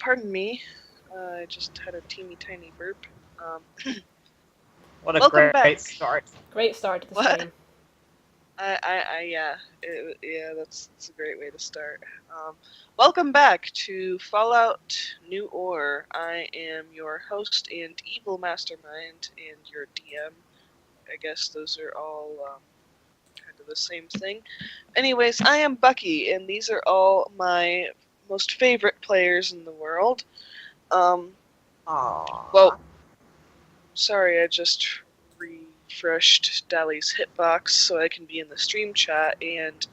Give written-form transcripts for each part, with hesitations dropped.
pardon me. I just had a teeny tiny burp. What a Welcome great back. start. Great start to the What? stream. That's a great way to start. Welcome back to Fallout New Orre. I am your host and evil mastermind and your DM. I guess those are all kind of the same thing. Anyways, I am Bucky, and these are all my most favorite players in the world. Well, sorry, I just refreshed Dali's hitbox so I can be in the stream chat, and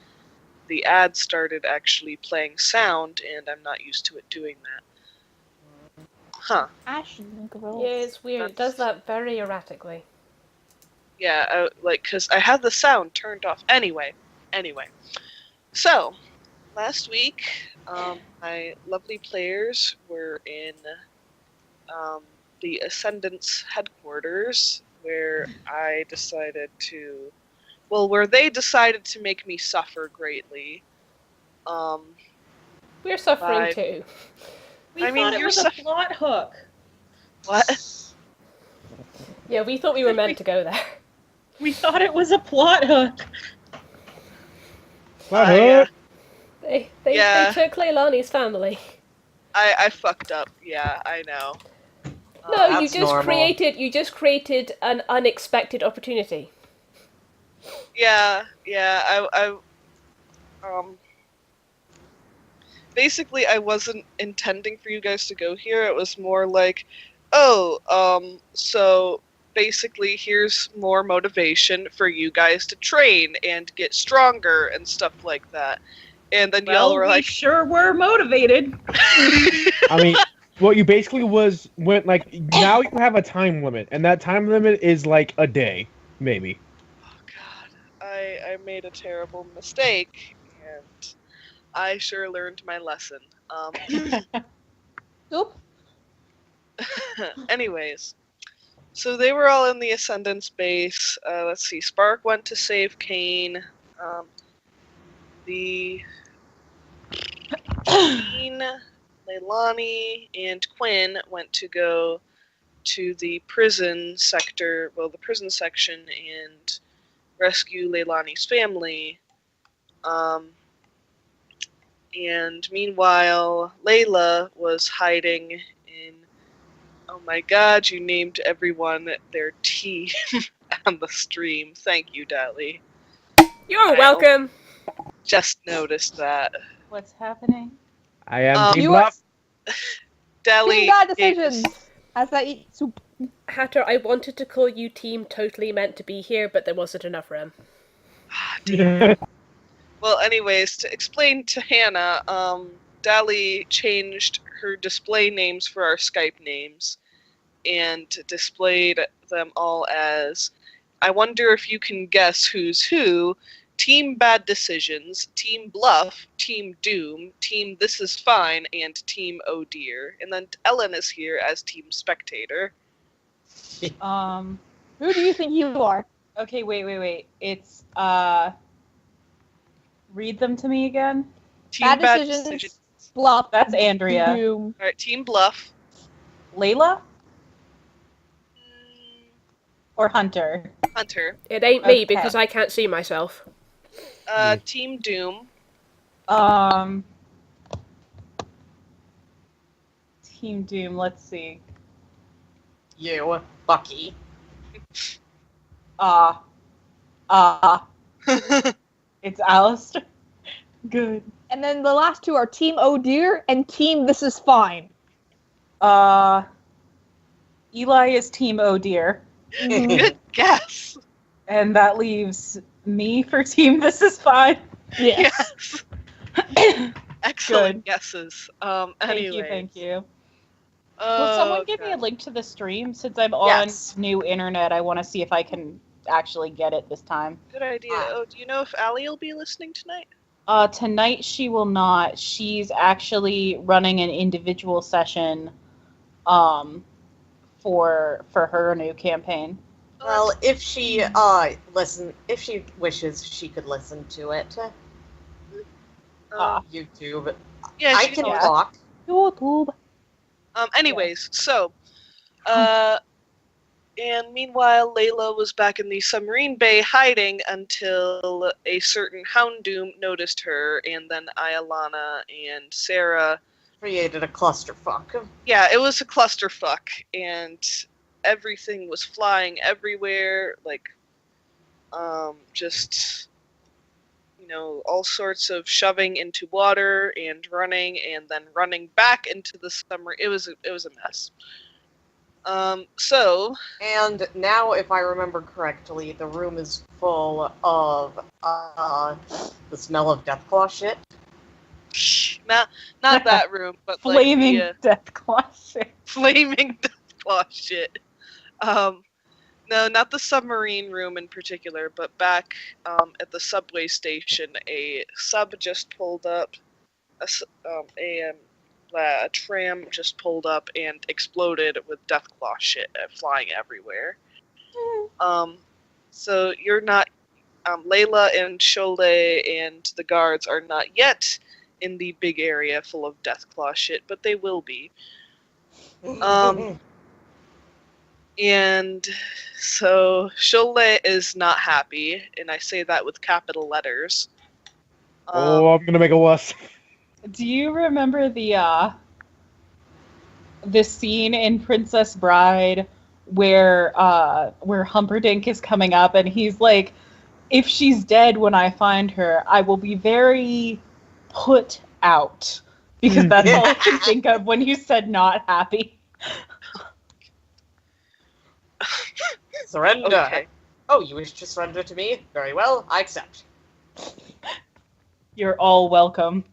the ad started actually playing sound, and I'm not used to it doing that. Huh. Yeah, it's weird. It does that very erratically. Yeah, because I had the sound turned off. Anyway. So, last week, my lovely players were in the Ascendant's headquarters, where I decided to... Well, where they decided to make me suffer greatly. We're suffering too. We thought it was a plot hook. What? Yeah, we thought we were meant to go there. We thought it was a plot hook. Plot hook? They took Leilani's family. I fucked up. Yeah, I know. No, you just created an unexpected opportunity. Yeah. Basically, I wasn't intending for you guys to go here. It was more like, so basically, here's more motivation for you guys to train and get stronger and stuff like that. And then y'all were like, sure were motivated. I mean, what you basically went like, now you have a time limit, and that time limit is like a day, maybe. Oh god, I made a terrible mistake, and I sure learned my lesson. Oop. Anyways, so they were all in the Ascendant's base. Let's see, Spark went to save Cain. Cain, Leilani, and Quinn went to go to the prison sector, the prison section, and rescue Leilani's family. And meanwhile, Layla was hiding in... Oh my god, you named everyone their team on the stream. Thank you, Dali. You're welcome. Just noticed that. What's happening? I am Team Bluff. Dali. Team bad decisions. As I eat soup. Hatter, I wanted to call you Team Totally Meant to Be Here, but there wasn't enough room. Damn. Well, anyways, to explain to Hannah, Dali changed her display names for our Skype names and displayed them all as, I wonder if you can guess who's who, Team Bad Decisions, Team Bluff, Team Doom, Team This Is Fine, and Team Oh Dear. And then Ellen is here as Team Spectator. Who do you think you are? Okay, wait. It's, read them to me again. Team Bad Decisions. Bluff. That's Andrea. Doom. Alright, Team Bluff. Layla? Or Hunter? Hunter. It ain't me because I can't see myself. Team Doom. Team Doom, let's see. You, Bucky. It's Alistair. Good. And then the last two are Team Oh Dear and Team This Is Fine. Eli is Team Oh Dear. Good guess. And that leaves me for Team This Is Fine. Yes. Excellent guesses. Thank you. Will someone give me a link to the stream? Since I'm on new internet, I want to see if I can actually get it this time. Good idea. Do you know if Allie will be listening tonight? Tonight she will not. She's actually running an individual session for her new campaign. Well, if she if she wishes, she could listen to it. YouTube. Yeah, I can talk. YouTube. Anyways, so, and meanwhile, Layla was back in the submarine bay hiding until a certain Houndoom noticed her, and then Ayalana and Sarah created a clusterfuck. Yeah, it was a clusterfuck, and everything was flying everywhere, like, just, all sorts of shoving into water and then running back into the submarine. It was a mess. So. And now, if I remember correctly, the room is full of the smell of Deathclaw shit. Not that room, but flaming like Deathclaw shit. Flaming Deathclaw shit. No, not the submarine room in particular, but back at the subway station, a sub just pulled up. A tram just pulled up and exploded with Deathclaw shit flying everywhere. So you're not, Layla and Sholay and the guards are not yet in the big area full of Deathclaw shit, but they will be. And so Sholay is not happy, and I say that with capital letters. I'm gonna make a wuss. Do you remember the scene in Princess Bride where Humperdinck is coming up and he's like, if she's dead when I find her, I will be very put out. Because that's all I can think of when you said not happy. Surrender. Okay. Oh, you wish to surrender to me? Very well, I accept. You're all welcome.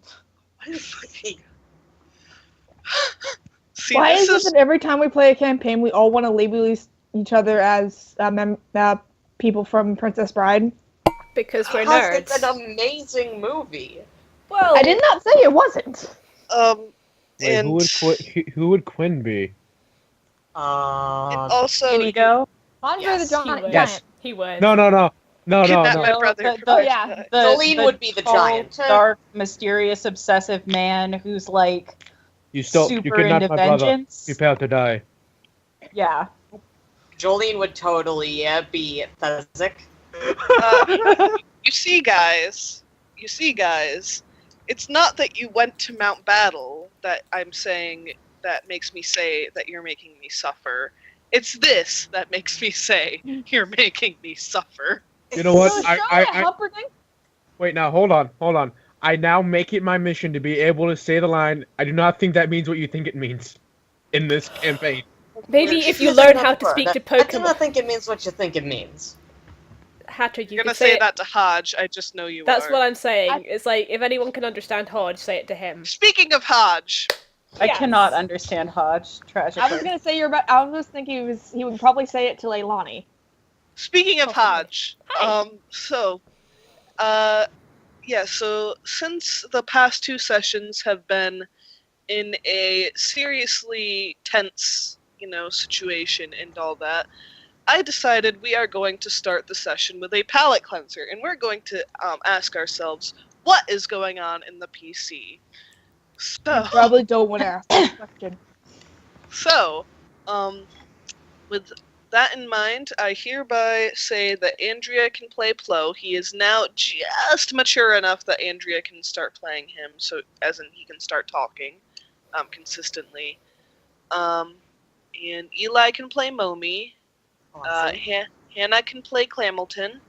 See, Why is it that every time we play a campaign, we all want to label each other as people from Princess Bride? Because we're nerds. It's an amazing movie. Well, I did not say it wasn't. Wait, and who would Quinn be? also Inigo? Andre the Giant. Yes. He would. No. Kidnap my brother. Jolene would be the giant. Dark, mysterious, obsessive man who's like You super kidnapped into my brother. vengeance. You failed to die. Yeah. Jolene would totally be Fezzik. You see, guys, it's not that you went to Mount Battle that I'm saying that makes me say that you're making me suffer. It's this that makes me say you're making me suffer. You know what? Humperdinck? Wait, now, hold on. I now make it my mission to be able to say the line, I do not think that means what you think it means in this campaign. Maybe if you learn how to speak to I do Pokemon. not think it means what you think it means. Hatter, You're gonna say that to Hodge. I just know you That's are. what I'm saying. It's like, if anyone can understand Hodge, say it to him. Speaking of Hodge, I Yes. cannot understand Hodge. Tragically. I was gonna say I was just thinking he would probably say it to Leilani. speaking of Hodge, Hi. so since the past two sessions have been in a seriously tense, situation and all that, I decided we are going to start the session with a palate cleanser, and we're going to ask ourselves, what is going on in the PC? So, Probably don't want to ask that question. So, with that in mind, I hereby say that Andrea can play Plo. He is now just mature enough that Andrea can start playing him, so as in he can start talking consistently. And Eli can play Momi. Awesome. Hannah can play Clamilton.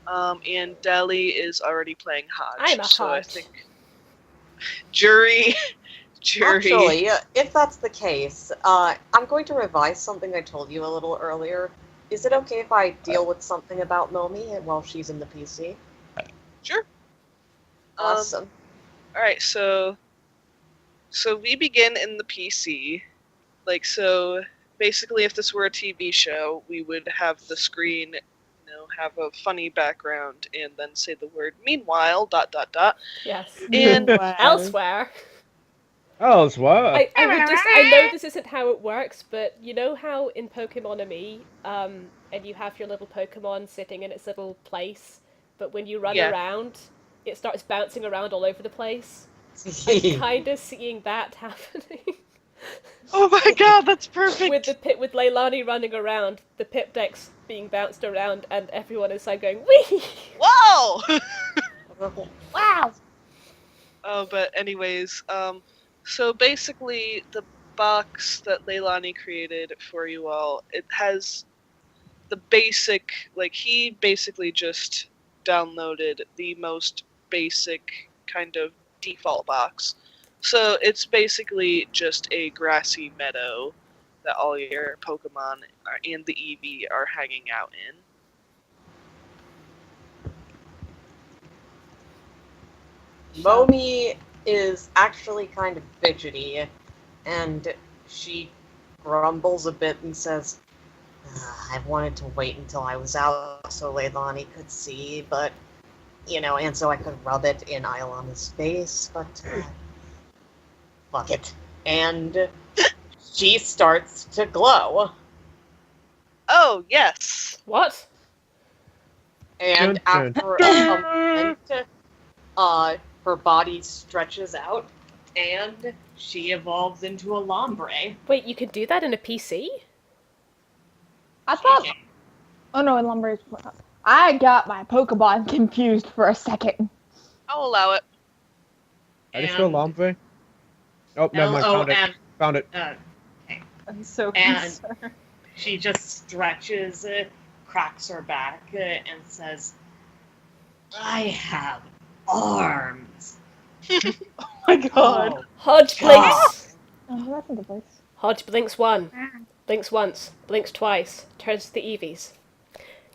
And Deli is already playing Hodge. I'm a so I Hodge. think Jury. Actually, if that's the case, I'm going to revise something I told you a little earlier. Is it okay if I deal with something about Momi while she's in the PC? Sure. Awesome. Alright, so we begin in the PC. So basically if this were a TV show, we would have the screen, have a funny background and then say the word meanwhile, ... Yes. And Elsewhere. Oh, it's what? I know this isn't how it works, but you know how in Pokemon and you have your little Pokemon sitting in its little place, but when you run around, it starts bouncing around all over the place? I'm kind of seeing that happening. Oh my god, that's perfect! With Leilani running around, the pip decks being bounced around, and everyone inside going, wee! Wow! Wow. But anyways, so basically the box that Leilani created for you all, it has the basic, like he basically just downloaded the most basic kind of default box. So it's basically just a grassy meadow that all your Pokemon and the Eevee are hanging out in. Momi is actually kind of fidgety, and she grumbles a bit and says, I wanted to wait until I was out so Leilani could see, but, and so I could rub it in Iolana's face, but, fuck it. And she starts to glow. Oh, yes! What? And after a moment, her body stretches out, and she evolves into a Lombre. Wait, you can do that in a PC? I thought. Oh no, in Lumber's. I got my Pokemon confused for a second. I'll allow it. I just feel Lombre. Oh, never mind. Found it. Okay. I'm so And concerned. she just stretches, cracks her back, and says, I have arms. Oh my god. Oh, Hodge blinks! Oh, that's not the place. Hodge blinks one, blinks once, blinks twice, turns to the Eevees.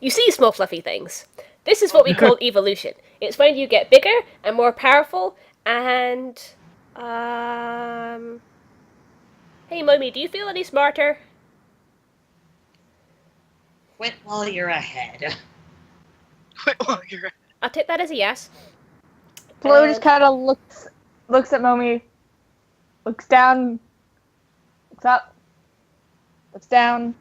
You see, small fluffy things. This is what we call evolution. It's when you get bigger and more powerful and... Hey, Momi, do you feel any smarter? quit while you're ahead. Quit while you're at I'll take that as a yes. Flo just kind of looks at Momi, looks down, looks up, looks down,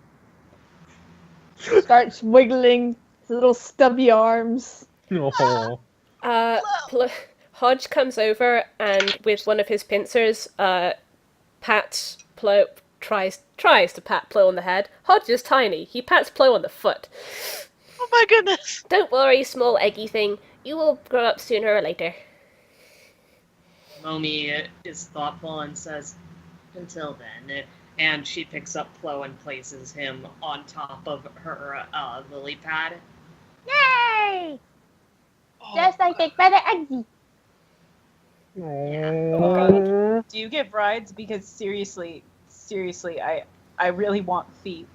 starts wiggling his little stubby arms. Oh. Hodge comes over and with one of his pincers, pats Plo, tries to pat Plo on the head. Hodge is tiny. He pats Plo on the foot. Oh my goodness! Don't worry, small eggy thing. You will grow up sooner or later. Momi is thoughtful and says, until then. And she picks up Plo and places him on top of her lily pad. Yay! Oh, Just like Big Brother Eggsy. Oh. Do you give rides? Because seriously, I really want feet.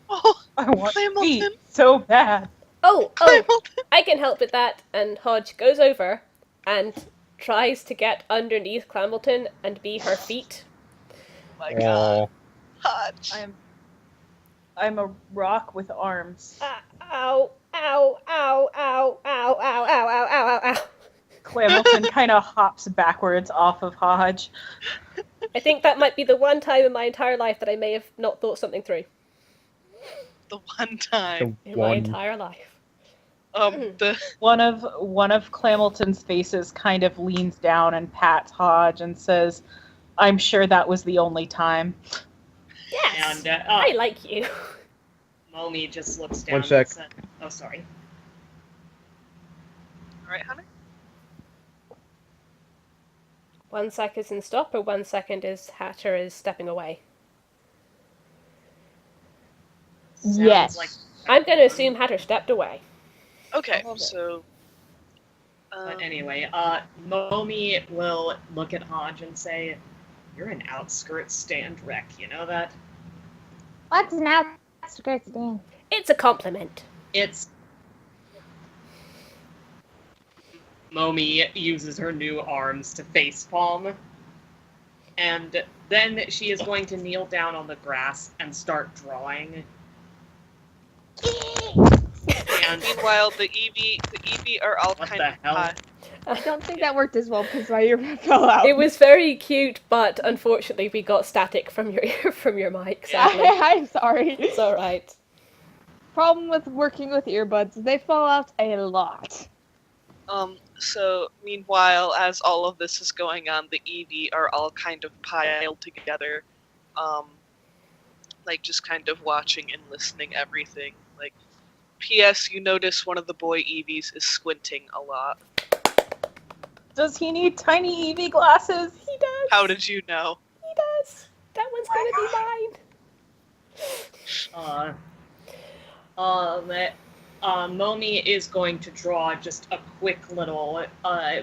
Oh, I want Hamilton. feet so bad. Oh, Hamilton. I can help with that. And Hodge goes over and tries to get underneath Clamilton and be her feet. Oh my god. Oh. Hodge. I'm a rock with arms. Ow, ow, ow, ow, ow, ow, ow, ow, ow, ow. Clamilton kind of hops backwards off of Hodge. I think that might be the one time in my entire life that I may have not thought something through. The one time. In my entire life. The One of Clamilton's faces kind of leans down and pats Hodge and says, "I'm sure that was the only time." Yes, And I like you. Momi just looks down 1 sec. and says, oh, sorry. Alright, honey? 1 second is in stop, or 1 second is Hatcher is stepping away. Sounds Yes. like I'm going to assume Hatter stepped away. Okay, love it. so But anyway, Momi will look at Hodge and say, you're an outskirts stand wreck, you know that? What's an outskirts stand? It's a compliment. It's... Momi uses her new arms to facepalm. And then she is going to kneel down on the grass and start drawing. And meanwhile the Eevee are all What kind the of hell? hot. I don't think that worked as well because my ear fell out. It was very cute, but unfortunately we got static from your from your mic, sadly. I'm sorry. It's alright. Problem with working with earbuds, they fall out a lot. So meanwhile, as all of this is going on, the Eevee are all kind of piled together, like just kind of watching and listening everything. Like, P.S. You notice one of the boy Eevees is squinting a lot. Does he need tiny Eevee glasses? He does. How did you know? He does. That one's gonna be mine. Momi is going to draw just a quick little,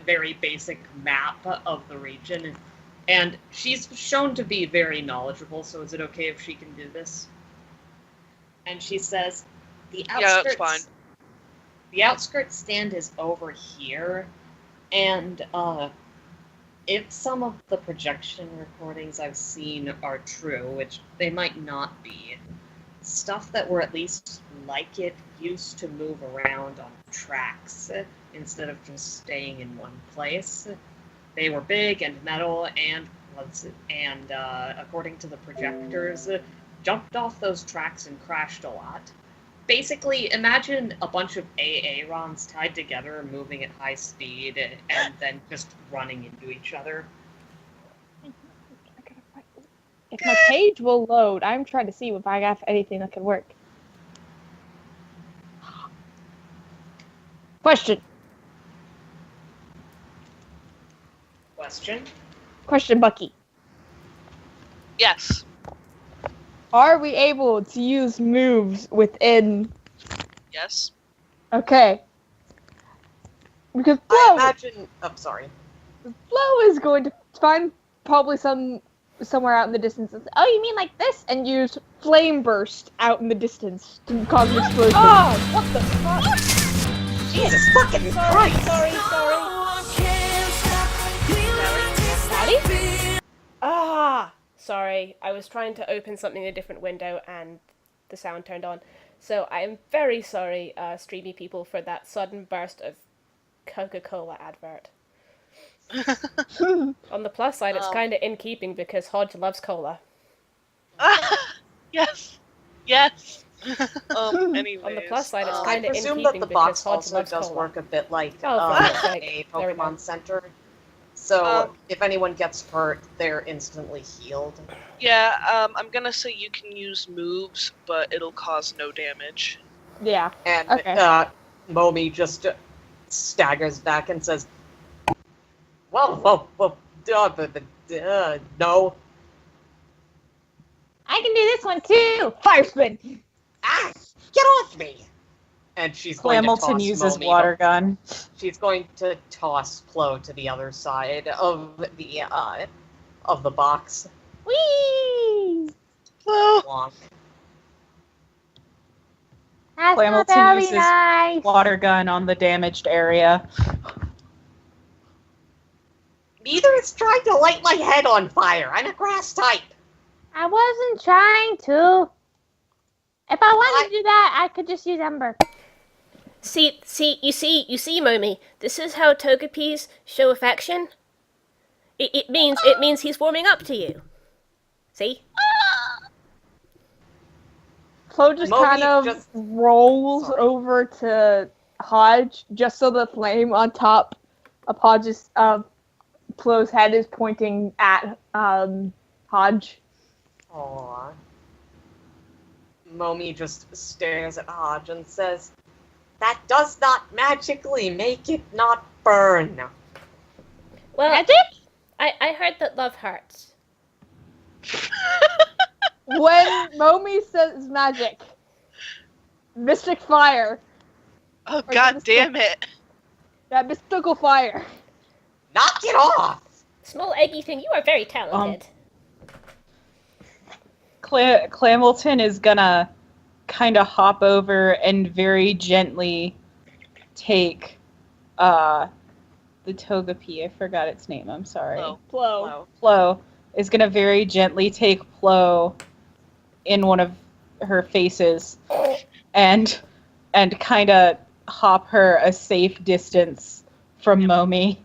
very basic map of the region, and she's shown to be very knowledgeable, so is it okay if she can do this? And she says, the outskirts, that's fine. The outskirts stand is over here, and if some of the projection recordings I've seen are true, which they might not be, stuff that were at least like it used to move around on tracks instead of just staying in one place. They were big and metal and according to the projectors, jumped off those tracks and crashed a lot. Basically, imagine a bunch of Aarons tied together, moving at high speed, and then just running into each other. If my page will load, I'm trying to see if I got anything that could work. Question, Bucky. Yes. Are we able to use moves within... Yes. Okay. Because I imagine... I'm sorry. Flo is going to find probably somewhere out in the distance. Oh, you mean like this? And use flame burst out in the distance to cause an explosion. Oh, what the fuck? Jesus fucking Christ! Sorry. Daddy? Ah! Sorry, I was trying to open something in a different window and the sound turned on. So I am very sorry, streamy people, for that sudden burst of Coca-Cola advert. On the plus side, it's kind of in keeping because Hodge loves cola. Yes. Anyways, On the plus side, it's I kind of in presume keeping that the because box Hodge also loves does cola. work a bit like Oh, for fuck's sake. a There we go. Pokemon Center. So if anyone gets hurt, they're instantly healed. yeah, I'm gonna say you can use moves, but it'll cause no damage. Yeah. And Okay. Momi just staggers back and says, no. I can do this one too! Fire spin! Ah, get off me! And she's going to Hamilton toss uses Momi water gun. She's going to toss Plo to the other side of the box. Whee! Wonk. That's not Hamilton very uses nice. water gun on the damaged area. Neither is trying to light my head on fire. I'm a grass type. I wasn't trying to. If I wanted to do that, I could just use Ember. See, you see, Momi. This is how Togepi's show affection. It means he's warming up to you. See? Flo just Momi kind of just- rolls Sorry. over to Hodge, just so the flame on top of Hodge's Flo's head is pointing at Hodge. Aww. Momi just stares at Hodge and says, "That does not magically make it not burn." Well, Magic? I heard that love hurts. When Momi says magic, mystic fire, Oh, god damn it. that mystical fire. Knock it off! Small eggy thing, you are very talented. Clamilton is gonna kind of hop over and very gently take the Togepi. I forgot its name. I'm sorry. Flo. Plo is gonna very gently take Plo in one of her faces and kind of hop her a safe distance from Momi.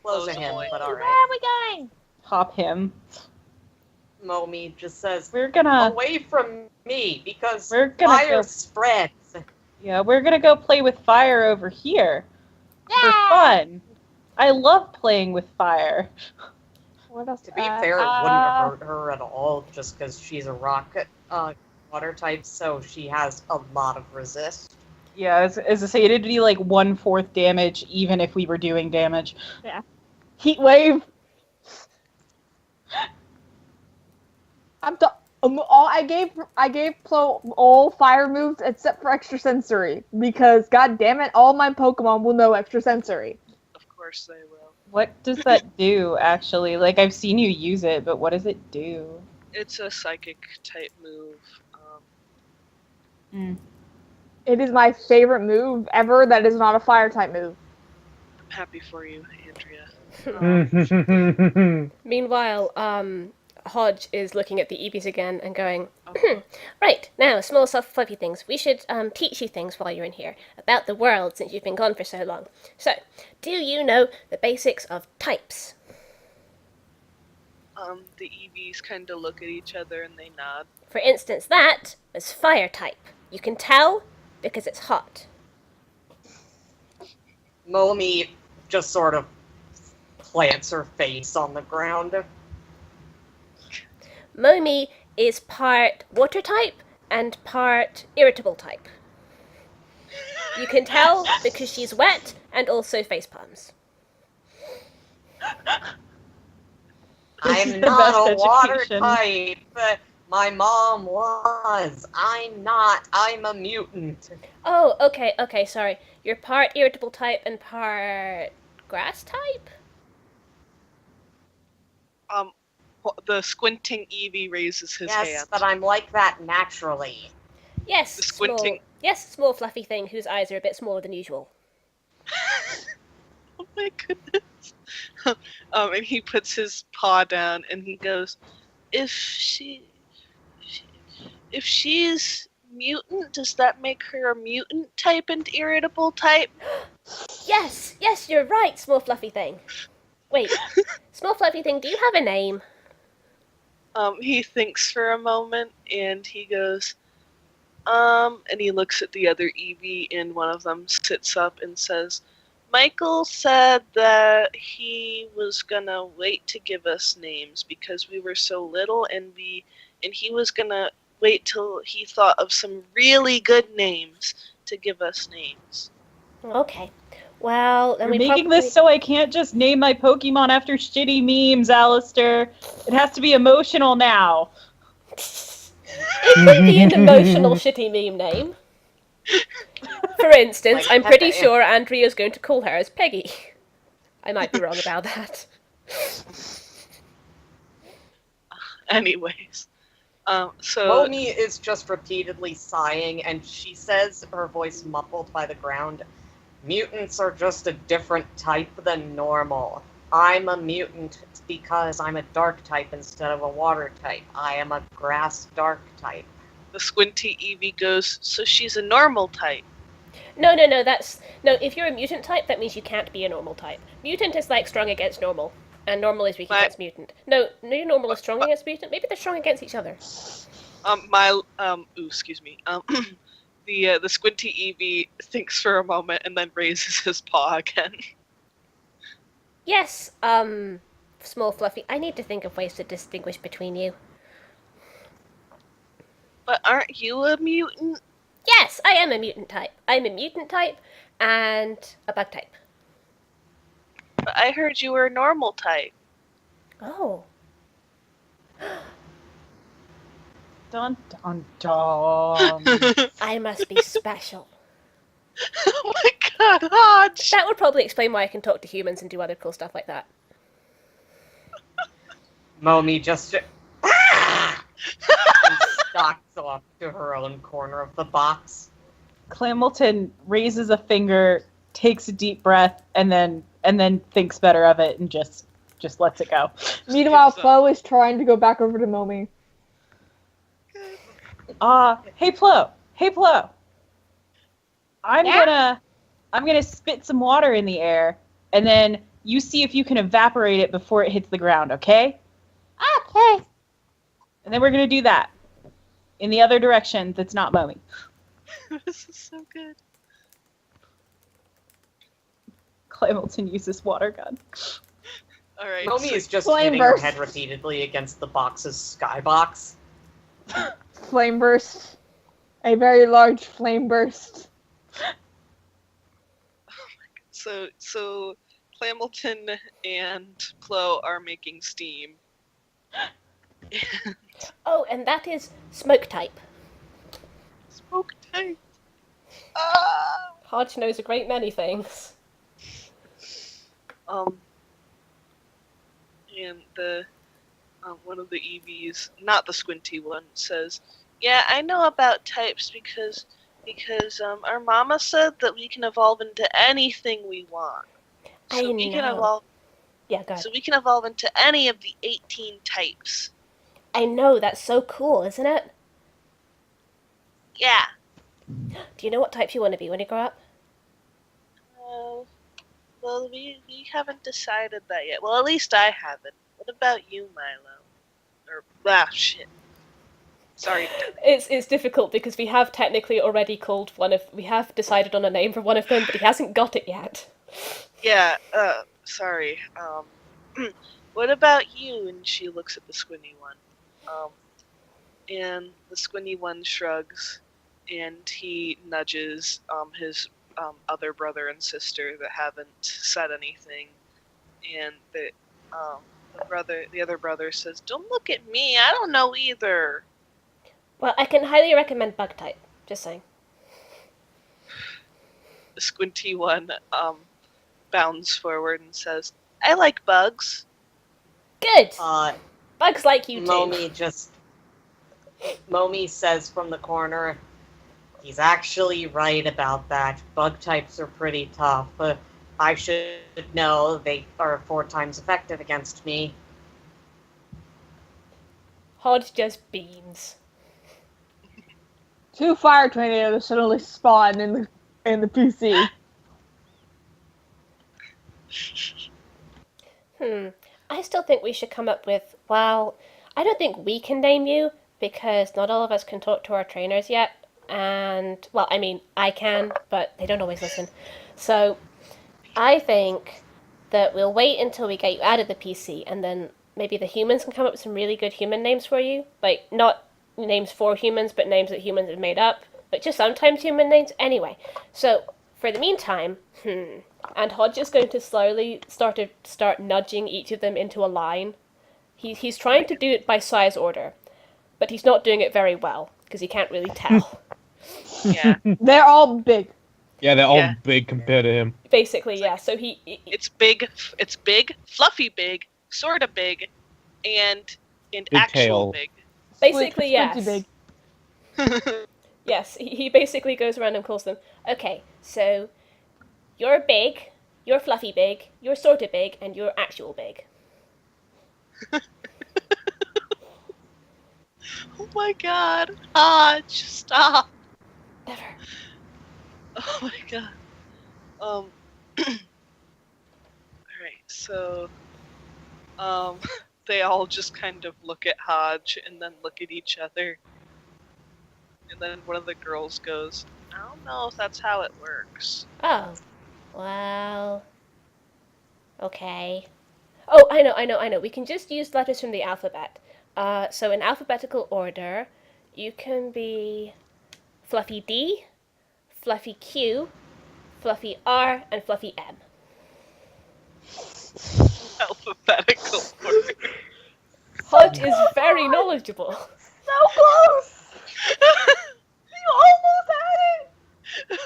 Close Flo's to a him, boy. but Where alright. are we going? Hop him. Momi just says, We're gonna "Away from me, because We're gonna fire go- spreads. Yeah, we're gonna go play with fire over here for fun. I love playing with fire. What else? To be fair, it wouldn't hurt her at all just because she's a rock water type, so she has a lot of resist. Yeah, as I say, it'd be like 1/4 damage even if we were doing damage. Heat wave. I gave Plo all fire moves except for extrasensory because god damn it, all my Pokemon will know extrasensory. Of course they will. What does that do, actually? Like, I've seen you use it, but what does it do? It's a psychic type move. It is my favorite move ever that is not a fire type move. I'm happy for you, Andrea. Meanwhile, Hodge is looking at the Eevees again and going, right, now, small, soft, fluffy things. We should teach you things while you're in here about the world since you've been gone for so long. So, do you know the basics of types? The Eevees kind of look at each other and they nod. For instance, that is fire type. You can tell because it's hot. Momi just sort of plants her face on the ground. Momi is part water type and part irritable type. You can tell because she's wet and also face palms. I'm not a water type, but my mom was. I'm not. I'm a mutant. Oh, okay, sorry. You're part irritable type and part grass type? The squinting Eevee raises his hand. Yes, but I'm like that naturally. Yes, The squinting. small fluffy thing whose eyes are a bit smaller than usual. Oh my goodness. And he puts his paw down and he goes, if she's mutant, does that make her a mutant type and irritable type? Yes, you're right, small fluffy thing. Wait, small fluffy thing, do you have a name? He thinks for a moment and he goes, and he looks at the other Eevee and one of them sits up and says, Michael said that he was gonna wait to give us names because we were so little and he was gonna wait till he thought of some really good names to give us names. Okay. Well, then You're making this so I can't just name my Pokemon after shitty memes, Alistair. It has to be emotional now. It could be an emotional shitty meme name. For instance, I'm pretty sure Andrea's going to call her as Peggy. I might be wrong about that. Anyways. So Momi is just repeatedly sighing, and she says, her voice muffled by the ground, mutants are just a different type than normal. I'm a mutant because I'm a dark type instead of a water type. I am a grass dark type. the squinty Eevee goes, so she's a normal type. No, if you're a mutant type, that means you can't be a normal type. Mutant is like strong against normal, and normal is weak against mutant. No, normal is strong against mutant. Maybe they're strong against each other. Excuse me. The squinty Eevee thinks for a moment and then raises his paw again. Yes, small fluffy, I need to think of ways to distinguish between you. But aren't you a mutant? Yes, I am a mutant type. I'm a mutant type and a bug type. But I heard you were a normal type. Oh. Dun dun dun. I must be special. Oh my god, Hodge! That would probably explain why I can talk to humans and do other cool stuff like that. Momi just stalks off to her own corner of the box. Clamilton raises a finger, takes a deep breath, and then thinks better of it and just lets it go. Meanwhile, Flo is trying to go back over to Momi. Hey Plo. I'm gonna spit some water in the air, and then you see if you can evaporate it before it hits the ground, okay? Okay. And then we're gonna do that in the other direction that's not Momi. This is so good. Hamilton uses water gun. All right. Momi so- is just Flame hitting her burst. head repeatedly against the box's skybox. Flame burst. A very large flame burst. So Hamilton and Chloe are making steam. Oh, and that is smoke type. Smoke type. Ah! Hodge knows a great many things. And the one of the EVs, not the squinty one, says, "Yeah, I know about types because our mama said that we can evolve into anything we want. I We can know. evolve. Yeah, go ahead. So we can evolve into any of the 18 types. I know, that's so cool, isn't it? Yeah. Do you know what type you want to be when you grow up? Well, we haven't decided that yet. Well, at least I haven't. What about you, Milo? Shit. Sorry. It's difficult because we have technically already we have decided on a name for one of them, but he hasn't got it yet. Yeah, sorry. What about you? And she looks at the squinty one. And the squinty one shrugs, and he nudges his other brother and sister that haven't said anything. And the other brother says, "Don't look at me. I don't know either." Well, I can highly recommend bug type. Just saying. The squinty one bounds forward and says, "I like bugs." Good! Uh, Bugs like you too. Momi says from the corner, he's actually right about that. Bug types are pretty tough. I should know they are 4 times effective against me. Hodge just beams. 2 fire tornadoes suddenly spawn in the PC. I still think we should come up with, well, I don't think we can name you, because not all of us can talk to our trainers yet, and, well, I mean, I can, but they don't always listen. So, I think that we'll wait until we get you out of the PC, and then maybe the humans can come up with some really good human names for you. Like, not names for humans, but names that humans have made up, but just sometimes human names. Anyway, so, for the meantime, and Hodge is going to slowly start nudging each of them into a line. He's trying to do it by size order, but he's not doing it very well, because he can't really tell. Yeah. They're all big. Yeah, they're all Yeah. big compared to him. Basically, yeah, so It's big, fluffy big, sorta big, and actual tail. big. basically, yes. Squinty big. Yes, he basically goes around and calls them, okay, so you're big, you're fluffy big, you're sorta big, and you're actual big. Oh my god. Hodge, stop. Never. Oh my god. Alright, so they all just kind of look at Hodge and then look at each other. And then one of the girls goes, "I don't know if that's how it works." Oh, well, okay. Oh, I know. We can just use letters from the alphabet. So in alphabetical order, you can be Fluffy D, Fluffy Q, Fluffy R, and Fluffy M. Alphabetical order. Hodge is very knowledgeable. So close! You almost had it!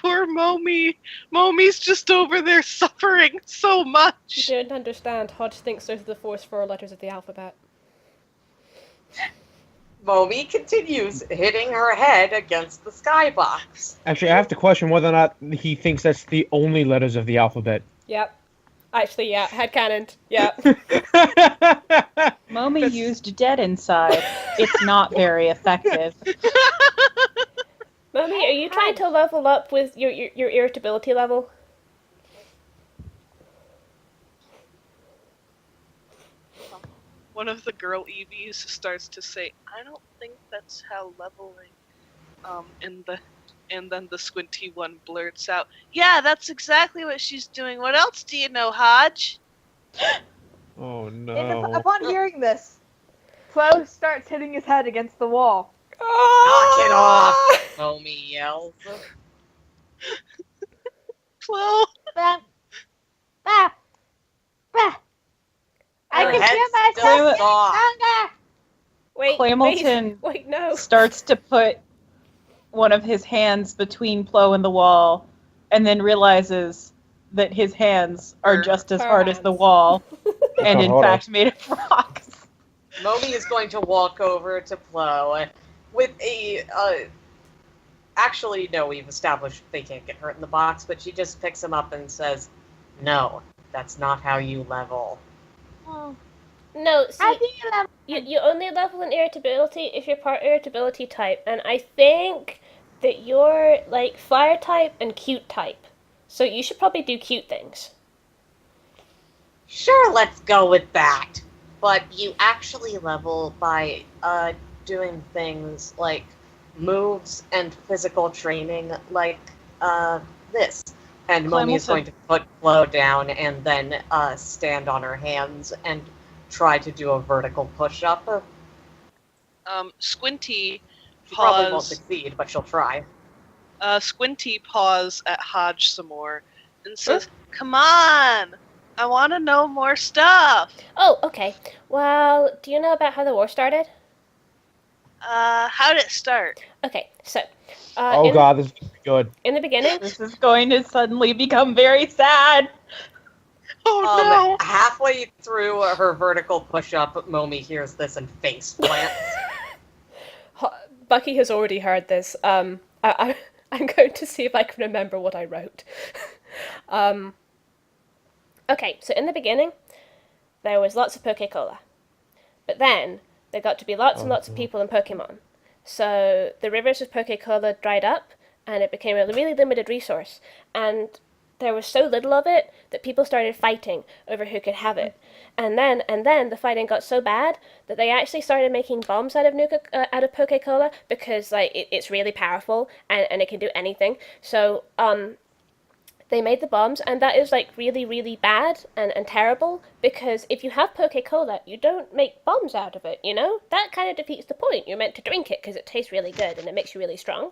Poor Momi. Momi's just over there suffering so You much. don't understand. Hodge thinks those are the first 4 letters of the alphabet. Momi continues hitting her head against the skybox. Actually, I have to question whether or not he thinks that's the only letters of the alphabet. Yep. Actually, yeah. Headcanon. Yep. Momi used dead inside. It's not very effective. Mommy, are you trying to level up with your irritability level? one of the girl EVs starts to say, "I don't think that's how leveling." And then the squinty one blurts out, "Yeah, that's exactly what she's doing. What else do you know, Hodge?" Oh And no. upon hearing this, Flo starts hitting his head against the wall. Knock it off! Momi yells. Flo. Bah, bah, bah. I Her can head's feel myself still getting soft. stronger. Wait, Clamilton wait, no. starts to put one of his hands between Plo and the wall, and then realizes that his hands are just as Her hard as the hands. wall, and in Hold on. fact made of rocks. Momi is going to walk over to Plo with a. Actually, no, we've established they can't get hurt in the box, but she just picks him up and says, "No, that's not how you level." No, How see, do you level? you only level in irritability if you're part irritability type, and I think that you're like fire type and cute type. So you should probably do cute things. Sure, let's go with that. But you actually level by doing things like moves and physical training, like this. And Momi is Clamilton. going to put Flo down and then stand on her hands and try to do a vertical push-up. Squinty She probably won't paws. succeed, but she'll try. Squinty paws at Hodge some more and says, "Come on, I want to know more stuff." Oh, okay. Well, do you know about how the war started? How did it start? Okay, so Oh god, this is good. in the beginning, This is going to suddenly become very sad. Oh no! Halfway through her vertical push-up, Momi hears this and face plants. Bucky has already heard this. I'm going to see if I can remember what I wrote. Okay, so in the beginning, there was lots of Poke-Cola. But then, there got to be lots and lots of people in Pokemon. So the rivers of Poke-Cola dried up, and it became a really limited resource. And there was so little of it that people started fighting over who could have it. And then the fighting got so bad that they actually started making bombs out of Poke-Cola because like it's really powerful and it can do anything. So they made the bombs, and that is like really, really bad and terrible because if you have Poke-Cola, you don't make bombs out of it, you know? That kind of defeats the point. You're meant to drink it because it tastes really good and it makes you really strong.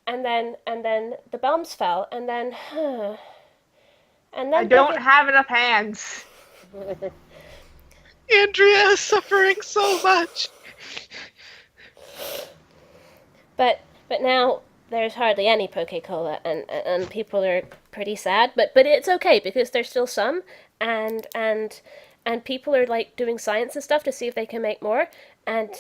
And then the bombs fell, and then I don't have enough hands. Andrea is suffering so much. But now there's hardly any Poke-Cola, and people are pretty sad. But it's okay because there's still some, and people are like doing science and stuff to see if they can make more, and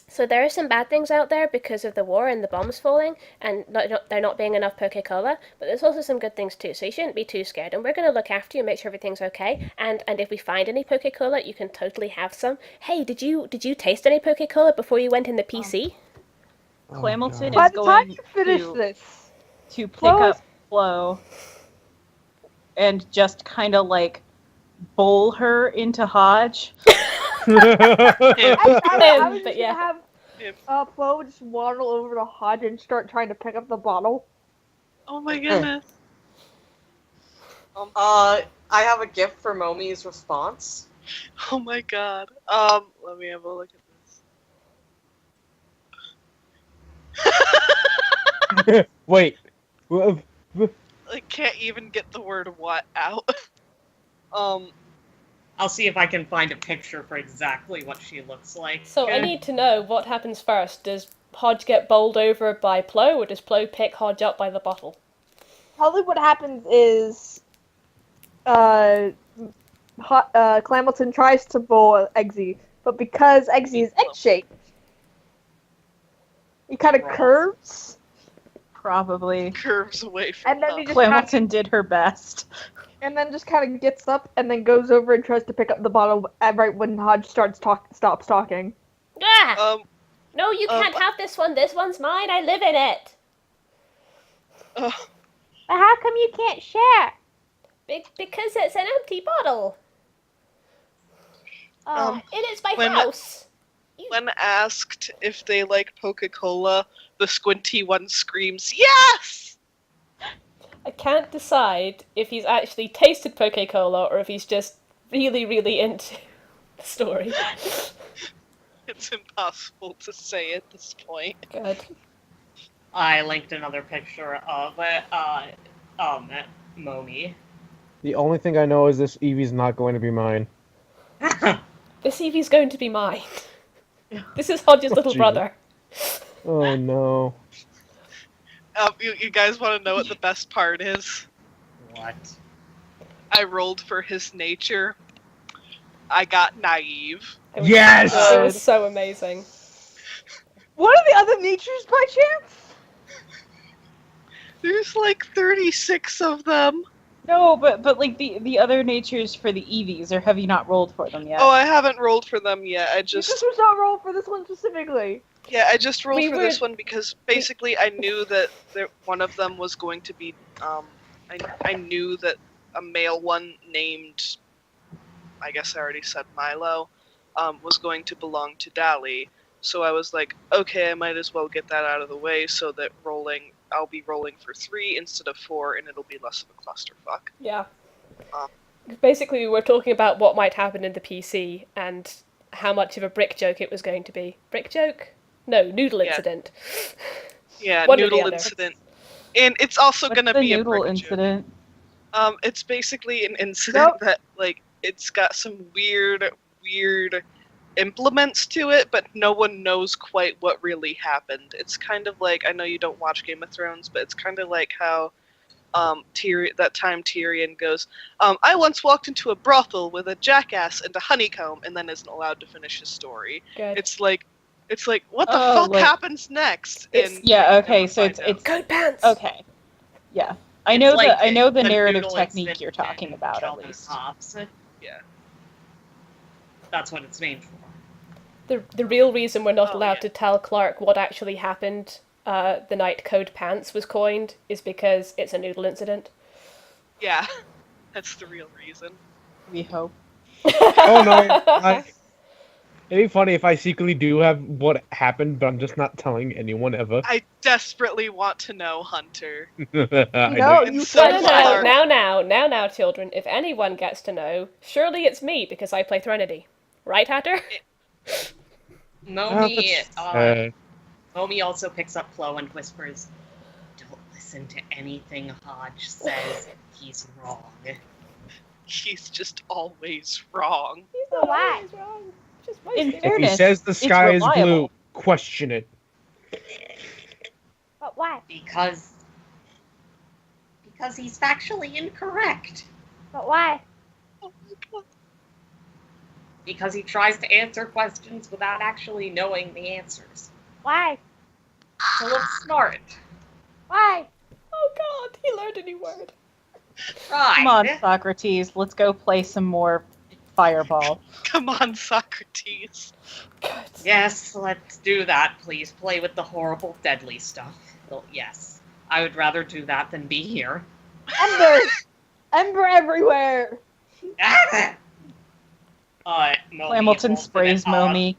so there are some bad things out there because of the war and the bombs falling, and there not being enough Poke-Cola. But there's also some good things too, so you shouldn't be too scared. And we're going to look after you, make sure everything's okay. And if we find any Poke-Cola, you can totally have some. Hey, did you taste any Poke-Cola before you went in the PC? Clamilton By is the time going you finish to this, pick Flo up Flo and just kind of like bowl her into Hodge. I was But just yeah. gonna have Flo just waddle over to Hodge and start trying to pick up the bottle. Oh my goodness. I have a gift for Momi's response. Oh my god. Let me have a look at this. Wait. I can't even get the word "what" out. I'll see if I can find a picture for exactly what she looks like. So I need to know what happens first. Does Hodge get bowled over by Plo, or does Plo pick Hodge up by the bottle? Probably what happens is, Clamilton tries to bowl Eggsy, but because Eggsy is egg-shaped, he kind of curves, Probably. Curves away from and then them. he just kinda, Clamilton did her best. and then just kind of gets up and then goes over and tries to pick up the bottle right when Hodge stops talking. Ah! No, you can't have this one. This one's mine. I live in it. But how come you can't share? Because it's an empty bottle. And it's my when- house. When asked if they like Coca-Cola, the squinty one screams, "Yes!" I can't decide if he's actually tasted Coca-Cola or if he's just really, really into the story. It's impossible to say at this point. Good. I linked another picture of Momi. The only thing I know is this Eevee's not going to be mine. This Eevee's going to be mine. This is Hodge's little Jesus. brother. Oh no. You guys want to know what the best part is? What? I rolled for his nature. I got naive. It was Yes! It was so amazing. What are the other natures by chance? There's like 36 of them. No, but like the other natures for the Eevees, or have you not rolled for them yet? Oh, I haven't rolled for them yet. I You just was not roll for this one specifically. rolled We for were- this one because basically I knew that one of them was going to be I knew that a male one named, I guess I already said Milo, was going to belong to Dali. So I was like, okay, I might as well get that out of the way so that I'll be rolling for 3 instead of 4, and it'll be less of a clusterfuck. Yeah. Um, Basically, we were talking about what might happen in the PC and how much of a brick joke it was going to be. Brick joke? No, noodle Yeah. incident. Yeah, One or the noodle other. incident. And it's also What's going to the be a noodle brick incident? joke. It's basically an incident Nope. that, like, it's got some weird implements to it, but no one knows quite what really happened. It's kind of like, I know you don't watch Game of Thrones, but it's kind of like how that time Tyrion goes, I once walked into a brothel with a jackass and a honeycomb, and then isn't allowed to finish his story. Good. It's like, what the Oh, fuck like- happens next? It's- And Yeah. we Okay. never So find it's out. Coat pants! okay. Yeah. I It's know like I know the the narrative noodle technique incident you're talking in about, at Sheldon least. Hobbs. Yeah. That's what it's named for. The real reason we're not Oh, allowed yeah. to tell Clark what actually happened the night Code Pants was coined is because it's a noodle incident. Yeah. That's the real reason. We hope. Oh no. It'd be funny if I secretly do have what happened, but I'm just not telling anyone ever. I desperately want to know, Hunter. I No, do. you And so No, said Clark- now, children. If anyone gets to know, surely it's me because I play Threnody. Right, Hatter? Momi, Uh, Momi also picks up Flo and whispers, "Don't listen to anything Hodge says. He's wrong." He's just always wrong. He's not Why? always wrong. Just In wasted. if he fairness, says the it's sky is blue, reliable. question it. But why? Because he's factually incorrect. But why? Oh my god. Because he tries to answer questions without actually knowing the answers. Why? So it's smart. Why? Oh god, he learned a new word. Right. Come on, Socrates. Let's go play some more Fireball. Come on, Socrates. Good. Yes, let's do that. Please play with the horrible, deadly stuff. Well, yes. I would rather do that than be here. Ember! Ember everywhere! Momi Clamilton holds sprays it at Momi.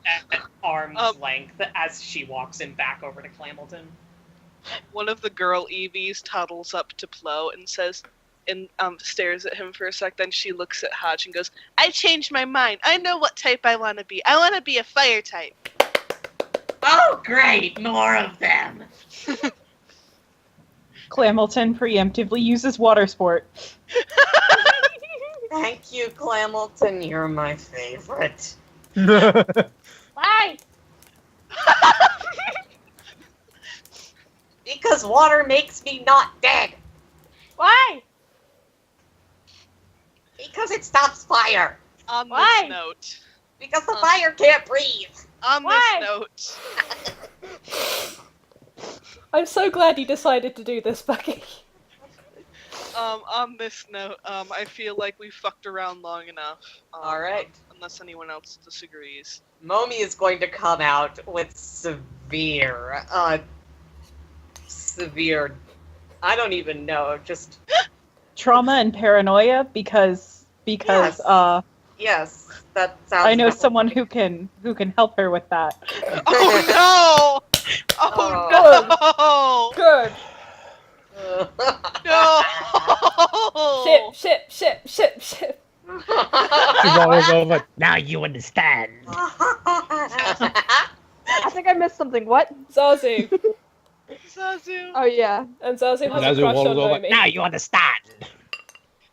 arm's Um, length as she walks him back over to Clamilton. One of the girl Eevees toddles up to Plo and says, and stares at him for a sec. Then she looks at Hodge and goes, "I changed my mind. I know what type I want to be. I want to be a fire type." Oh, great! More of them! Clamilton preemptively uses water sport. Thank you, Clamilton. You're my favorite. Why? Because water makes me not dead. Why? Because it stops fire. On Why? this note, Because the fire can't breathe. on Why? this note, I'm so glad you decided to do this, Bucky. on this note, I feel like we fucked around long enough. All right. Unless anyone else disagrees. Momi is going to come out with severe, I don't even know, just, Trauma and paranoia because Yes. Yes. that sounds. I know about someone right. who can help her with that. Oh no! Oh Good. no! No! Ship. She rolls over. Now you understand. I think I missed something. What? Zazu. Zazu. Oh yeah. And Zazu has a Zazu crush on rolls over. Momi. Now you understand.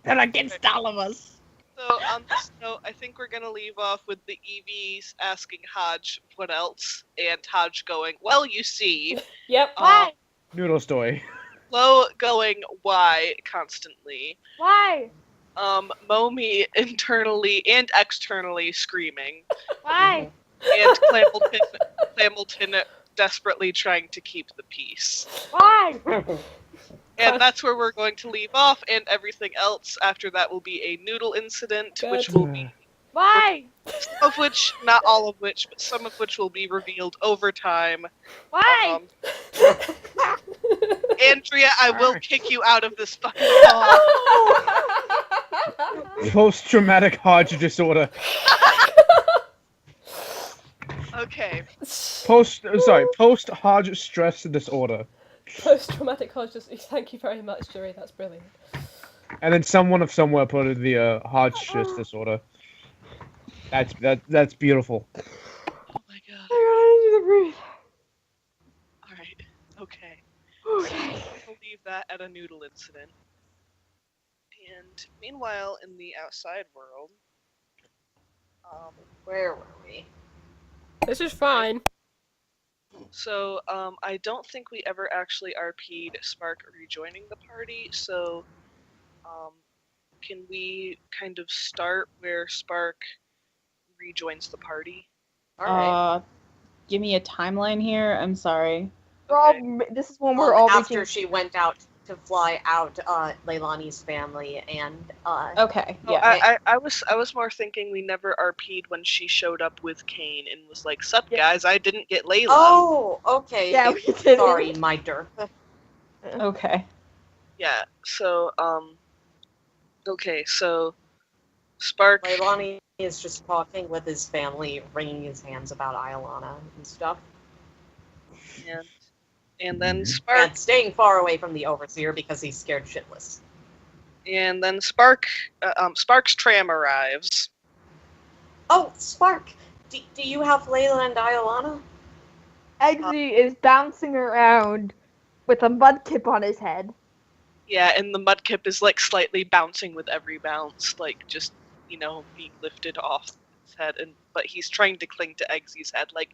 They're against all of us. So on this note, I think we're gonna leave off with the EVs asking Hodge what else, and Hodge going, "Well, you see." Yep. Um, Noodle story. Flo going, "Why?" constantly. Why? Momi internally and externally screaming, Why? and Clamilton desperately trying to keep the peace. Why? And that's where we're going to leave off, and everything else after that will be a noodle incident, Good. which will be Why? some of which, not all of which, but some of which will be revealed over time. Why? Andrea, I will kick you out of this fucking call. Post-traumatic Hodge disorder. Okay. Post-Hodge stress disorder. Post-traumatic consciousness. Thank you very much, Jerry. That's brilliant. And then someone of somewhere put it the Hodge stress disorder. That's beautiful. Oh my god. I need to breathe. Alright. Okay. Okay. We'll leave that at a noodle incident. And meanwhile, in the outside world, Where were we? This is fine. so I don't think we ever actually RP'd Spark rejoining the party, so can we kind of start where Spark rejoins the party? All right. Give me a timeline here. I'm sorry. This is when we're all after reaching. she went out to fly out Leilani's family and Okay. Oh, Yeah. I was more thinking we never RP'd when she showed up with Cain and was like, "Sup, guys, I didn't get Layla." Oh, okay. Yeah, we did. Sorry, my derp. Okay. Yeah. So okay. So Spark. Leilani is just talking with his family, wringing his hands about Iolana and stuff. And then Spark. And staying far away from the overseer because he's scared shitless. And then Spark's tram arrives. Oh, Spark! Do you have Layla and Iolana? Eggsy is bouncing around with a mudkip on his head. Yeah, and the mudkip is like slightly bouncing with every bounce, like just, being lifted off his head, but he's trying to cling to Eggsy's head, like,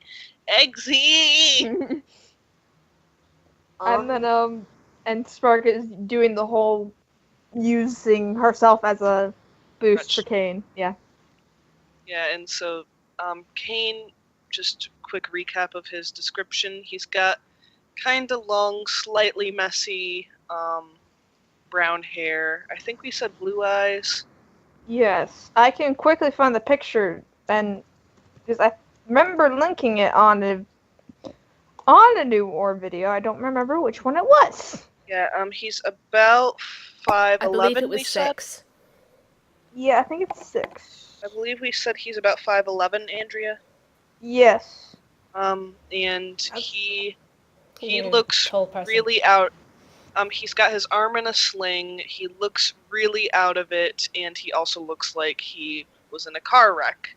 Eggsy! And then and Spark is doing the whole using herself as a boost for Cain. Yeah. Yeah, and so Cain, just quick recap of his description, he's got kind of long, slightly messy brown hair. I think we said blue eyes. Yes, I can quickly find the picture, and because I remember linking it on a new Orre video. I don't remember which one it was. Yeah, he's about 5'11", I believe it was we said. 6. Yeah, I think it's 6. I believe we said he's about 5'11", Andrea. Yes. And he Yeah, looks tall person. really out. He's got his arm in a sling. He looks really out of it, and he also looks like he was in a car wreck.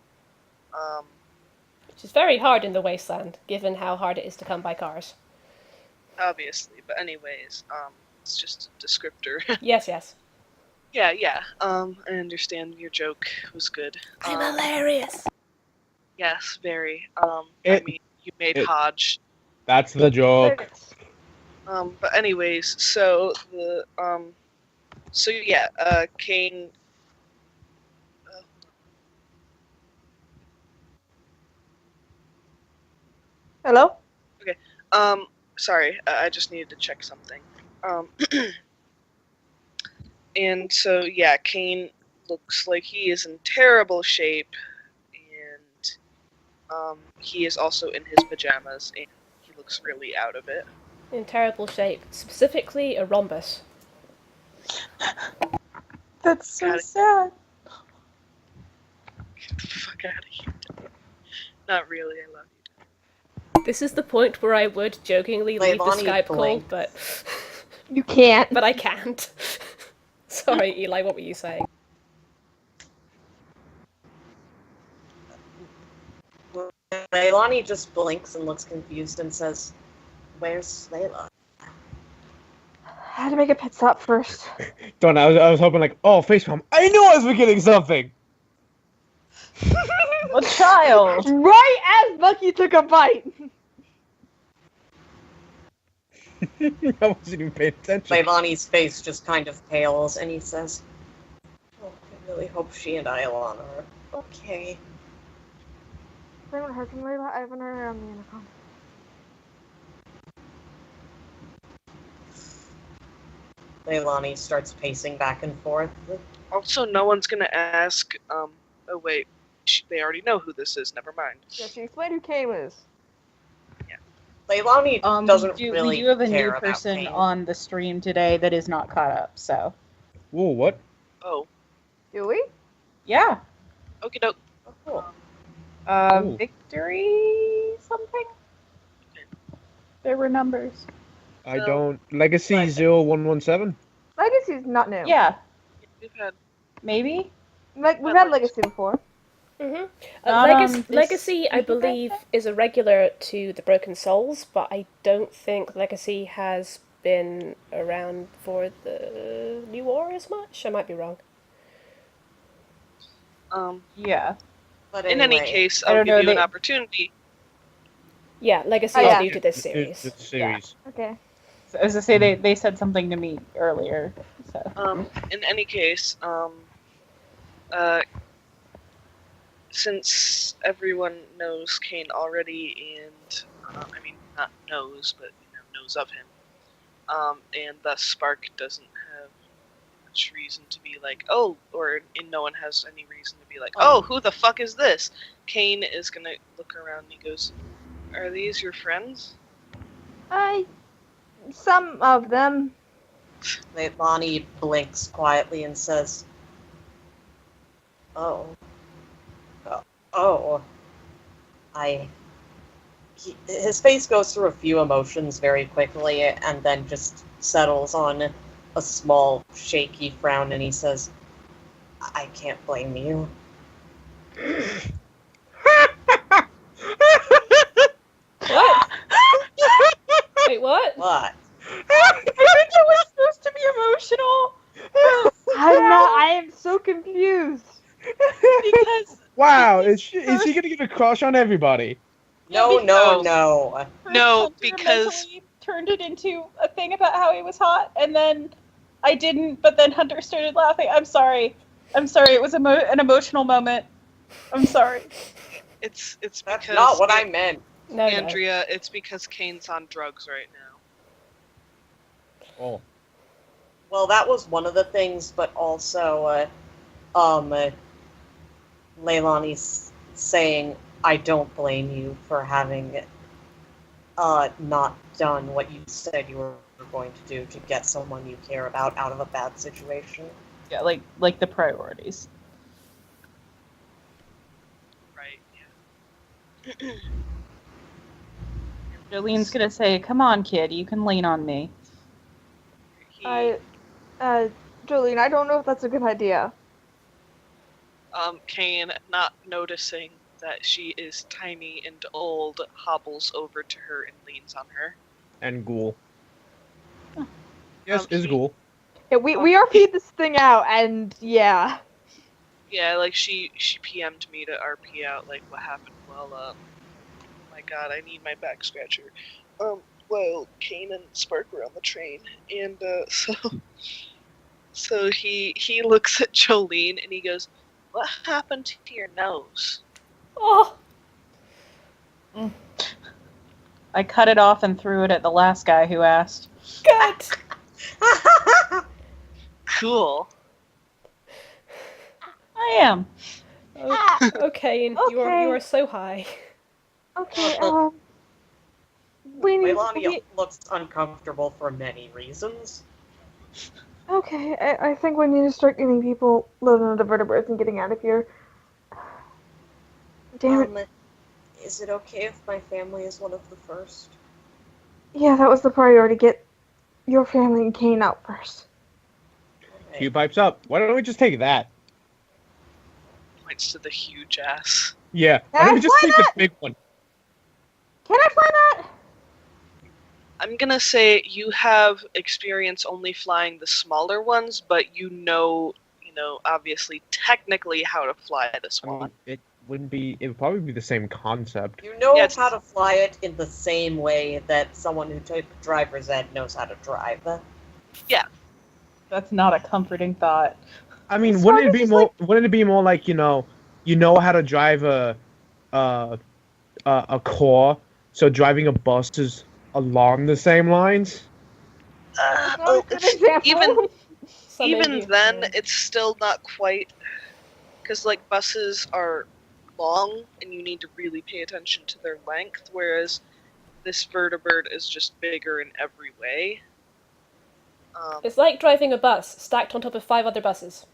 Which is very hard in the wasteland, given how hard it is to come by cars. Obviously, but anyways, it's just a descriptor. Yes. Yeah. I understand your joke was good. I'm hilarious. Yes, very. You made Hodge. That's the joke. But anyways, so the Cain. Hello? Okay. Sorry, I just needed to check something. And so Cain looks like he is in terrible shape, and he is also in his pajamas, and he looks really out of it. In terrible shape. Specifically, a rhombus. That's so sad. Get the fuck fuck out of here. Not really, I love you. This is the point where I would jokingly leave the Leilani Skype call, blinked. but You can't. but I can't. Sorry, Eli, what were you saying? Leilani just blinks and looks confused and says, "Where's Layla?" I had to make a pit stop first. Don't. I was hoping like, oh, facepalm. I knew I was forgetting something. A child. Right as Bucky took a bite. I wasn't even paying attention. Leilani's face just kind of pales, and he says, "Oh, I really hope she and Ilana are okay." If anyone heard from Layla, I haven't heard her on the intercom. Leilani starts pacing back and forth. Also, no one's gonna ask, oh wait, they already know who this is, never mind. Yeah, she explained who Cain was. Leilani doesn't we really do have a care new about person Cain. on the stream today that is not caught up, so. Whoa, what? Oh, Do we? Yeah. okie doke. Oh, cool. Ooh. Victory something? There were numbers. I No. don't. Legacy Right. 0117? Legacy's not new. Yeah, We've had maybe? Like, we've had Legacy before. Mm-hmm. Not on this Legacy, I week, I believe, think? is a regular to the Broken Souls, but I don't think Legacy has been around for the New War as much. I might be wrong. Yeah. But in any anyway, case, I I'll don't give know, you an they- opportunity. Yeah, Legacy Oh, is yeah. new to this series. It's a series. Okay. So, as I say, they said something to me earlier, so. In any case, since everyone knows Cain already, and I mean, not knows, but knows of him, and thus Spark doesn't have much reason to be like, oh, and no one has any reason to be like, oh, who the fuck is this? Cain is gonna look around and he goes, "Are these your friends?" Some of them. Leilani blinks quietly and says, "Oh. Oh. His face goes through a few emotions very quickly and then just settles on a small, shaky frown, and he says, "I can't blame you." What? Wait, what? What? I think it was supposed to be emotional. I am so confused. Because Wow, is he gonna get a crush on everybody? No. No, Hunter because- mentally turned it into a thing about how he was hot, and then I didn't, but then Hunter started laughing. I'm sorry. It was an emotional moment. I'm sorry. It's That's because not what I meant. No, Andrea, it's because Cain's on drugs right now. Oh. Well, that was one of the things, but also, Leilani's saying, "I don't blame you for having not done what you said you were going to do to get someone you care about out of a bad situation." Yeah, like the priorities. Right, yeah. Jolene's gonna say, "Come on, kid, you can lean on me." Jolene, I don't know if that's a good idea. Cain, not noticing that she is tiny and old, hobbles over to her and leans on her. And Ghoul. Yes, is he- Ghoul. Yeah, we RP'd this thing out, and yeah. Yeah, like she PM'd me to RP out like what happened. Well, my God, I need my back scratcher. Well, Cain and Spark were on the train, and so he looks at Jolene and he goes, "What happened to your nose?" Oh, I cut it off and threw it at the last guy who asked. God. Cool. I am. Okay, and you are so high. Okay, we Leilani looks uncomfortable for many reasons. Okay, I think we need to start getting people loaded onto vertebrates and getting out of here. Damn it. Is it okay if my family is one of the first? Yeah, that was the priority. Get your family and Cain out first. Okay. Q pipes up. Why don't we just take that? Points to the huge ass. Yeah. Why Can don't I we just fly take the that? big one? Can I fly that? I'm gonna say you have experience only flying the smaller ones, but you know, obviously, technically how to fly this I mean, one. it wouldn't be. It would probably be the same concept. You know Yeah, it's- how to fly it in the same way that someone who took driver's ed knows how to drive. That's not a comforting thought. I mean, So wouldn't it it's be just more? Wouldn't it be more like you know how to drive a core, so driving a bus is along the same lines. That's not Oh, a good example. Some even Indian- then, yeah. it's still not quite, because like buses are long and you need to really pay attention to their length, whereas this vertibird is just bigger in every way. It's like driving a bus stacked on top of 5 other buses.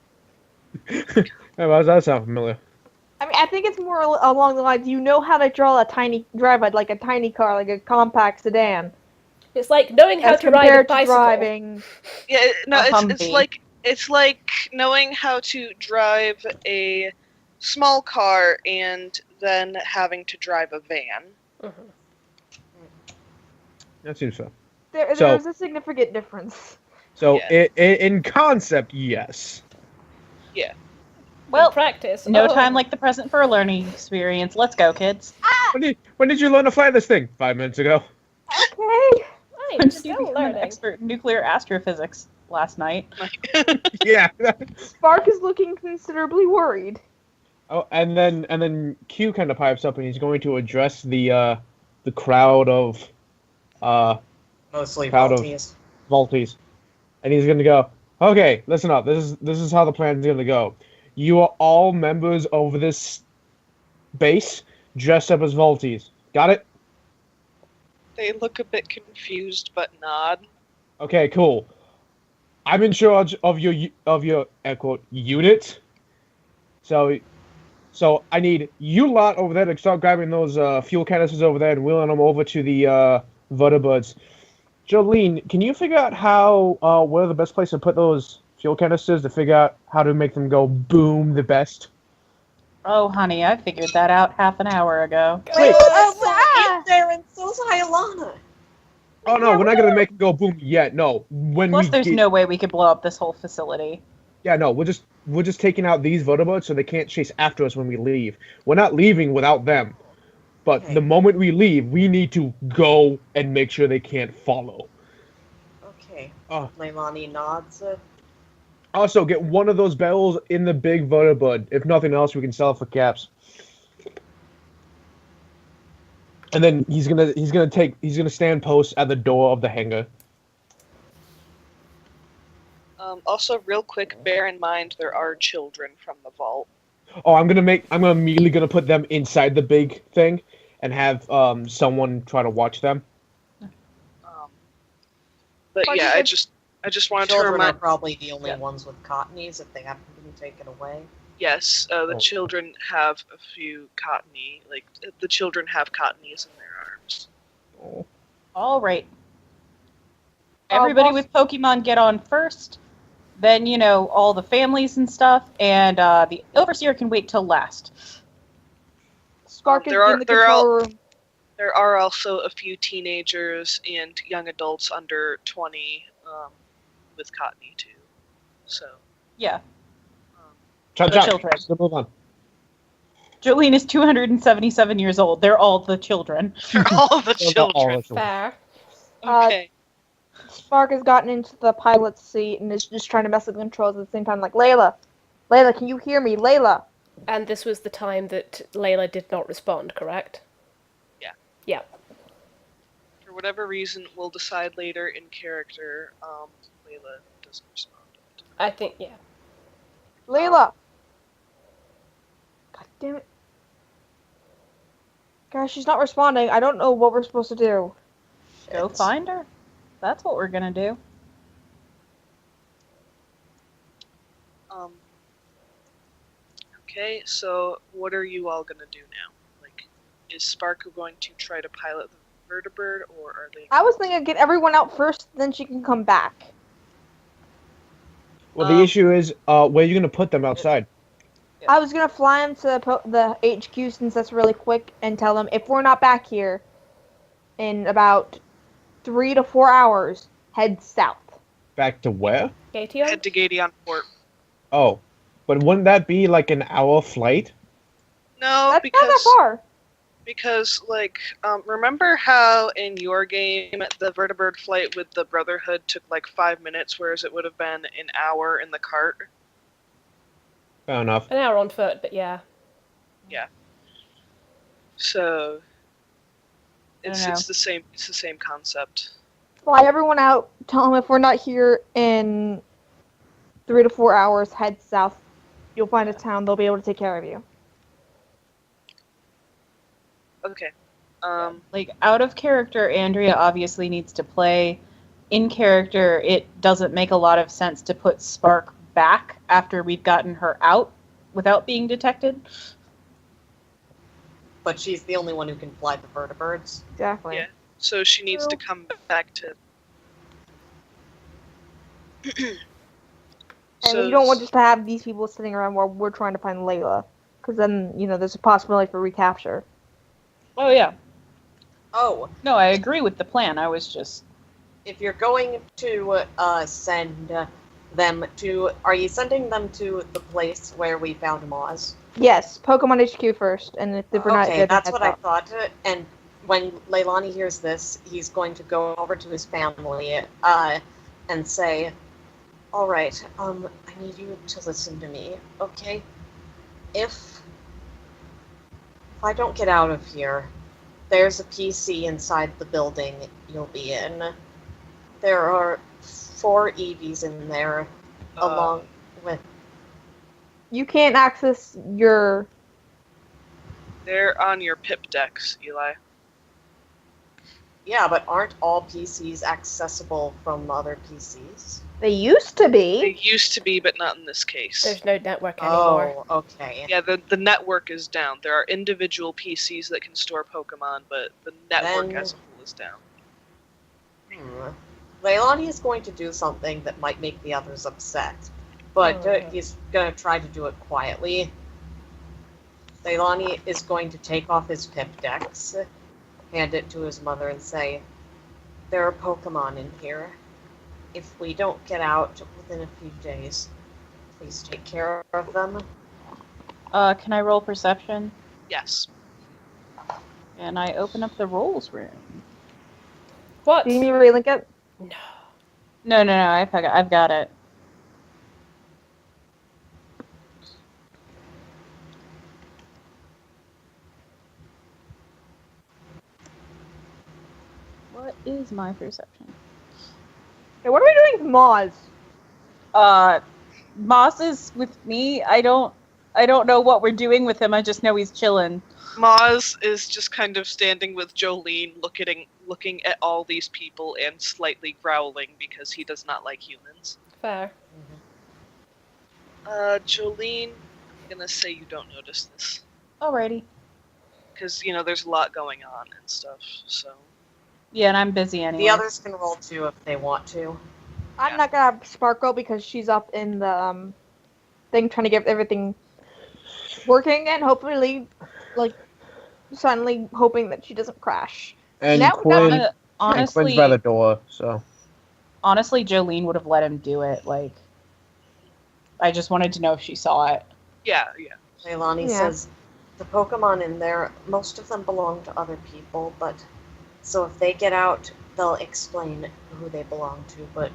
Why does that sound familiar? I mean, I think it's more along the lines you know how to drive like a tiny car, like a compact sedan, It's like knowing how as to ride a compared to bicycle. driving. Yeah, no, A it's Humvee. like knowing how to drive a small car and then having to drive a van. Mhm. That seems so. There's a significant difference. So Yeah. in concept, yes. Well, In practice, no oh. time like the present for a learning experience. Let's go, kids. When did you learn to fly this thing? 5 minutes ago. Okay. I'm When did you still become an learning. expert in nuclear astrophysics last night? Yeah. Spark is looking considerably worried. Oh, and then Q kind of pipes up, and he's going to address the crowd of Mostly Proud of- Maltese. Volties, and he's going to go. Okay, listen up. This is how the plan's going to go. You are all members of this base, dressed up as Volties. Got it? They look a bit confused but nod. Okay, cool. I'm in charge of your air quote unit. So I need you lot over there to start grabbing those fuel canisters over there and wheeling them over to the vertibirds. Jolene, can you figure out how where the best place to put those fuel canisters to figure out how to make them go boom the best? Oh, honey, I figured that out half an hour ago. Wait. In there, and so's Leilani. Oh no, we're not gonna make it go boom yet. No, when Plus, we there's get, no way we could blow up this whole facility. yeah, no, we're just taking out these vertibirds so they can't chase after us when we leave. We're not leaving without them. But Okay. the moment we leave, we need to go and make sure they can't follow. Okay. Oh. Leilani nods. Also, get one of those barrels in the big vertibird. If nothing else, we can sell it for caps. And then he's gonna stand post at the door of the hangar. Also, real quick, bear in mind there are children from the vault. Oh, I'm immediately gonna put them inside the big thing and have someone try to watch them. But Like yeah, I I just wanted to Children are remind. probably the only Yeah. ones with cottonies if they haven't been taken away. Yes, the Oh. children have a few cottony. Like the children have cottonies in their arms. Oh. All right. Everybody boss- with Pokemon get on first. Then, all the families and stuff. And the Overseer can wait till last. Spark is there are- in the there are control all- room. There are also a few teenagers and young adults under 20 with cottony too. So Yeah. um, Chop, The chop. children. Let's move on. Jolene is 277 years old. They're all the children. for all the Those are all children. the children. Fair. Okay. Spark has gotten into the pilot's seat and is just trying to mess with the controls at the same time. Like, Layla, can you hear me? Layla. And this was the time that Layla did not respond, correct? Yeah. Yeah. For whatever reason, we'll decide later in character. Layla doesn't respond. I think, yeah. Layla. God damn it. Guys, she's not responding. I don't know what we're supposed to do. Go find her. That's what we're gonna do. Okay, so what are you all gonna do now? is Sparkle going to try to pilot the vertibird, or are they? I was thinking get everyone out first, then she can come back. Well, the Um, issue is, where are you gonna put them outside? I was gonna fly into the HQ since that's really quick and tell them if we're not back here in about 3 to 4 hours, head south. Back to where? Gatio? Head to Gateon Port. Oh, but wouldn't that be like an hour flight? No, That's not that far. because remember how in your game the vertibird flight with the Brotherhood took like 5 minutes, whereas it would have been an hour in the cart? Fair enough. An hour on foot, but yeah. So I it's don't know. the same concept. Fly everyone out. Tell them if we're not here in 3 to 4 hours, head south. You'll find a town. They'll be able to take care of you. Okay. Like, out of character, Andrea obviously needs to play. In character, it doesn't make a lot of sense to put Spark back after we've gotten her out without being detected. But she's the only one who can fly the vertibirds. Exactly. Yeah. So she needs to come back to. And you don't want just to have these people sitting around while we're trying to find Layla. Because then, there's a possibility for recapture. Oh, yeah. Oh, No, I agree with the plan. I was just... if you're going to send them to... Are you sending them to the place where we found Moz? Yes, Pokemon HQ first. And if we're not Okay, there, then that's head what I south. thought. And when Leilani hears this, he's going to go over to his family and say, all right, I need you to listen to me, okay? If I don't get out of here, there's a PC inside the building you'll be in. There are 4 EVs in there, along with... You can't access your... They're on your pip decks, Eli. Yeah, but aren't all PCs accessible from other PCs? They used to They be. used to be, but not in this case. There's no network anymore. Oh, okay. Yeah, the network is down. There are individual PCs that can store Pokemon, but the network Then- as a whole is down. Leilani is going to do something that might make the others upset, but he's going to try to do it quietly. Leilani is going to take off his pip decks, hand it to his mother, and say, there are Pokemon in here. If we don't get out within a few days, please take care of them. can I roll perception? Yes. And I open up the rolls room. What? Do you need to relink it? No. No, I've got it. What is my perception? Hey, what are we doing with Moz? Moss is with me. I don't know what we're doing with him. I just know he's chilling. Moz is just kind of standing with Jolene, looking at all these people and slightly growling because he does not like humans. Fair. Jolene, I'm gonna say you don't notice this. Alrighty. Because, there's a lot going on and stuff, so... Yeah, and I'm busy anyway. The others can roll too if they want to. I'm not gonna have Sparkle because she's up in the thing trying to get everything working and hopefully, suddenly hoping that she doesn't crash. And Now we got Quinn, honestly, Quinn's by the door, so... honestly, Jolene would have let him do it. Like, I just wanted to know if she saw it. Yeah. Leilani says, the Pokemon in there, most of them belong to other people, but... So if they get out, they'll explain who they belong to, but...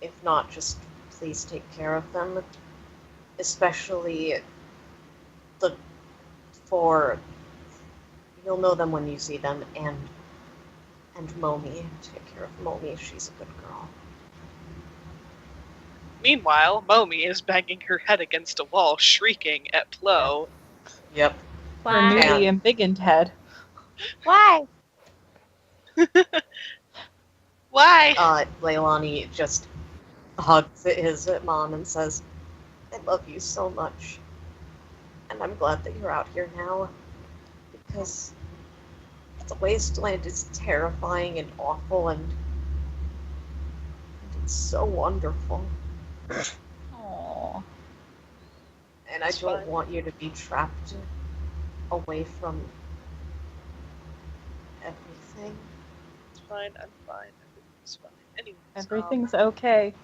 If not, just please take care of them. Especially the 4... You'll know them when you see them, and Momi. Take care of Momi, she's a good girl. Meanwhile, Momi is banging her head against a wall, shrieking at Plo. Yep. Her Why? newly embiggened head. Why? Why? Leilani just hugs his mom and says, I love you so much. And I'm glad that you're out here now. Because the wasteland is terrifying and awful, and it's so wonderful. Aww. And I It's don't fine. want you to be trapped away from everything. It's fine. I'm fine. Everything's fine. Anyways, Everything's okay.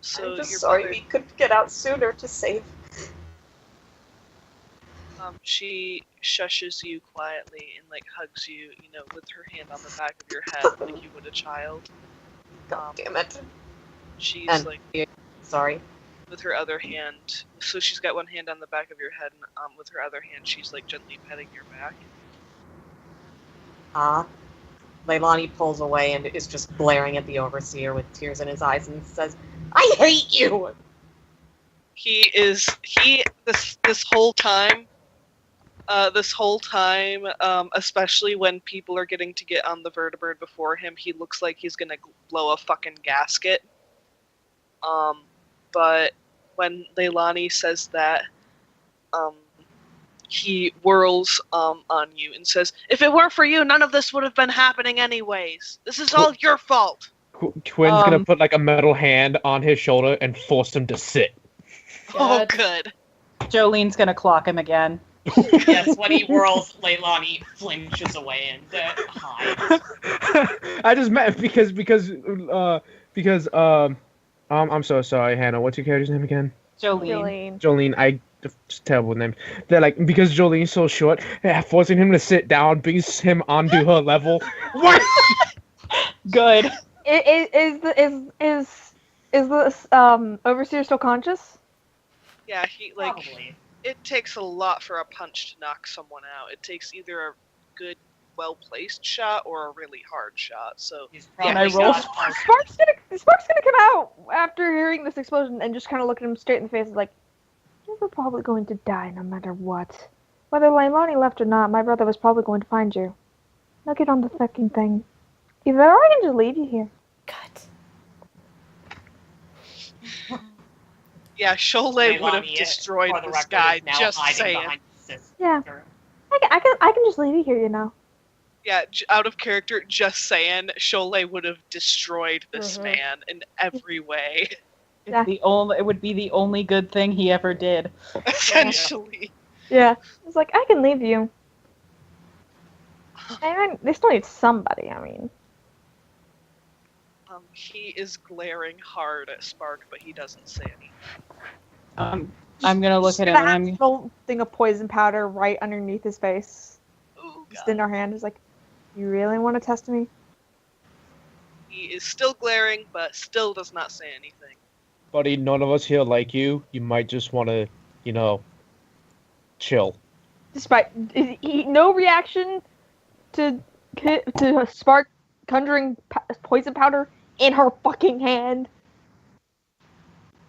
so I'm just your sorry mother, we couldn't get out sooner to save. she shushes you quietly and like hugs you, with her hand on the back of your head like you would a child. God damn it. She's And like sorry. with her other hand. So she's got one hand on the back of your head, and with her other hand, she's like gently petting your back. Leilani pulls away and is just glaring at the overseer with tears in his eyes and says, "I hate you!" This whole time, especially when people are getting to get on the vertibird before him, he looks like he's gonna blow a fucking gasket. But when Leilani says that, he whirls on you and says, "If it weren't for you, none of this would have been happening anyways. This is all your fault." Quinn's gonna put like a metal hand on his shoulder and force him to sit. Oh, God. good. Jolene's gonna clock him again. Yes, when he whirls, Leilani flinches away and hides. I just meant because I'm so sorry, Hannah. What's your character's name again? Jolene. Jolene. It's a terrible name. They're like, because Jolene's so short, forcing him to sit down brings him onto her level. What? Good. Is this overseer still conscious? Yeah, Probably. it takes a lot for a punch to knock someone out. It takes either a good, well-placed shot or a really hard shot. So He's Can probably I roll? got Spark's gonna come out after hearing this explosion and just kind of look at him straight in the face, like, "You were probably going to die no matter what. Whether Leilani left or not, my brother was probably going to find you. Now get on the fucking thing. Either that or I can just leave you here." Cut. yeah, Sholay would have Leilani, destroyed for the this record, guy. is now Just hiding saying. behind his sister. Yeah. I can just leave you here, you know. Yeah, out of character, just saying, Sholay would have destroyed this Mhm. man in every way. Yeah. It would be the only good thing he ever did. Essentially. Yeah. It's like, I can leave you. And they still need somebody, I mean. He is glaring hard at Spark, but he doesn't say anything. I'm gonna look at him and I'm little thing of poison powder right underneath his face. Oh, Just God. in our hand. It's like, you really want to test me? He is still glaring, but still does not say anything. Buddy, none of us here like you. You might just want to, chill. Despite no reaction to Spark conjuring poison powder in her fucking hand.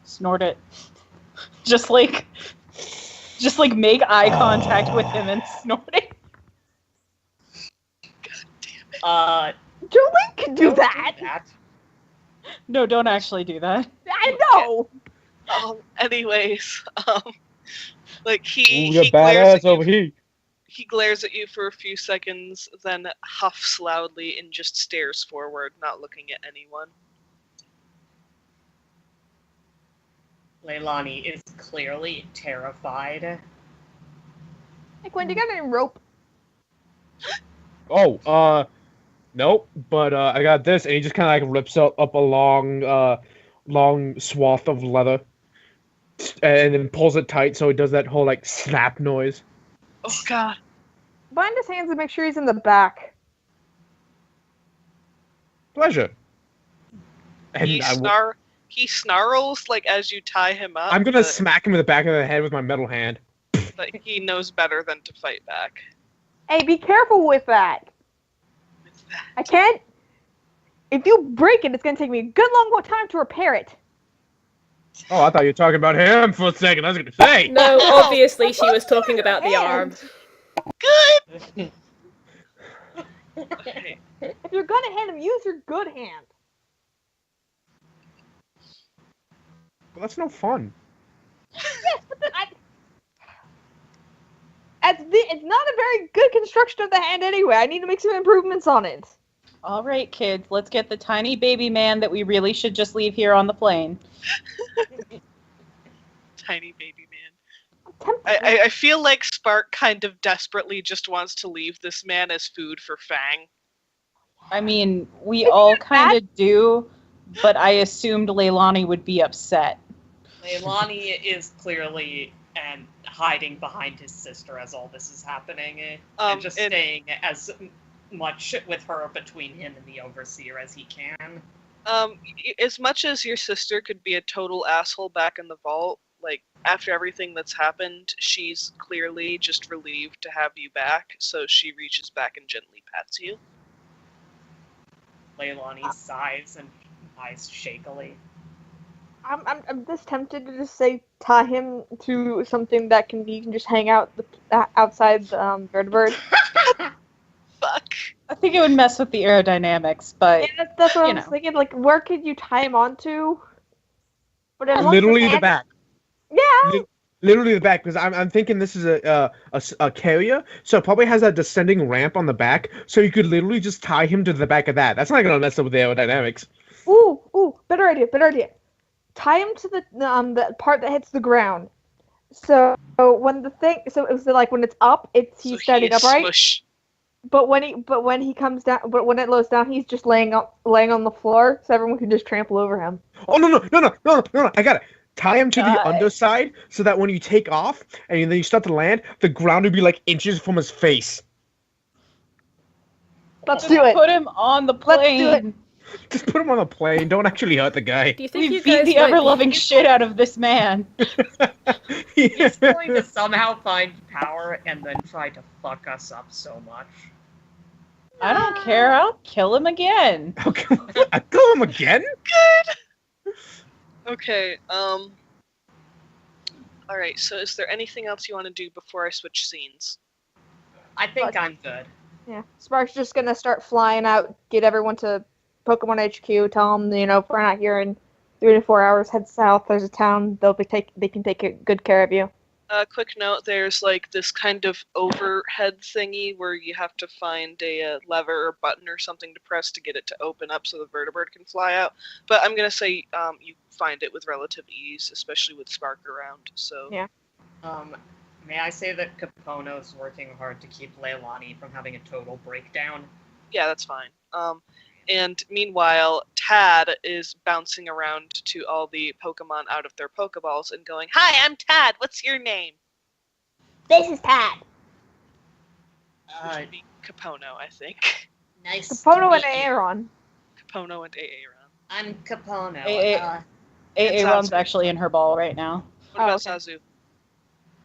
snort it. Just like make eye contact with him and snort it. Jolene can do that. No, don't actually do that. I know. Anyways, like Ooh, he you're glares at badass over you. here. He glares at you for a few seconds, then huffs loudly and just stares forward, not looking at anyone. Leilani is clearly terrified. Hey, Quinn, do you got any rope? Oh, nope. But I got this, and he just kind of like rips up a long swath of leather, and then pulls it tight so it does that whole like snap noise. Oh, God. Bind his hands and make sure he's in the back. Pleasure. And He snarls like as you tie him up. I'm gonna smack him in the back of the head with my metal hand. But he knows better than to fight back. Hey, be careful with that. With that. I can't. If you break it, it's gonna take me a good long time to repair it. Oh, I thought you were talking about him for a second. I was gonna say. No, obviously she was talking about the arm. Good. Okay. If you're gonna hand him, use your good hand. Well, that's no fun. Yes, but then that's it's not a very good construction of the hand anyway. I need to make some improvements on it. All right, kids, let's get the tiny baby man that we really should just leave here on the plane. Tiny baby man. I feel like Spark kind of desperately just wants to leave this man as food for Fang. I mean, we all kind of do, but I assumed Leilani would be upset. Leilani is clearly hiding behind his sister as all this is happening, and just staying as much with her between him and the Overseer as he can. As much as your sister could be a total asshole back in the vault, like, after everything that's happened, she's clearly just relieved to have you back, so she reaches back and gently pats you. Leilani sighs and eyes shakily. I'm just tempted to just say tie him to something that you can just hang out outside the vertibird. Fuck. I think it would mess with the aerodynamics, but Yeah, that's what I was thinking. Like, where could you tie him onto? But literally the back. Yeah. Literally the back, because I'm thinking this is a carrier, so it probably has a descending ramp on the back, so you could literally just tie him to the back of that. That's not gonna mess up with the aerodynamics. Ooh, better idea. Tie him to the part that hits the ground. So when when it's up, he's standing upright. Smush. But when he comes down, but when it lows down, he's just laying on the floor, so everyone can just trample over him. Oh no! I got it. Tie him to the underside so that when you take off and then you start to land, the ground would be like inches from his face. Let's do it. Put him on the plane. Let's do it. Just put him on the plane. Don't actually hurt the guy. Do you think We you beat guys the might ever-loving be- shit out of this man. He's going to somehow find power and then try to fuck us up so much. I don't care. I'll kill him again. Okay, I kill him again? Good! Okay, alright, so is there anything else you want to do before I switch scenes? I think I'm good. Yeah, Spark's just gonna start flying out, get everyone to Pokemon HQ, tell them, if we're not here in 3 to 4 hours, head south. There's a town. They can take good care of you. Quick note, there's like this kind of overhead thingy where you have to find a lever or button or something to press to get it to open up so the vertibird can fly out. But I'm gonna say you find it with relative ease, especially with Spark around. So yeah. May I say that Capono's working hard to keep Leilani from having a total breakdown? Yeah, that's fine. And meanwhile, Tad is bouncing around to all the Pokemon out of their Pokeballs and going, "Hi, I'm Tad. What's your name?" This is Tad. Which would be Capono, I think. Nice. Capono and Aaron. Capono and Aaron. I'm Capono. Aaron's actually in her ball right now. What about okay. Sazu?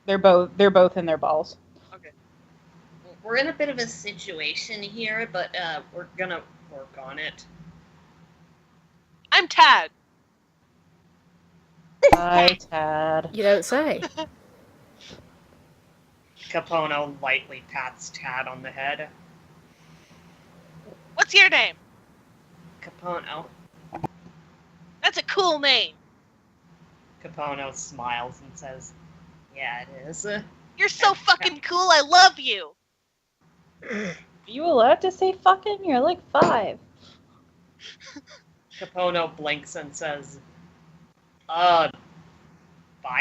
They're both in their balls. Okay. We're in a bit of a situation here, but we're gonna work on it. I'm Tad. Hi, Tad. You don't say. Capono lightly pats Tad on the head. What's your name? Capono. That's a cool name. Capono smiles and says, "Yeah, it is." You're so fucking cool. I love you. Are you allowed to say fucking? You're like 5. Capono blinks and says, buy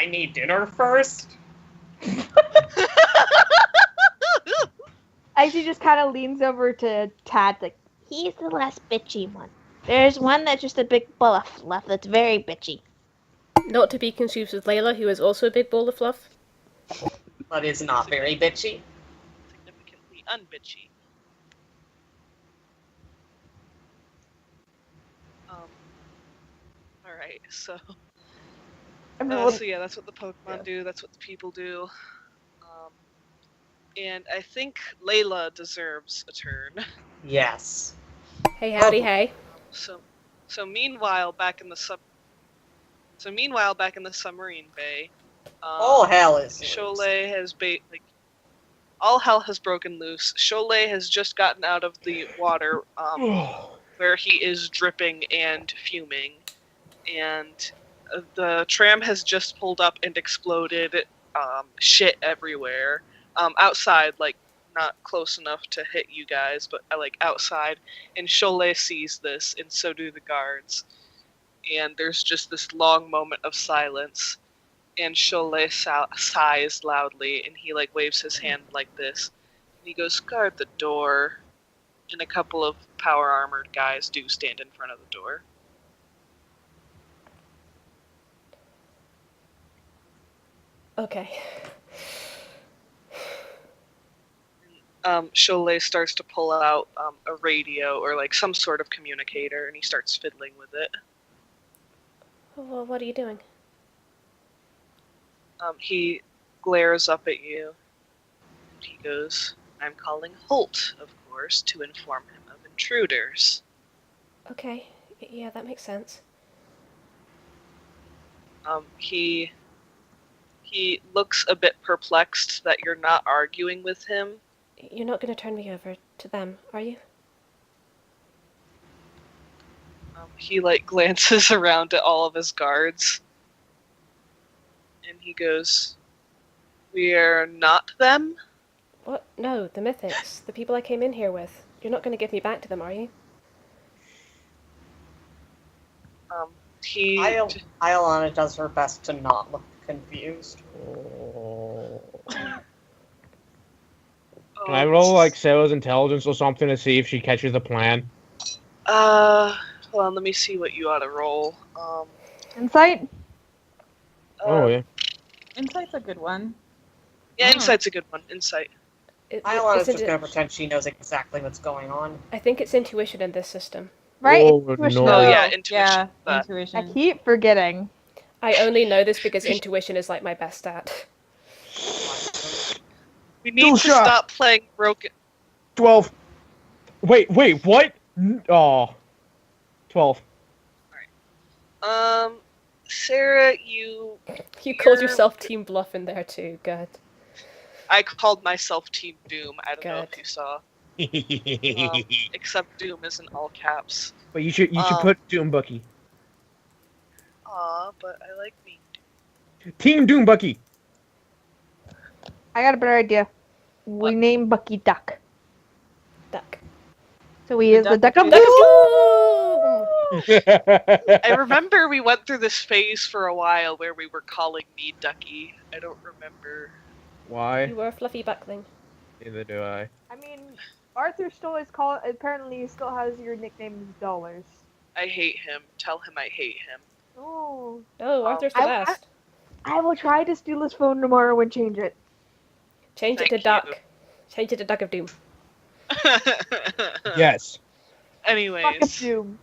me dinner first? Actually, just kind of leans over to Tad, like, he's the less bitchy one. There's one that's just a big ball of fluff that's very bitchy. Not to be confused with Layla, who is also a big ball of fluff. But is not very bitchy. Significantly unbitchy. Alright, so yeah, that's what the Pokemon do, that's what the people do. And I think Layla deserves a turn. Yes. Hey, howdy, hey. So meanwhile back in the submarine bay, All hell is loose. Cholet has all hell has broken loose. Cholet has just gotten out of the water, where he is dripping and fuming, and the tram has just pulled up and exploded. Shit everywhere. outside, like not close enough to hit you guys, but like outside. And Cholet sees this, and so do the guards. And there's just this long moment of silence. And Cholet sighs loudly, and he like waves his hand like this. And he goes, "Guard the door." And a couple of power armored guys do stand in front of the door. Okay. Cholet starts to pull out a radio or like some sort of communicator, and he starts fiddling with it. Well, what are you doing? He glares up at you. And he goes, "I'm calling Holt, of course, to inform him of intruders." Okay. Yeah, that makes sense. He looks a bit perplexed that you're not arguing with him. You're not going to turn me over to them, are you? He like glances around at all of his guards. And he goes, "We're not them?" What? No, the Mythics. The people I came in here with. You're not going to give me back to them, are you? Leilani does her best to not look confused. Can I roll like Sarah's intelligence or something to see if she catches the plan? Hold on, let me see what you ought to roll. Insight? Oh yeah. Insight's a good one. Yeah, Insight's a good one. Insight. Leilani's just gonna pretend she knows exactly what's going on. I think it's intuition in this system. Right? Oh, Intuition. no. Oh yeah, intuition. Yeah, But intuition. I keep forgetting. I only know this because intuition is like my best stat. we need to shot. stop playing broken. 12. Wait, what? Oh. 12. Sarah, you Called yourself Team Bluff in there too. Good. I called myself Team Doom. I don't know Good. if you saw. Except Doom is in all caps. But you should put Doom Bucky. Aw, but I like me. Team Doom Bucky. I got a better idea. We name Bucky Duck. Duck. So he is the Duck of Duck Doom. I remember we went through this phase for a while where we were calling me Ducky. I don't remember. Why? You were a fluffy buckling. Neither do I. I mean, Arthur still apparently still has your nickname Dollars. I hate him. Tell him I hate him. Oh. Oh, Arthur's the I- best. I will try to steal his phone tomorrow and change it. Change it Thank to Duck. you. Change it to Duck of Doom. Yes. Duck of Anyways, Doom.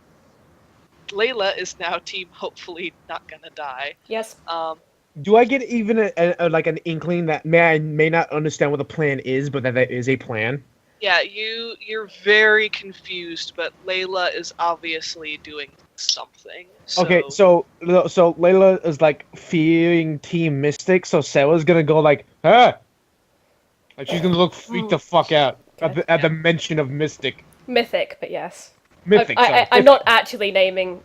Layla is now team hopefully not gonna die. Yes. Do I get even a like an inkling that I may not understand what the plan is, but that there is a plan? Yeah, you're very confused, but Layla is obviously doing something. Okay, so Layla is like fearing Team Mystic, so Sarah's gonna go like, ah! Like she's gonna look freaked the fuck out at the mention of Mystic. Mythic, but yes. Mythic. I'm not actually naming.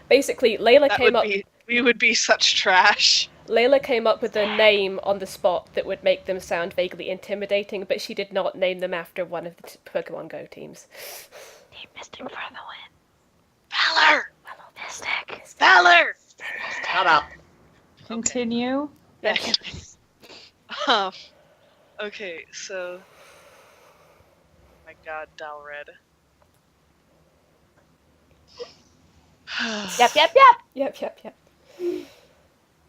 Basically, Layla that came would up. we would be such trash. Layla came up with a name on the spot that would make them sound vaguely intimidating, but she did not name them after one of the Pokemon Go teams. Team Mystic for the win. Valor! Hello, Mystic. Valor! Shut up. Continue. Yes. Okay, so... my god, Dalred. Yep.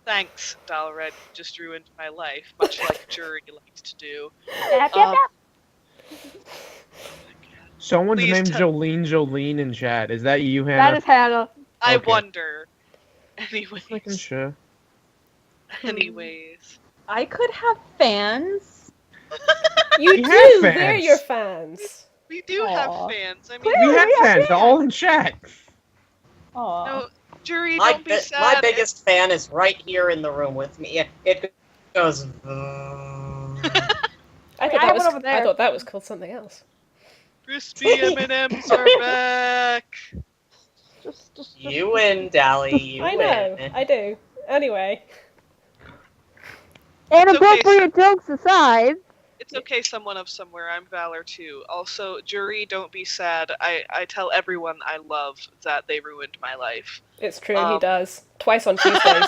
Thanks, Dalred. You just ruined my life, much like Jury likes to do. Yep. Someone's Please named tell- Jolene in chat. Is that you, Hannah? That is Hannah. I Okay. wonder. Making sure. Anyways. I could have fans. You We do. have They're fans. your fans. We do Aw. have fans. I mean, We have we have fans. They're all in chat. Aw. no, Jury, My don't be sad. biggest fan is right here in the room with me. It goes. I I have one over there. thought that was called something else. Crispy M&Ms are back. Just You win, Dally. You I know. win. I do. Anyway. Inappropriate It's okay, jokes aside. It's okay, someone of somewhere. I'm Valor too. Also, jury, don't be sad. I tell everyone I love that they ruined my life. It's true, he does. Twice on Tuesdays.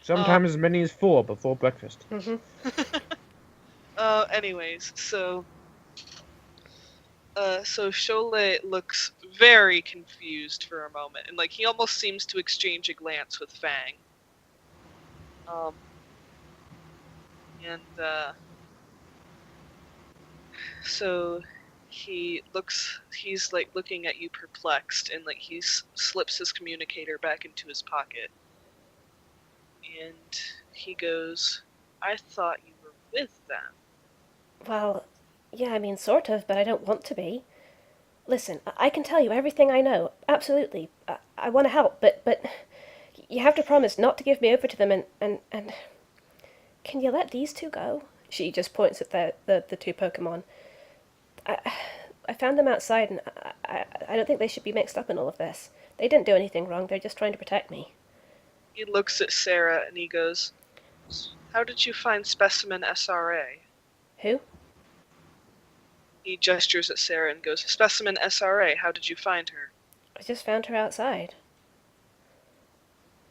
Sometimes as many as 4 before breakfast. Mm-hmm. Anyways, so Sholay looks very confused for a moment, and like he almost seems to exchange a glance with Fang. So he's like looking at you perplexed, and like he slips his communicator back into his pocket. And he goes, I thought you were with them. Well, yeah, I mean, sort of, but I don't want to be. Listen, I can tell you everything I know. Absolutely. I want to help, but you have to promise not to give me over to them and... Can you let these two go? She just points at the two Pokemon. I found them outside, and I don't think they should be mixed up in all of this. They didn't do anything wrong. They're just trying to protect me. He looks at Sarah and he goes, how did you find Specimen SRA? Who? He gestures at Sarah and goes, Specimen SRA, how did you find her? I just found her outside.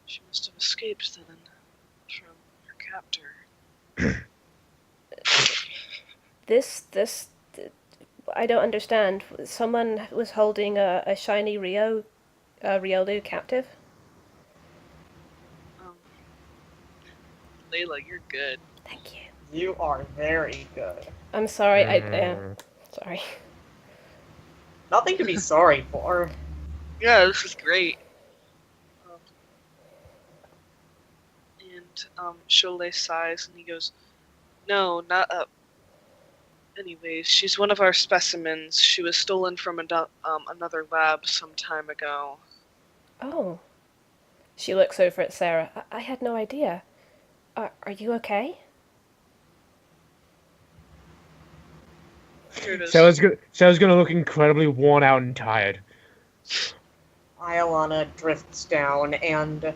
She must have escaped then from her captor. This, I don't understand. Someone was holding a shiny Riolu captive? Layla, you're good. Thank you. You are very good. I'm sorry, sorry. Nothing to be sorry for. Yeah, this is great. Cholet sighs and he goes, no, not up. Anyways, she's one of our specimens. She was stolen from another lab some time ago. Oh. She looks over at Sarah. I had no idea. Are you okay? Here it is. Sarah's gonna look incredibly worn out and tired. Leilani drifts down and,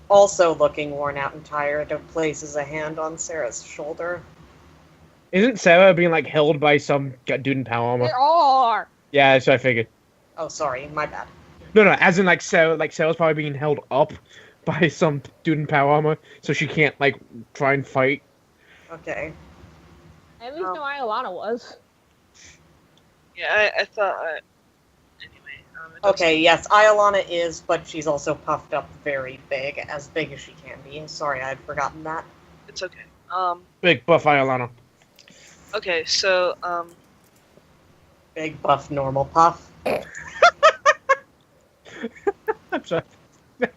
also looking worn out and tired, places a hand on Sarah's shoulder. Isn't Sarah being like held by some dude in power armor? There are! Yeah, that's what I figured. Oh, sorry, my bad. No, as in Sarah's probably being held up by some dude in power armor, so she can't like try and fight. Okay. At least no Leilani was. Yeah, I thought... Anyway. Okay, yes, Leilani is, but she's also puffed up very big, as big as she can be. Sorry, I'd forgotten that. It's okay. Big buff Iolana. Okay, so, Big buff, normal puff. I'm sorry. Good.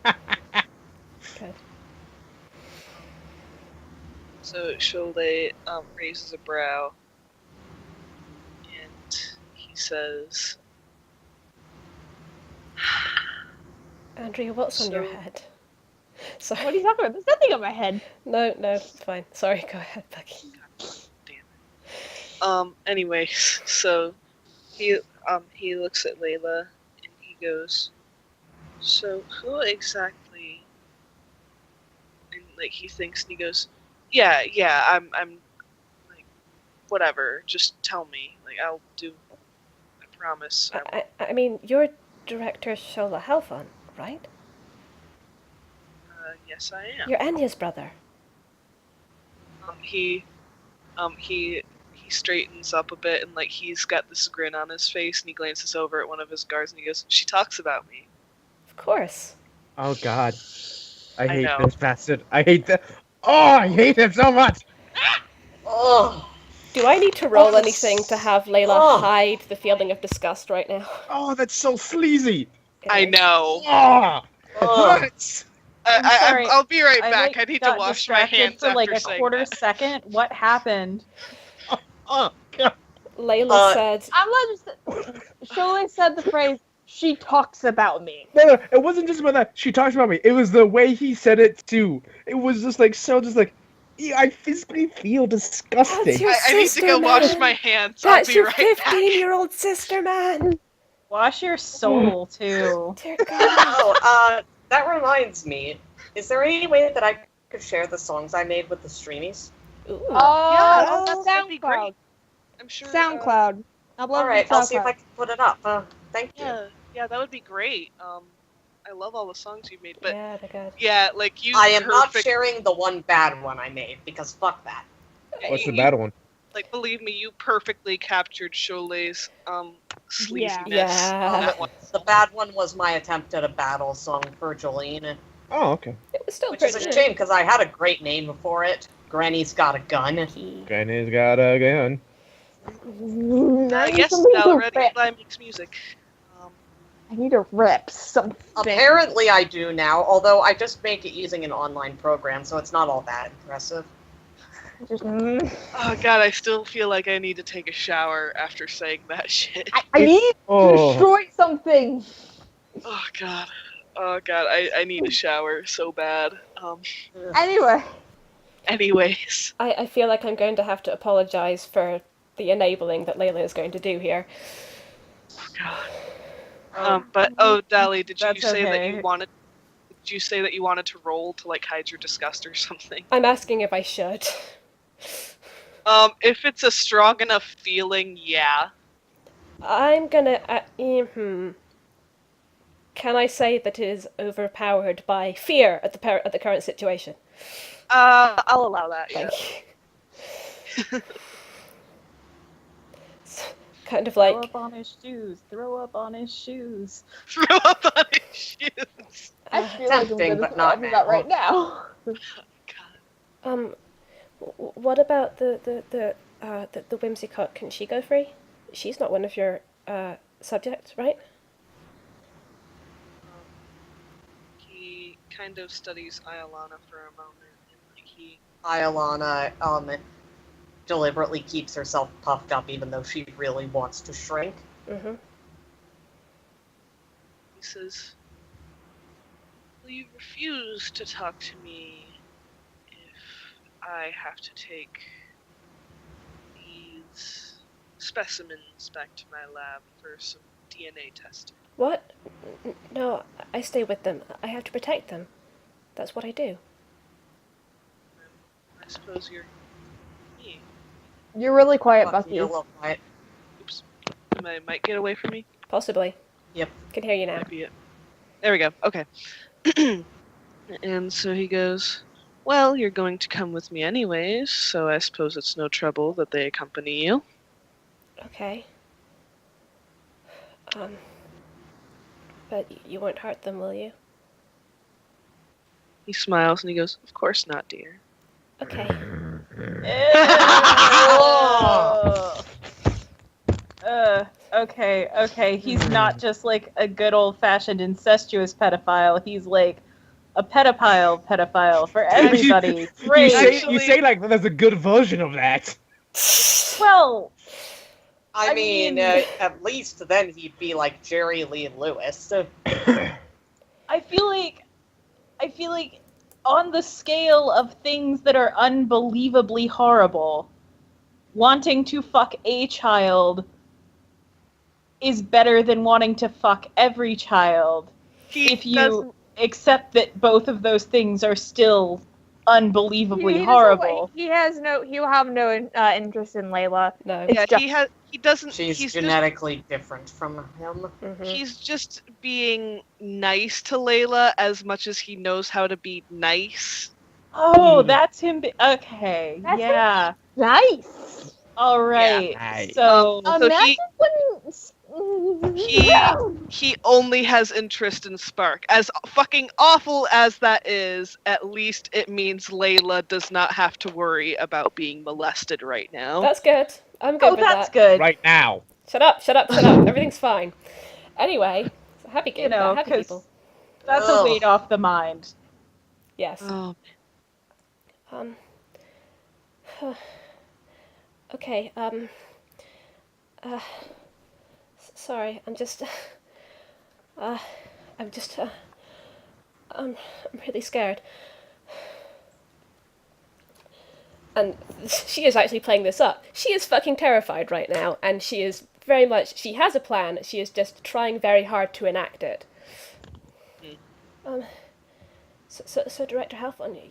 So Cholet raises a brow, and he says, Andrea, what's on your head? Sorry. What are you talking about? There's nothing on my head. No, it's fine. Sorry, go ahead, Becky. Anyway, so he looks at Layla and he goes, so who exactly, and like he thinks and he goes, yeah, I'm like, whatever, just tell me, like I'll do, I promise. I mean, you're Director Halfon, right? Yes I am. You're Anya's brother. He straightens up a bit and like he's got this grin on his face and he glances over at one of his guards and he goes, she talks about me. Of course. Oh God, I hate know. this bastard. I hate that. Oh, I hate him so much. Oh, Do I need to roll anything to have Layla hide the feeling of disgust right now? Oh, that's so sleazy. I know. Oh, oh. what? sorry. I'll be right I, back. like, I need to got wash my distracted hands for like after a saying quarter that. second. What happened? Oh God. Layla said, I'm not just. Cholet said the phrase, she talks about me. No, it wasn't just about that. She talks about me. It was the way he said it too. It was just like yeah, I physically feel disgusting. That's your I need to sister, go wash man. my hands. That's I'll be your right back. 15-year-old sister, man. Wash your soul too. Dear God. Oh, that reminds me. Is there any way that I could share the songs I made with the streamies? Ooh. Yeah, that'd be great. SoundCloud. I'm sure. SoundCloud. Upload All right, to I'll see if SoundCloud. I can put it up. Thank you. Yeah, that would be great. I love all the songs you made, but Yeah, they're good. yeah, like you. I am not perfect- sharing the one bad one I made because fuck that. What's the you- bad one? Like, believe me, you perfectly captured Cholet's sleaziness. Yeah. on that one. The bad one was my attempt at a battle song for Jolene, Oh, okay. It was still which is pretty a shame because I had a great name for it. Granny's Got a Gun. key. Granny's got a gun. Yes, now Eli makes music. I need to rip something. Apparently I do now, although I just make it using an online program, so it's not all that impressive. Just, Oh god, I still feel like I need to take a shower after saying that shit. I need to Oh. destroy something. Oh god. I need a shower so bad. Anyway. Anyways. I feel like I'm going to have to apologize for the enabling that Layla is going to do here. Oh god. But Dali, did you That's say that okay. you wanted? Did you say that you wanted to roll to like hide your disgust or something? I'm asking if I should. If it's a strong enough feeling, yeah. I'm gonna. Can I say that it is overpowered by fear at the current situation? I'll allow that. Yeah. Thank you. It's kind of Throw like up on his shoes. Throw up on his shoes. Throw up on his shoes. I feel like I'm Tempting, gonna but throw not up about now. right now. God. What about the Whimsicott? Can she go free? She's not one of your subjects, right? He kind of studies Iolana for a moment, and like he Iolana deliberately keeps herself puffed up even though she really wants to shrink. Mm-hmm. says, "Will you refuse to talk to me if I have to take these specimens back to my lab for some DNA testing?" What? No, I stay with them. I have to protect them. That's what I do. I suppose you're me. You're really quiet, Fucking Bucky. yellow quiet. Oops. I might get away from me. Possibly. Yep. Can hear you now. Might be it. There we go. Okay. And so he goes, "Well, you're going to come with me anyways, so I suppose it's no trouble that they accompany you." Okay. But you won't hurt them, will you? He smiles and he goes, "Of course not, dear." Okay. Okay. He's not just like a good old-fashioned incestuous pedophile. He's like a pedophile for everybody. Great. You say like there's a good version of that. Well, I I mean, mean- at least then he'd be like Jerry Lee Lewis. I feel like on the scale of things that are unbelievably horrible, wanting to fuck a child is better than wanting to fuck every child. If you accept that both of those things are still unbelievably horrible. He'll have no interest in Layla. No. It's Yeah, just- he doesn't. She's he's genetically different from him. Mm-hmm. He's just being nice to Layla as much as he knows how to be nice. Oh, that's him. Okay, That's yeah. Nice. All right. Nice. So, So Imagine when he only has interest in Spark. As fucking awful as that is, at least it means Layla does not have to worry about being molested right now. That's good. I'm good with that's that. good. Right now. Shut up. Everything's fine. Anyway, it's a happy game. You know, happy 'cause people. that's a Ugh. weight off the mind. Yes. Oh, Okay, sorry, I'm really scared. And she is actually playing this up. She is fucking terrified right now, and she is very much, she has a plan, she is just trying very hard to enact it. So Director Halfon,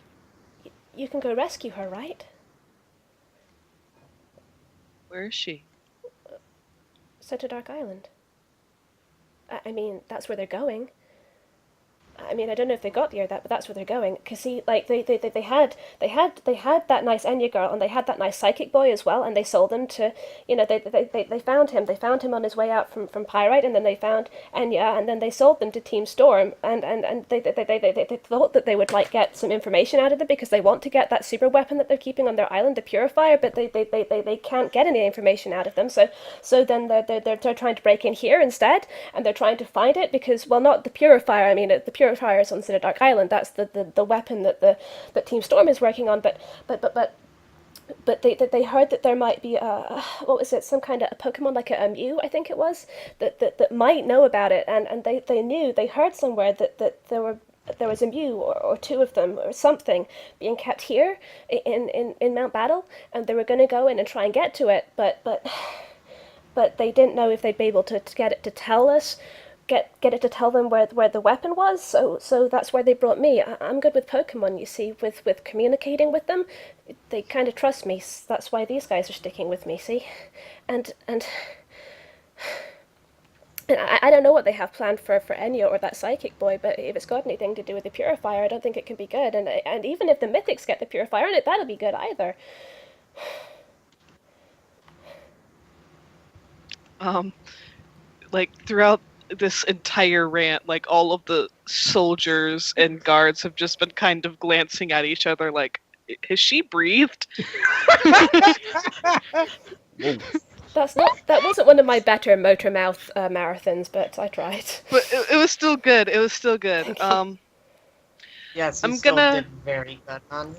you can go rescue her, right? Where is she? So to Dark Island. I mean, that's where they're going. I mean, I don't know if they got there, but that's where they're going. Cause see, like they had that nice Enya girl, and they had that nice psychic boy as well, and they sold them to, they found him. They found him on his way out from Pyrite, and then they found Enya, and then they sold them to Team Storm, and they thought that they would like get some information out of them because they want to get that super weapon that they're keeping on their island, the Purifier, but they can't get any information out of them. So then they're trying to break in here instead, and they're trying to find it because, well, not the Purifier. I mean, the Purifier is on Dark Island. That's the weapon that Team Storm is working on. But they heard that there might be what was it? Some kind of a Pokemon like a Mew, I think it was, that might know about it. And they heard somewhere that there was a Mew or two of them or something being kept here in Mount Battle, and they were going to go in and try and get to it, but they didn't know if they'd be able to get it to tell us. Get it to tell them where the weapon was, so that's why they brought me. I'm good with Pokemon, you see, with communicating with them. They kind of trust me, so that's why these guys are sticking with me, see? And I don't know what they have planned for Enya or that psychic boy, but if it's got anything to do with the Purifier, I don't think it can be good. And even if the Mythics get the Purifier in it, that'll be good either. Like throughout this entire rant, like all of the soldiers and guards have just been kind of glancing at each other like, has she breathed? That wasn't one of my better motor mouth marathons, but I tried. But it was still good. It was still good. Yes, I'm still gonna- did very good, hon.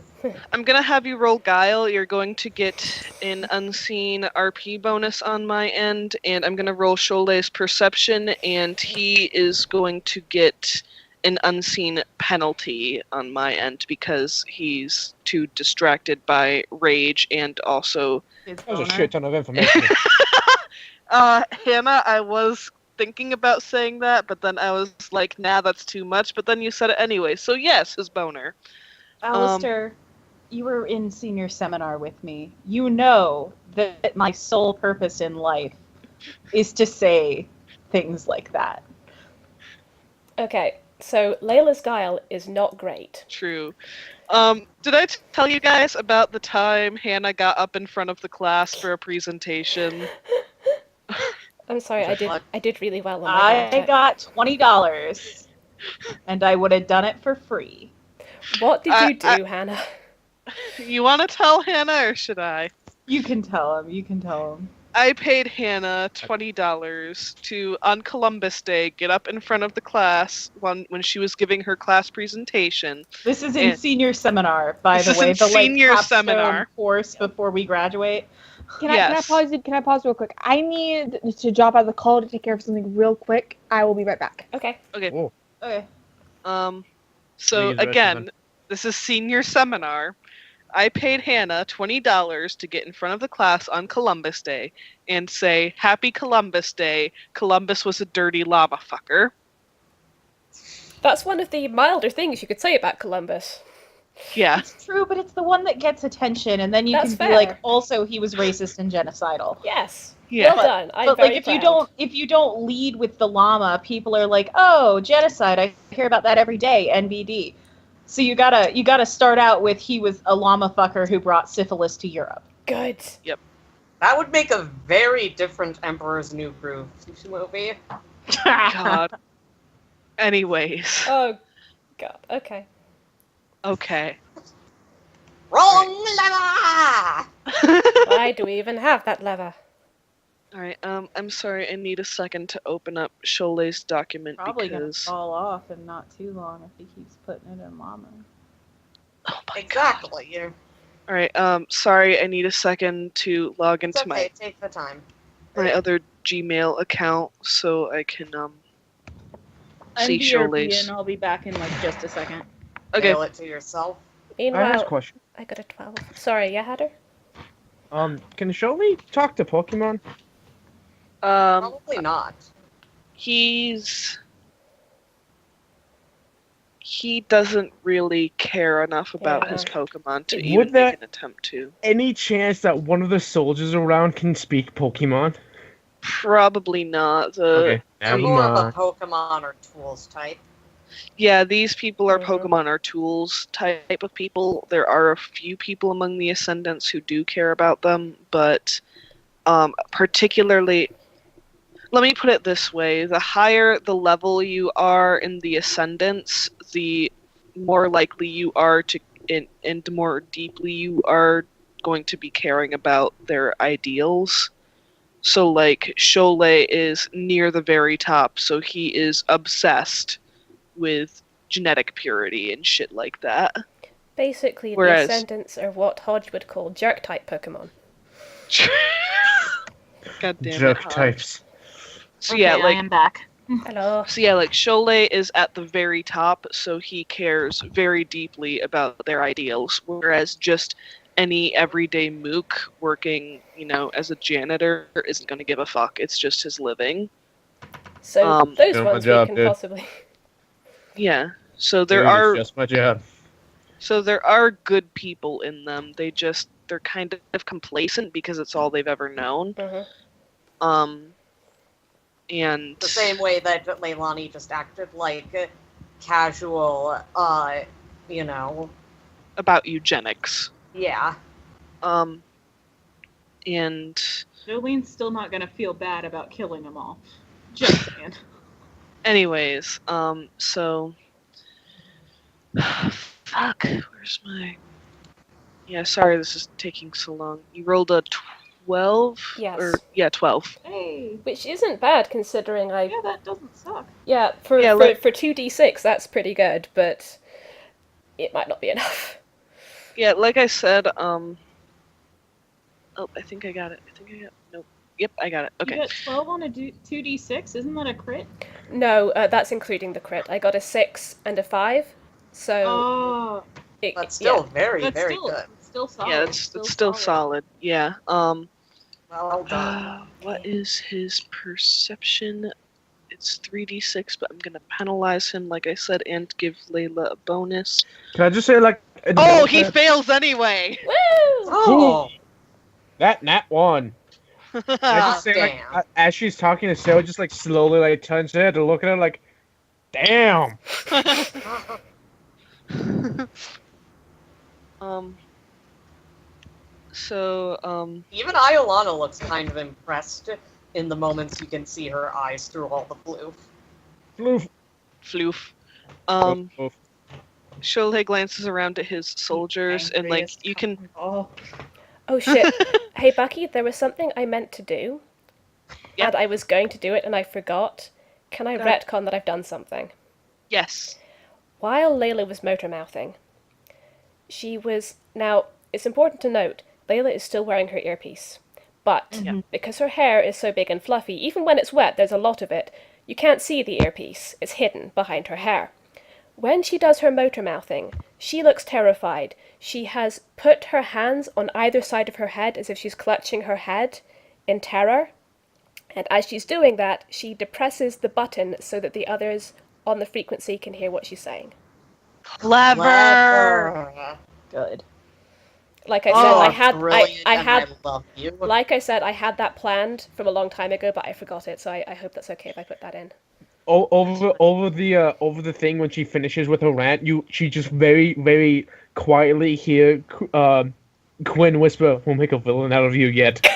I'm gonna have you roll Guile. You're going to get an unseen RP bonus on my end, and I'm gonna roll Cholet's Perception, and he is going to get an unseen penalty on my end because he's too distracted by rage and also... That was a shit ton of information. Hannah, I was thinking about saying that, but then I was like, nah, that's too much, but then you said it anyway, so yes, his boner. Alistair, you were in senior seminar with me. You know that my sole purpose in life is to say things like that. Okay, so Layla's Guile is not great. True. Did I tell you guys about the time Hannah got up in front of the class for a presentation? I'm sorry, I did really well on my I got $20, and I would have done it for free. What did you do, Hannah? You want to tell Hannah, or should I? You can tell him. I paid Hannah $20 to, on Columbus Day, get up in front of the class when she was giving her class presentation. This is in senior seminar, by the way. The senior capstone seminar course before we graduate. Can I pause real quick? I need to drop out of the call to take care of something real quick. I will be right back. Okay. Oh. Okay. So Please, again, this is senior seminar. I paid Hannah $20 to get in front of the class on Columbus Day and say, Happy Columbus Day. Columbus was a dirty lava fucker. That's one of the milder things you could say about Columbus. Yeah. It's true, but it's the one that gets attention, and then you That's can fair. be like, also he was racist and genocidal. Yes. Yeah. Well done. I'm But very like, proud. if you don't lead with the llama, people are like, oh, genocide. I hear about that every day. NBD. So you gotta start out with he was a llama fucker who brought syphilis to Europe. Good. That would make a very different Emperor's New Groove movie. God. Anyways. Oh, God. Okay. Okay. Wrong lever! Why do we even have that lever? Alright, I'm sorry, I need a second to open up Cholet's document Probably because... gonna fall off in not too long if he keeps putting it in llama. Oh my Exactly. god. Alright, sorry, I need a second to log It's into okay, take the time. my other Gmail account so I can, see I'm Cholet's. and I'll be back in like just a second. Okay. Mail it to yourself. I have a Meanwhile, question. I got a 12. Sorry, yeah, Hatter? Can Cholet talk to Pokemon? Probably not. He's... he doesn't really care enough about his Pokemon to even make an attempt to. Any chance that one of the soldiers around can speak Pokemon? Probably not. Okay, They're never more of a mind. Pokemon or tools type. Yeah, these people are Pokemon or tools type of people. There are a few people among the Ascendants who do care about them, but particularly, let me put it this way, the higher the level you are in the Ascendants, the more likely you are to, and the more deeply you are going to be caring about their ideals. So, like, Sholei is near the very top, so he is obsessed with genetic purity and shit like that. Basically, Whereas- the Ascendants are what Hodge would call jerk-type Pokemon. God damn Jerk it, Hodge. types. So Okay, yeah, I like am back. Hello. Sholei is at the very top, so he cares very deeply about their ideals, whereas just any everyday mook working, as a janitor isn't going to give a fuck. It's just his living. So those Doing my ones job, we can dude. possibly... Yeah. So there Dude, it's are just my job. good people in them. They're kind of complacent because it's all they've ever known. And The same way that Leilani just acted like casual, about eugenics. yeah. And Jolene's still not gonna feel bad about killing them all. Just saying. anyways, so fuck, where's my... Yeah, sorry this is taking so long. You rolled a 12? Yes. Yeah, 12. Hey, Which isn't bad, considering yeah, that doesn't suck. Yeah, for 2d6, that's pretty good, but it might not be enough. Yeah, like I said, oh, I think I got it. Nope. Yep, I got it. Okay. You got 12 on a 2d6? Isn't that a crit? No, that's including the crit. I got a 6 and a 5, so... Oh, That's still very, that's very still, good. it's still solid. Yeah, it's still solid. Yeah. Well done. What is his perception? It's 3d6, but I'm gonna penalize him, like I said, and give Layla a bonus. Can I just say, like... Oh, he fails anyway! Woo! Oh, That nat one. I just say, like, damn. as she's talking to Sarah, just, like, slowly, like, turns her head to look at her, like, damn! Even Iolana looks kind of impressed in the moments you can see her eyes through all the blue. Floof. Floof. Floof. Sholei glances around at his soldiers, and, like, you can... Oh shit. Hey Bucky, there was something I meant to do. Yep. And I was going to do it and I forgot. Can I Go ahead. retcon that I've done something? Yes. While Layla was motor mouthing, she was... Now, it's important to note, Layla is still wearing her earpiece. But, because her hair is so big and fluffy, even when it's wet, there's a lot of it, you can't see the earpiece. It's hidden behind her hair. When she does her motor mouthing, she looks terrified. She has put her hands on either side of her head as if she's clutching her head in terror. And as she's doing that, she depresses the button so that the others on the frequency can hear what she's saying. Clever. Good. Like I said, brilliant, I love you. like I said, I had that planned from a long time ago, but I forgot it, so I hope that's okay if I put that in. Over the thing when she finishes with her rant, she just very, very quietly hear Quinn whisper, "We'll make a villain out of you yet."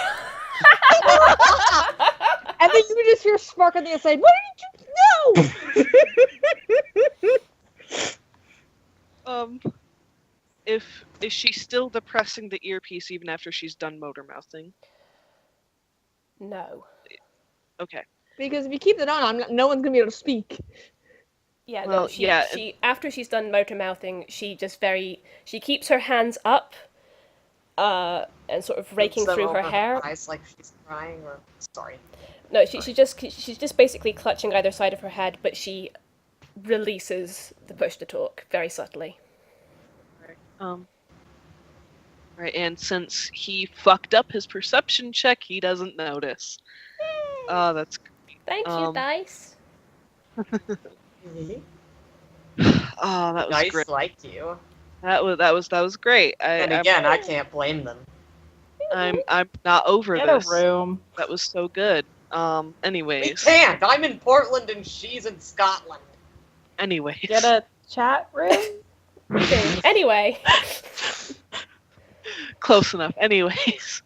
And then you just hear Spark on the inside. What did you know? Is she still depressing the earpiece even after she's done motor mouthing? No. Okay. Because if you keep it on, no one's gonna be able to speak. Yeah, Well, no, she yeah. after she's done motor mouthing, she keeps her hands up, and sort of raking Puts them through her over hair. Eyes like she's crying, or sorry. No, she's just basically clutching either side of her head, but she releases the push to talk very subtly. Right, and since he fucked up his perception check, he doesn't notice. Oh, that's great. Thank you, dice. Oh, that was Nice great. like you. That was great. And again, I can't blame them. I'm not over Get this. a room. That was so good. We Anyways. can't! I'm in Portland and she's in Scotland. Anyways. Get a chat room. Anyway. Close enough. Anyways.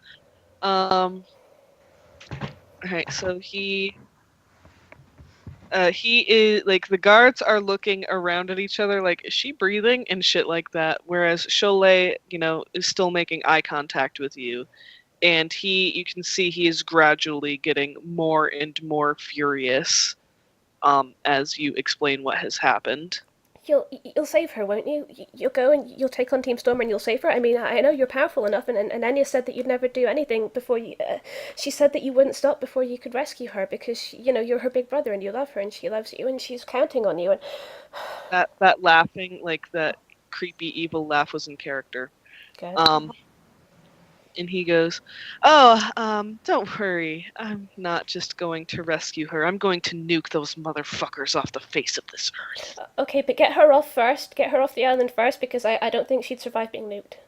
Alright, so he is like, the guards are looking around at each other like, is she breathing and shit like that, whereas Cholet, is still making eye contact with you, and you can see he is gradually getting more and more furious as you explain what has happened. You'll save her, won't you? You'll go and you'll take on Team Storm and you'll save her. I mean, I know you're powerful enough, and Anya said that you'd never do anything before you. She said that you wouldn't stop before you could rescue her because you're her big brother and you love her and she loves you and she's counting on you. And that laughing, like that creepy evil laugh, was in character. Good. And he goes, "Oh, don't worry. I'm not just going to rescue her. I'm going to nuke those motherfuckers off the face of this earth." Okay, but get her off first. Get her off the island first because I don't think she'd survive being nuked.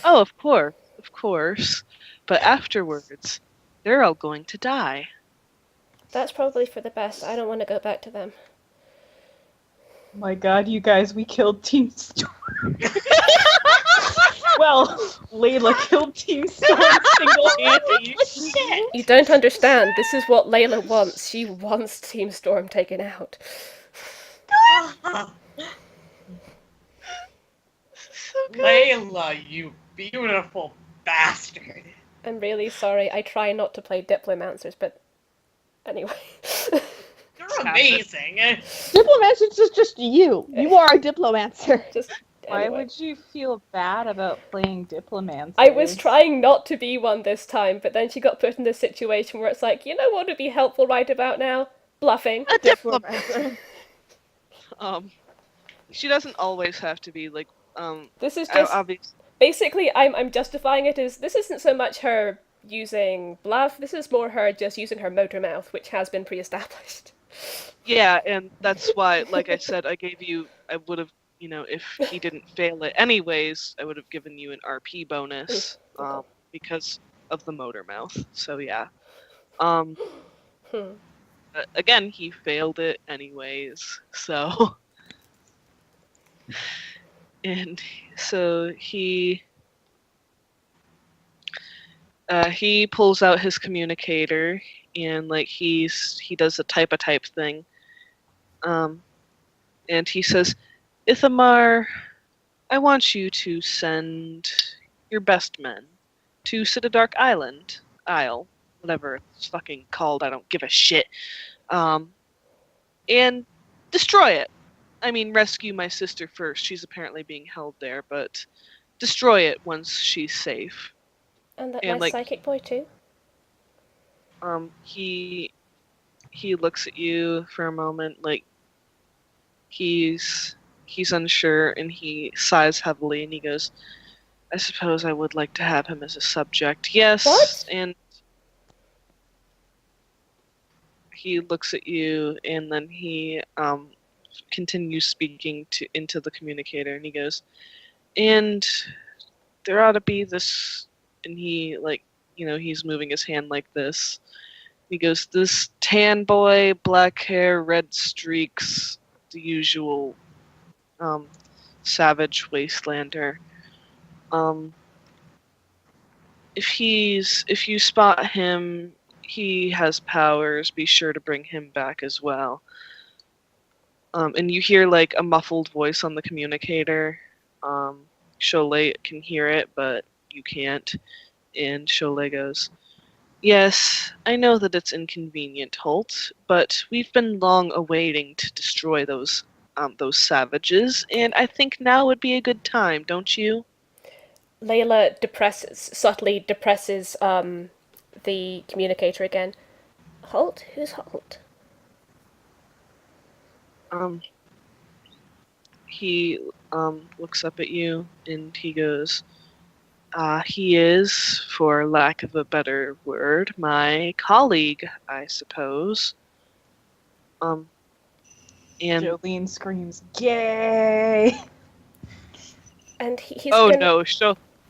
Oh, of course. But afterwards, they're all going to die. That's probably for the best. I don't want to go back to them. Oh my god, you guys, we killed Team Storm. Well, Layla killed Team Storm single-handedly. You don't understand. This is what Layla wants. She wants Team Storm taken out. Layla, you beautiful bastard. I'm really sorry. I try not to play Diplomancers, but anyway. You're amazing. Diplomancer is just you. You are a Diplomancer. Just Why anyway. would you feel bad about playing Diplomancer? I was trying not to be one this time, but then she got put in this situation where it's like, you know what would be helpful right about now? Bluffing. A diplomat. She doesn't always have to be like. This is just obvious. basically I'm justifying it as this isn't so much her using bluff. This is more her just using her motor mouth, which has been pre-established. Yeah, and that's why, like I said, I would have, if he didn't fail it anyways, I would have given you an RP bonus, because of the motor mouth. So yeah. Again, he failed it anyways, so. And so he pulls out his communicator and like he does a type thing, and he says, "Ithamar, I want you to send your best men to Citadark Isle, whatever it's fucking called. I don't give a shit, and destroy it. I mean, rescue my sister first. She's apparently being held there, but destroy it once she's safe." And that And, nice like, psychic boy too. He looks at you for a moment, like he's unsure, and he sighs heavily, and he goes, "I suppose I would like to have him as a subject. Yes." What? And he looks at you, and then he continues speaking into the communicator, and he goes, "And there ought to be this," and he he's moving his hand like this. He goes, "This tan boy, black hair, red streaks, the usual savage wastelander. If you spot him, he has powers. Be sure to bring him back as well." And you hear like a muffled voice on the communicator. Cholet can hear it, but you can't. And Cholet goes, "Yes, I know that it's inconvenient, Holt, but we've been long awaiting to destroy those savages, and I think now would be a good time, don't you?" Layla subtly depresses the communicator again. Holt? Who's Holt? He looks up at you and he goes, "He is, for lack of a better word, my colleague, I suppose." And Jolene screams, "Gay!" And he's oh gonna. no,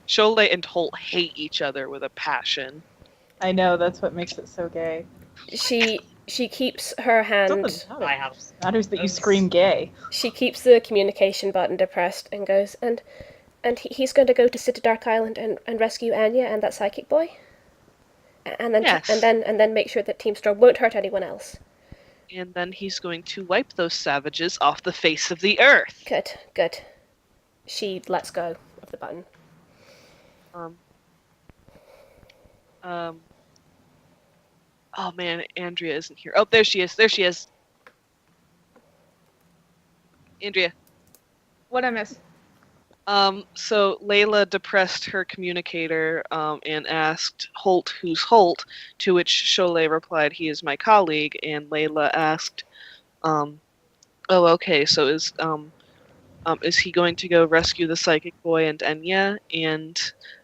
Sholay and Holt hate each other with a passion. I know, that's what makes it so gay. She keeps her hand. Doesn't matter. I have. It matters that you scream gay. She keeps the communication button depressed and goes, and he's going to go to Citadark Island and rescue Anya and that psychic boy. And then Yes. and then make sure that Team Strong won't hurt anyone else. And then he's going to wipe those savages off the face of the earth. Good. She lets go of the button. Oh man, Andrea isn't here. Oh, there she is. Andrea. What I miss? So Layla depressed her communicator and asked Holt, who's Holt, to which Sholay replied, he is my colleague, and Layla asked, oh, okay, so is he going to go rescue the psychic boy and Enya? And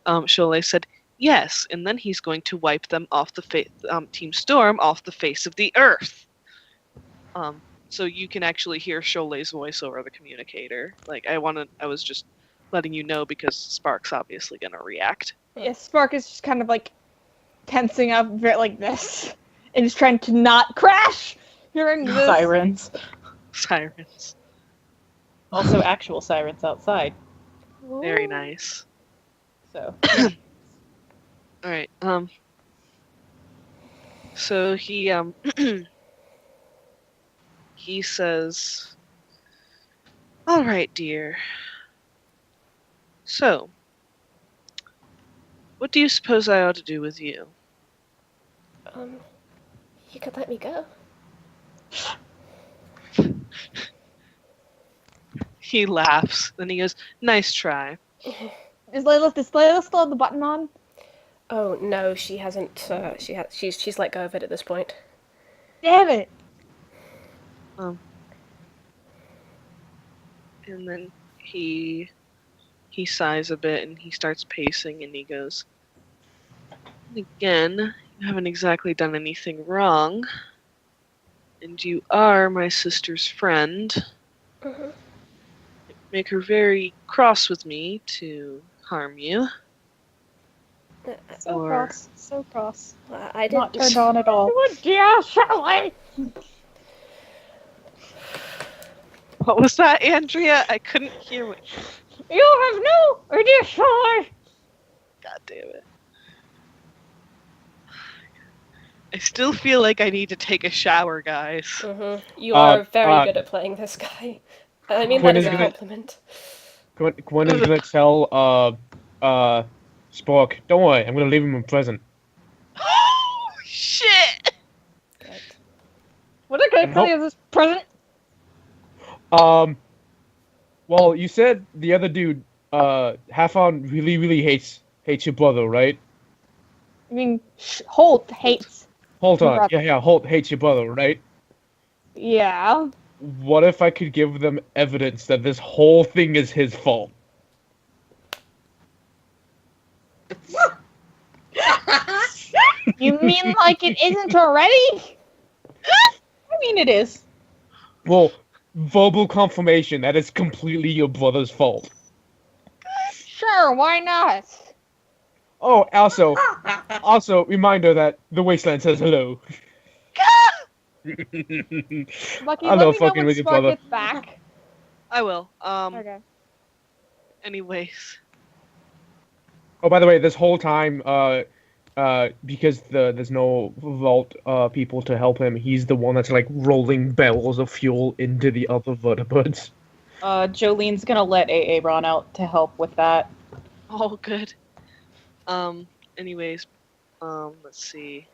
Sholay said, yes, and then he's going to wipe them off the Team Storm off the face of the earth. So you can actually hear Sholay's voice over the communicator. Like, I was just letting you know because Spark's obviously gonna react. Yeah, Spark is just kind of like tensing up like this and just trying to not crash hearing this. Sirens. Also actual sirens outside. Very nice. So. Alright, so he, he says, alright, dear. So, what do you suppose I ought to do with you? You could let me go. He laughs, then he goes, nice try. Is Layla still have the button on? Oh no, she hasn't. She's let go of it at this point. Damn it! And then he sighs a bit and he starts pacing and he goes, again, you haven't exactly done anything wrong, and you are my sister's friend. Mm-hmm. Make her very cross with me to harm you. So cross. I didn't. Not turned on at all. Yeah, Sholay! What was that, Andrea? I couldn't hear what. You have no idea, Sholay! God damn it. I still feel like I need to take a shower, guys. Mm-hmm. You are very good at playing this guy. I mean, that is a compliment. Quinn is gonna tell Spark, don't worry, I'm gonna leave him in prison. Oh shit! What can I tell you of this present? Well, you said the other dude, Halfon really hates your brother, right? I mean, Holt hates. Hold on, yeah, Holt hates your brother, right? Yeah. What if I could give them evidence that this whole thing is his fault? You mean like it isn't already? I mean, it is. Well, verbal confirmation that it's completely your brother's fault. Sure, why not? Oh, also, reminder that the wasteland says hello. Lucky, I let know me fucking know when with your Spark brother. gets back. I will. Okay. Anyways. Oh, by the way, this whole time, because there's no vault people to help him, he's the one that's like rolling barrels of fuel into the other vertebrates. Jolene's gonna let AA run out to help with that. Oh, good. Anyways, let's see.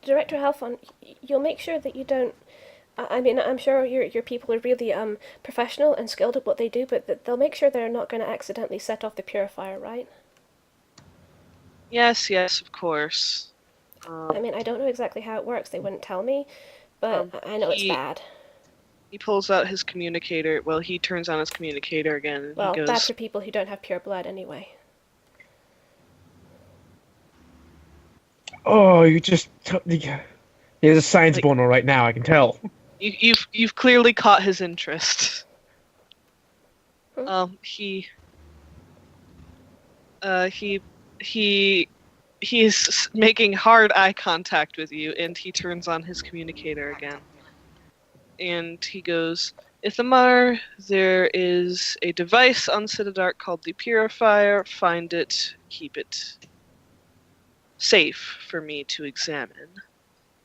Director Halfon, you'll make sure that you don't. I mean, I'm sure your people are really professional and skilled at what they do, but they'll make sure they're not going to accidentally set off the purifier, right? Yes, of course. I mean, I don't know exactly how it works. They wouldn't tell me, but I know it's bad. He pulls out his communicator. Well, he turns on his communicator again. And Well, he goes, bad for people who don't have pure blood anyway. Oh, you just... He's a science boner right now, I can tell. You've clearly caught his interest. He's making hard eye contact with you, and he turns on his communicator again. And he goes, Ithamar, there is a device on Citadark called the Purifier. Find it, keep it safe for me to examine.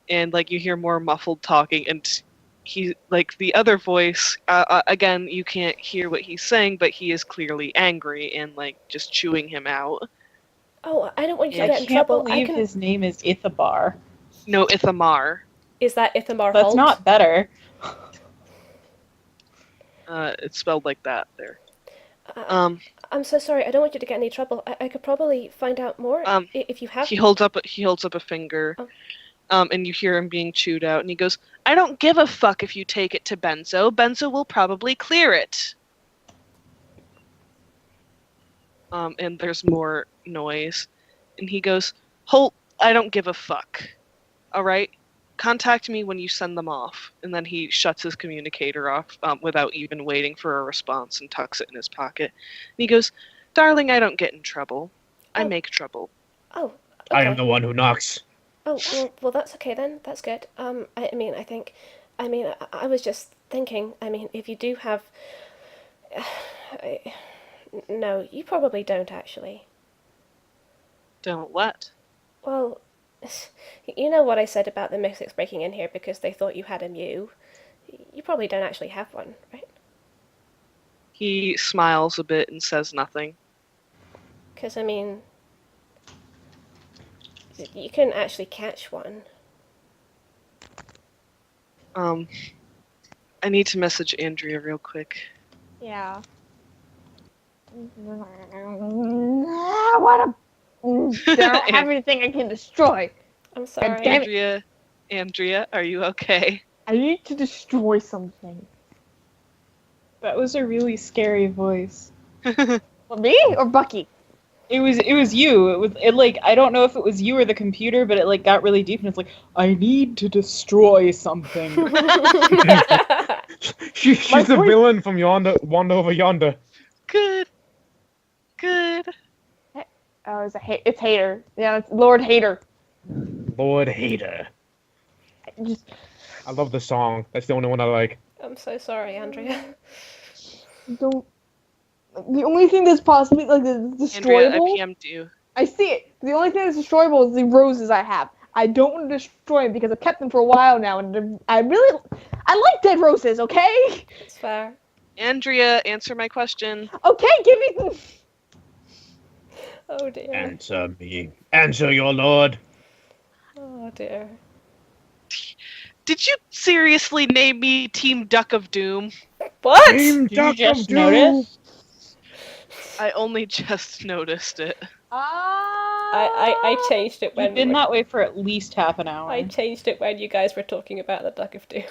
And like you hear more muffled talking, and he, like the other voice, again, you can't hear what he's saying, but he is clearly angry and like just chewing him out. Oh, I don't want you to I get in can't trouble. believe his name is Ithabar. No, Ithamar. Is that Ithamar That's Holt? not better. It's spelled like that there. I'm so sorry. I don't want you to get in any trouble. I could probably find out more if you have. He holds up a finger, and you hear him being chewed out, and he goes, "I don't give a fuck if you take it to Benzo. Benzo will probably clear it." And there's more noise, and he goes, "Holt, I don't give a fuck. All right, contact me when you send them off." And then he shuts his communicator off without even waiting for a response and tucks it in his pocket. And he goes, "Darling, I don't get in trouble. I make trouble." Oh, okay. I am the one who knocks. Oh, well, that's okay then. That's good. I was just thinking, if you do have... No, you probably don't, actually. Don't what? Well, you know what I said about the Mystics breaking in here because they thought you had a Mew. You probably don't actually have one, right? He smiles a bit and says nothing. Because, you couldn't actually catch one. I need to message Andrea real quick. Yeah. What a... They don't have anything I can destroy. I'm sorry. God damn it. Andrea, are you okay? I need to destroy something. That was a really scary voice. Well, me or Bucky? It was you. It like, I don't know if it was you or the computer, but it like got really deep and it's like, I need to destroy something. She's the villain from Wander Over Yonder. Good. Oh, it's Hater. Yeah, it's Lord Hater. Lord Hater. I love the song. That's the only one I like. I'm so sorry, Andrea. Don't. The only thing that's possibly like destroyable. Andrea, I PM'd you. I see it. The only thing that's destroyable is the roses I have. I don't want to destroy them because I've kept them for a while now, and I like dead roses. Okay. It's fair. Andrea, answer my question. Okay, give me them. Oh dear. Answer me. Answer your lord. Oh dear. Did you seriously name me Team Duck of Doom? What? Team Did Duck you just of Doom. notice? I only just noticed it. I changed it when You've been that way for at least half an hour. I changed it when you guys were talking about the Duck of Doom.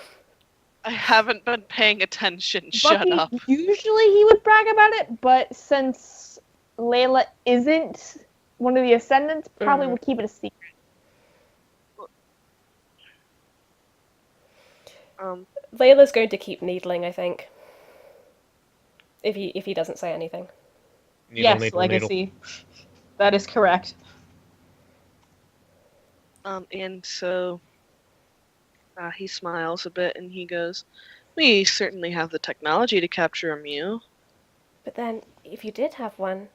I haven't been paying attention. Shut Bucky, up. Usually he would brag about it, but since Layla isn't one of the Ascendants, probably will keep it a secret. Layla's going to keep needling, I think. If he doesn't say anything. Yes, Legacy. That is correct. And so he smiles a bit and he goes, "We certainly have the technology to capture a Mew." But then, if you did have one,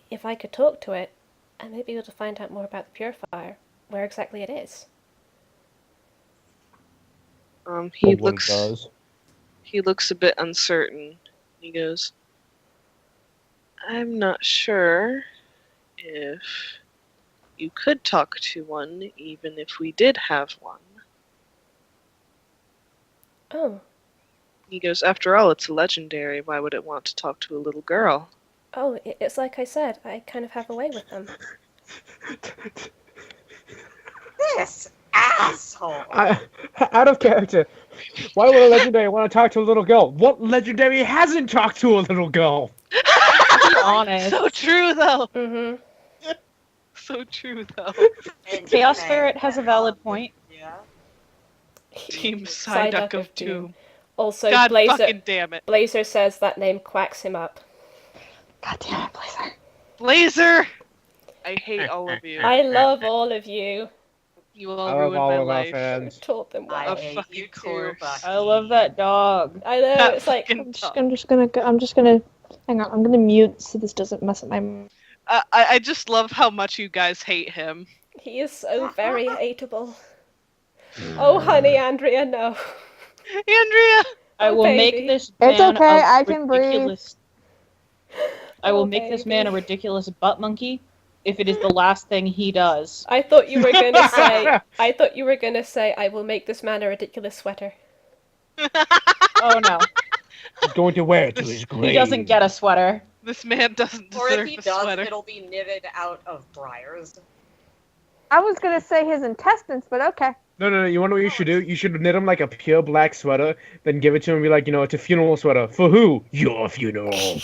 if I could talk to it, I may be able to find out more about the Purifier, where exactly it is. He looks a bit uncertain. He goes, "I'm not sure if you could talk to one, even if we did have one." Oh. He goes, "After all, it's a legendary. Why would it want to talk to a little girl?" Oh, it's like I said, I kind of have a way with them. This asshole. Out of character. Why would a legendary want to talk to a little girl? What legendary hasn't talked to a little girl? Be honest. So true, though. Mm-hmm. So true, though. Chaos Ferret has a valid point. Yeah. Team Psyduck of Doom. Also, God Blazer, fucking damn it. Blazer says that name quacks him up. God damn it, Blazer. Blazer! I hate all of you. I love all of you. You I all love ruined all my of our life. fans. Taught them well. I Of hate fucking you too, course. Bucky. I love that dog. I know, That it's like, fucking I'm just gonna hang on. I'm gonna mute so this doesn't mess up my. I just love how much you guys hate him. he is so very hateable. Oh, honey, Andrea, no. Andrea! I Oh, will baby. make this It's man okay, a I can breathe. ridiculous. I will Oh, make this man a baby. ridiculous butt monkey if it is the last thing he does. I thought you were gonna say, I will make this man a ridiculous sweater. Oh no, He's going to wear it to his grave. he doesn't get a sweater. This man doesn't Or deserve if he a does, sweater. it'll be knitted out of briars. I was gonna say his intestines, but okay. No. You want to know what you should do? You should knit him like a pure black sweater, then give it to him and be like, it's a funeral sweater. For who? Your funeral. And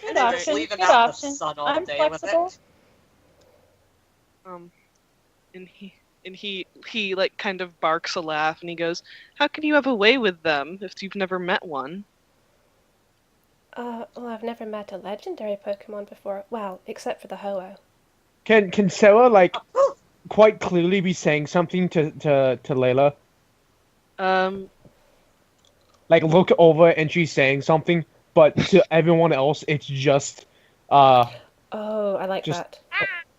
Good then just option. leave him Good out in option. the sun all I'm day flexible. with it. And he like kind of barks a laugh and he goes, "How can you have a way with them if you've never met one?" Well, I've never met a legendary Pokemon before. Well, except for the Ho-Oh. Can Sarah quite clearly be saying something to Layla? Like look over and she's saying something, but to everyone else it's just Oh, I like Just- that.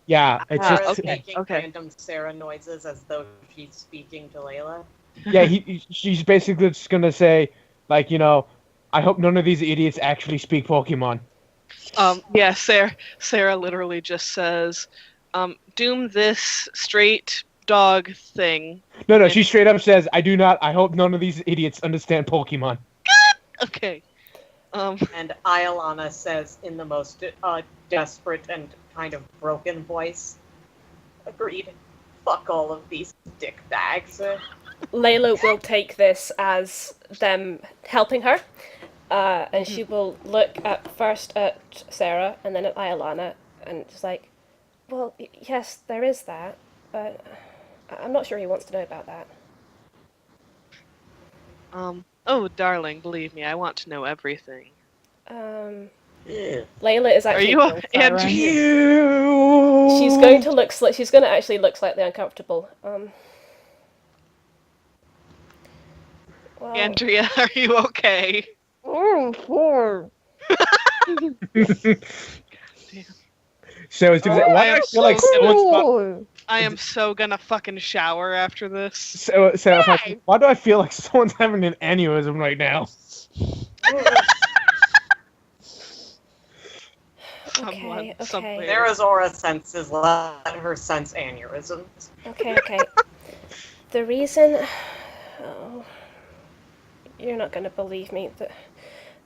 yeah, it's Ah, just Sarah's making okay. random Sarah noises as though she's speaking to Layla. yeah, she's basically just gonna say I hope none of these idiots actually speak Pokemon. Yeah, Sarah literally just says, "Doom this straight dog thing." No, she straight up says, I hope none of these idiots understand Pokemon. Okay. And Iolana says in the most desperate and kind of broken voice, "Agreed. Fuck all of these dick bags." Layla will take this as them helping her, and she will look first at Sarah and then at Iolana, and just like, well, yes, there is that, but I'm not sure he wants to know about that. Oh, darling, believe me, I want to know everything. Layla is Are actually. you Andrew? She's going to look. She's going to actually look slightly uncomfortable. Well, Andrea, are you okay? So it's why do I feel like someone's I am so gonna fucking shower after this. so why do I feel like someone's having an aneurysm right now? Okay. Somewhere. Sarah's aura senses let her sense aneurysms. Okay. The reason... Oh, you're not going to believe me.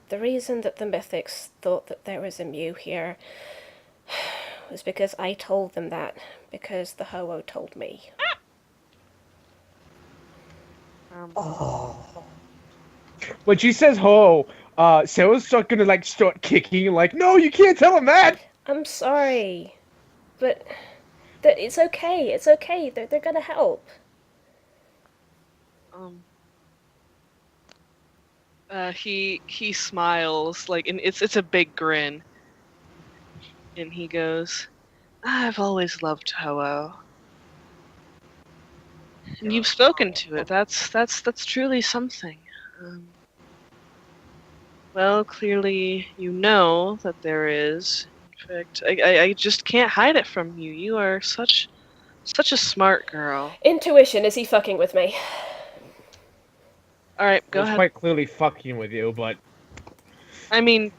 The reason that the Mythics thought that there was a Mew here was because I told them that, because the Ho-Oh told me. When she says ho, Sarah's gonna start kicking no, you can't tell him that. I'm sorry, but it's okay. It's okay. They're gonna help. He smiles and it's a big grin, and he goes, "I've always loved Ho-Oh, and you've spoken to it. That's truly something. Well, clearly you know that there is. In fact, I just can't hide it from you. You are such a smart girl." Intuition, is he fucking with me? All right, go It was ahead. quite clearly fucking with you, but I mean,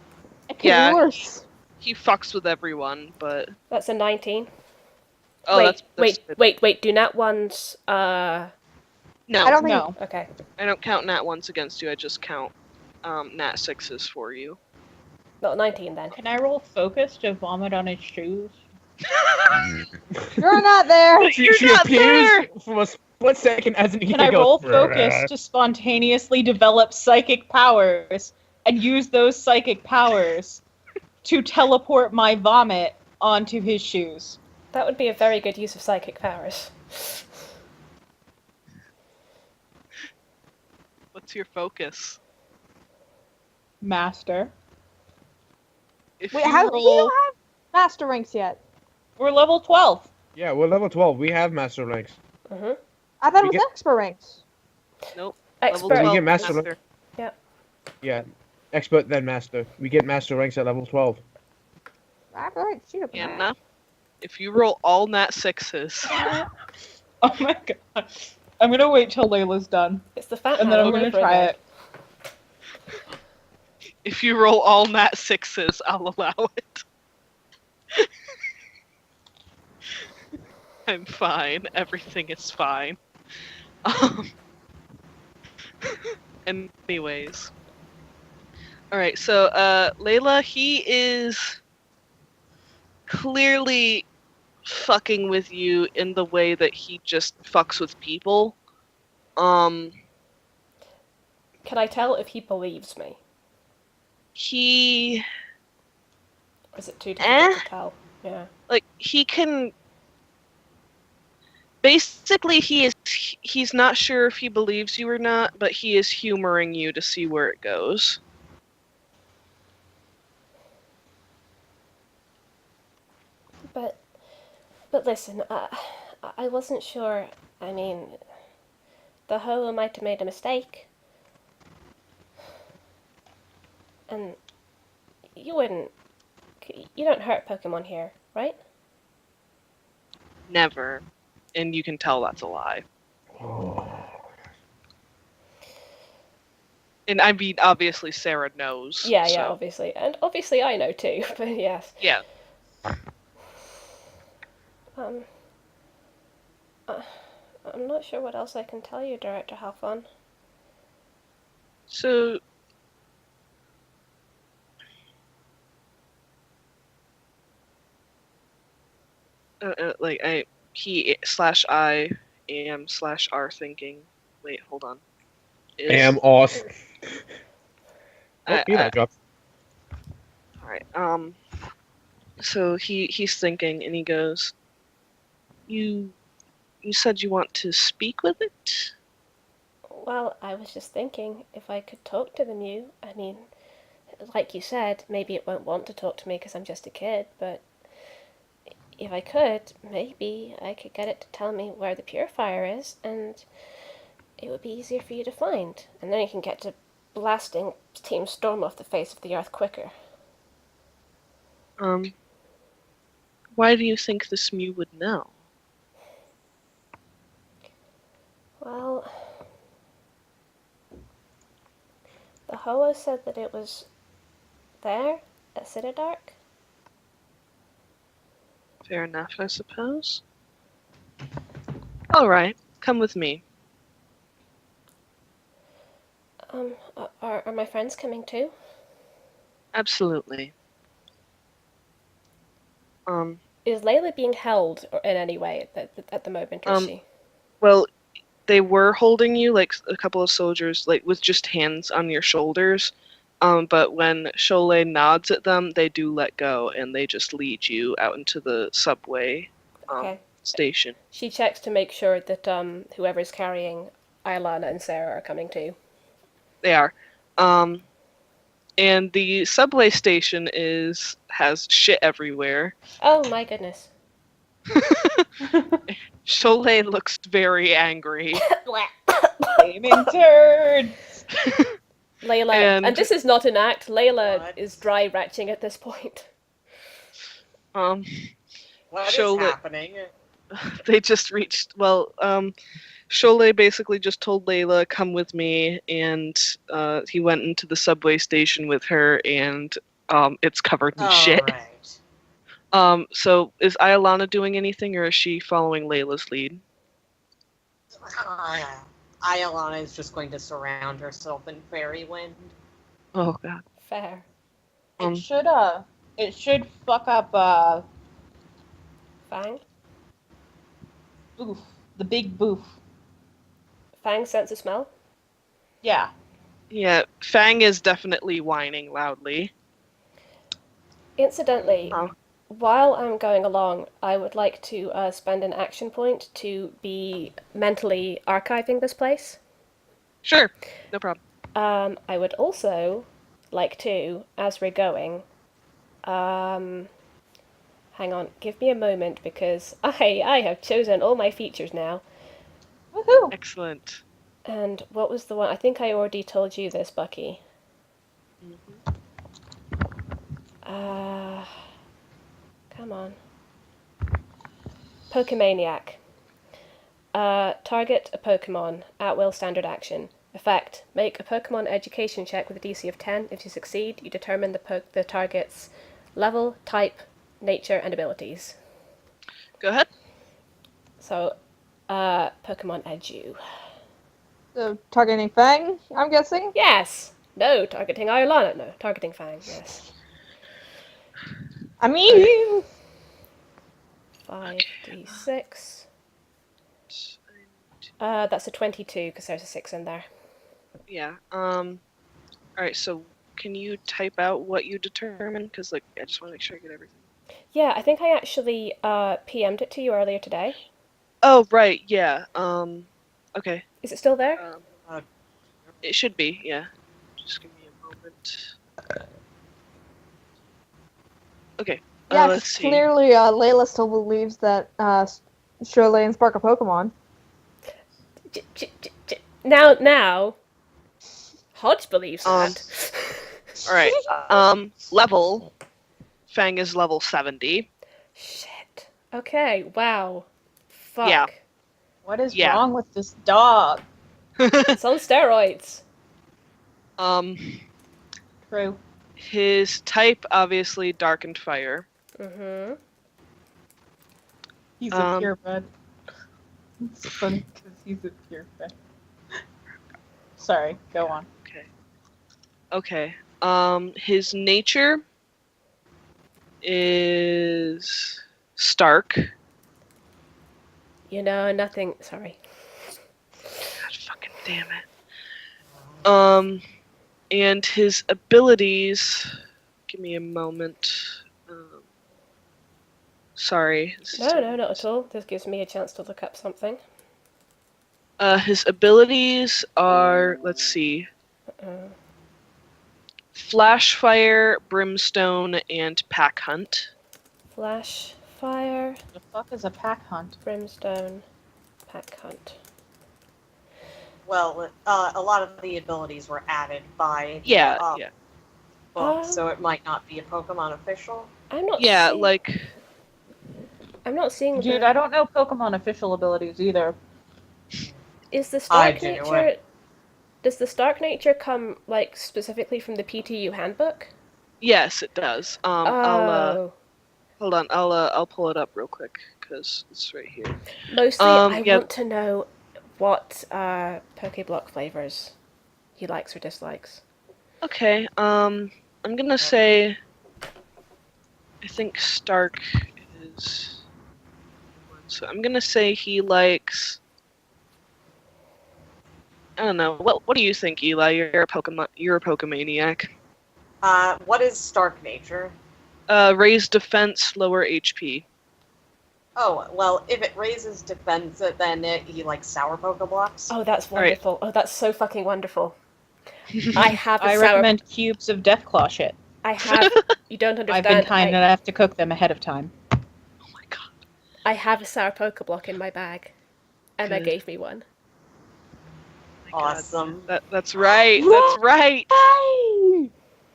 It could be Yeah. worse. he fucks with everyone, but That's a 19. oh, wait, that's wait. Do nat ones, No, I don't think. No. okay. I don't count nat ones against you. I just count nat sixes for you. Not 19 then. Can I roll focus to vomit on his shoes? You're not there. she not appears there! for a split second as an Can I roll focus to spontaneously develop psychic powers and use those psychic powers to teleport my vomit onto his shoes? That would be a very good use of psychic powers. What's your focus? Master. If Wait, you we roll, don't have master ranks yet. We're level 12. Yeah, we're level 12. We have master ranks. Mm-hmm. I thought We it was get- expert ranks. nope. Expert. Level We 12 get master master. Yeah, expert then master. We get master ranks at level 12. All right, shoot up. Anna, if you roll all nat 6s, Oh my god. I'm gonna wait till Layla's done. It's the fat And man then I'm all gonna over try again. it. if you roll all nat 6s, I'll allow it. I'm fine. Everything is fine. Anyways. Alright, so Layla, he is clearly fucking with you in the way that he just fucks with people. Can I tell if he believes me? He Or is it too difficult Eh? to tell? Yeah. like he can basically he's not sure if he believes you or not, but he is humoring you to see where it goes. But listen, I wasn't sure. I mean, the Hoa might have made a mistake. And you wouldn't. You don't hurt Pokemon here, right? Never. And you can tell that's a lie. And I mean, obviously Sarah knows. Yeah, so. obviously. And obviously I know too, but yes. Yeah. I'm not sure what else I can tell you, Director Halfon. So I am / are thinking. Wait, hold on. Am off. Drop. Alright, so he's thinking and he goes, You said you want to speak with it? Well, I was just thinking if I could talk to the Mew. I mean, like you said, maybe it won't want to talk to me because I'm just a kid, but if I could, maybe I could get it to tell me where the purifier is, and it would be easier for you to find. And then you can get to blasting Team Storm off the face of the earth quicker. Why do you think this Mew would know? Well, the Hoa said that it was there at Citadark. Fair enough, I suppose. Alright, come with me. Are my friends coming too? Absolutely. Is Layla being held in any way at the moment, or is she? Well, they were holding you, like a couple of soldiers, like with just hands on your shoulders. But when Jolene nods at them, they do let go and they just lead you out into the subway Okay. station. She checks to make sure that whoever's carrying Leilani and Sarah are coming too. They are. And the subway station has shit everywhere. Oh my goodness. Jolene looks very angry. Flaming turds! Layla, and this is not an act. Layla is dry retching at this point. What is happening? They just reached. Well, Cholet basically just told Layla, "Come with me," and he went into the subway station with her, and it's covered in shit. Right. So is Iolana doing anything, or is she following Layla's lead? Iolana is just going to surround herself in fairy wind. Oh god. Fair. It should fuck up Fang? Boof. The big boof. Fang's sense of smell? Yeah. Yeah, Fang is definitely whining loudly. Incidentally, while I'm going along, I would like to spend an action point to be mentally archiving this place. Sure, no problem. I would also like to, as we're going, hang on, give me a moment because I have chosen all my features now. Woohoo! Excellent. And what was the one? I think I already told you this, Bucky. Mhm. Come on. Pokemaniac. Target a Pokemon. At will standard action. Effect. Make a Pokemon education check with a DC of 10. If you succeed, you determine the target's level, type, nature, and abilities. Go ahead. So, Pokemon Edu. So, targeting Fang, I'm guessing? Yes! No, targeting Leilani. No, targeting Fang, yes. I mean... 5d6. That's a 22, because there's a 6 in there. Yeah. Alright, so can you type out what you determine? Because, like, I just want to make sure I get everything. Yeah, I think I actually PM'd it to you earlier today. Oh, right, yeah. Okay. Is it still there? It should be, yeah. Just give me a moment. Okay. Yeah, Let's see. clearly Layla still believes that Shirley and Spark are Pokemon. Now, Hodge believes that. Alright. Level. Fang is level 70. Shit. Okay, wow. Fuck. Yeah. What is Yeah. wrong with this dog? It's on steroids. True. His type, obviously, dark and fire. Mm-hmm. He's a purebred. It's funny because he's a purebred. Sorry, go on. Okay. His nature is stark. You know, nothing. Sorry. God fucking damn it. And his abilities. Give me a moment. Sorry. No, not at all. This gives me a chance to look up something. His abilities are, let's see, Flash Fire, Brimstone, and Pack Hunt. Flash, Fire, The fuck is a pack hunt? Brimstone, Pack Hunt. Well, a lot of the abilities were added by Yeah. book, so it might not be a Pokemon official. I'm not. Yeah, seeing, like, I'm not seeing. Dude, I don't know Pokemon official abilities either. Is the I Stark do. nature? Does the Stark nature come like specifically from the PTU handbook? yes, it does. Oh. Hold on, I'll pull it up real quick, because it's right here. Mostly, I yeah. want to know what Pokeblock flavors he likes or dislikes. Okay, I'm gonna say, I think Stark is, so I'm gonna say he likes, I don't know, what do you think, Eli? You're a Pokemaniac. What is Stark nature? Raise defense, lower HP. Oh, well, if it raises defense, then he likes sour Pokeblocks. Oh, that's All right. wonderful. Oh, that's so fucking wonderful. I have a I sour... recommend cubes of Deathclaw shit. I have... You don't understand. I've been kind enough to cook them ahead of time. Oh my god. I have a sour Pokeblock in my bag. Emma Good. gave me one. Oh my god. Awesome. That's right. That's right.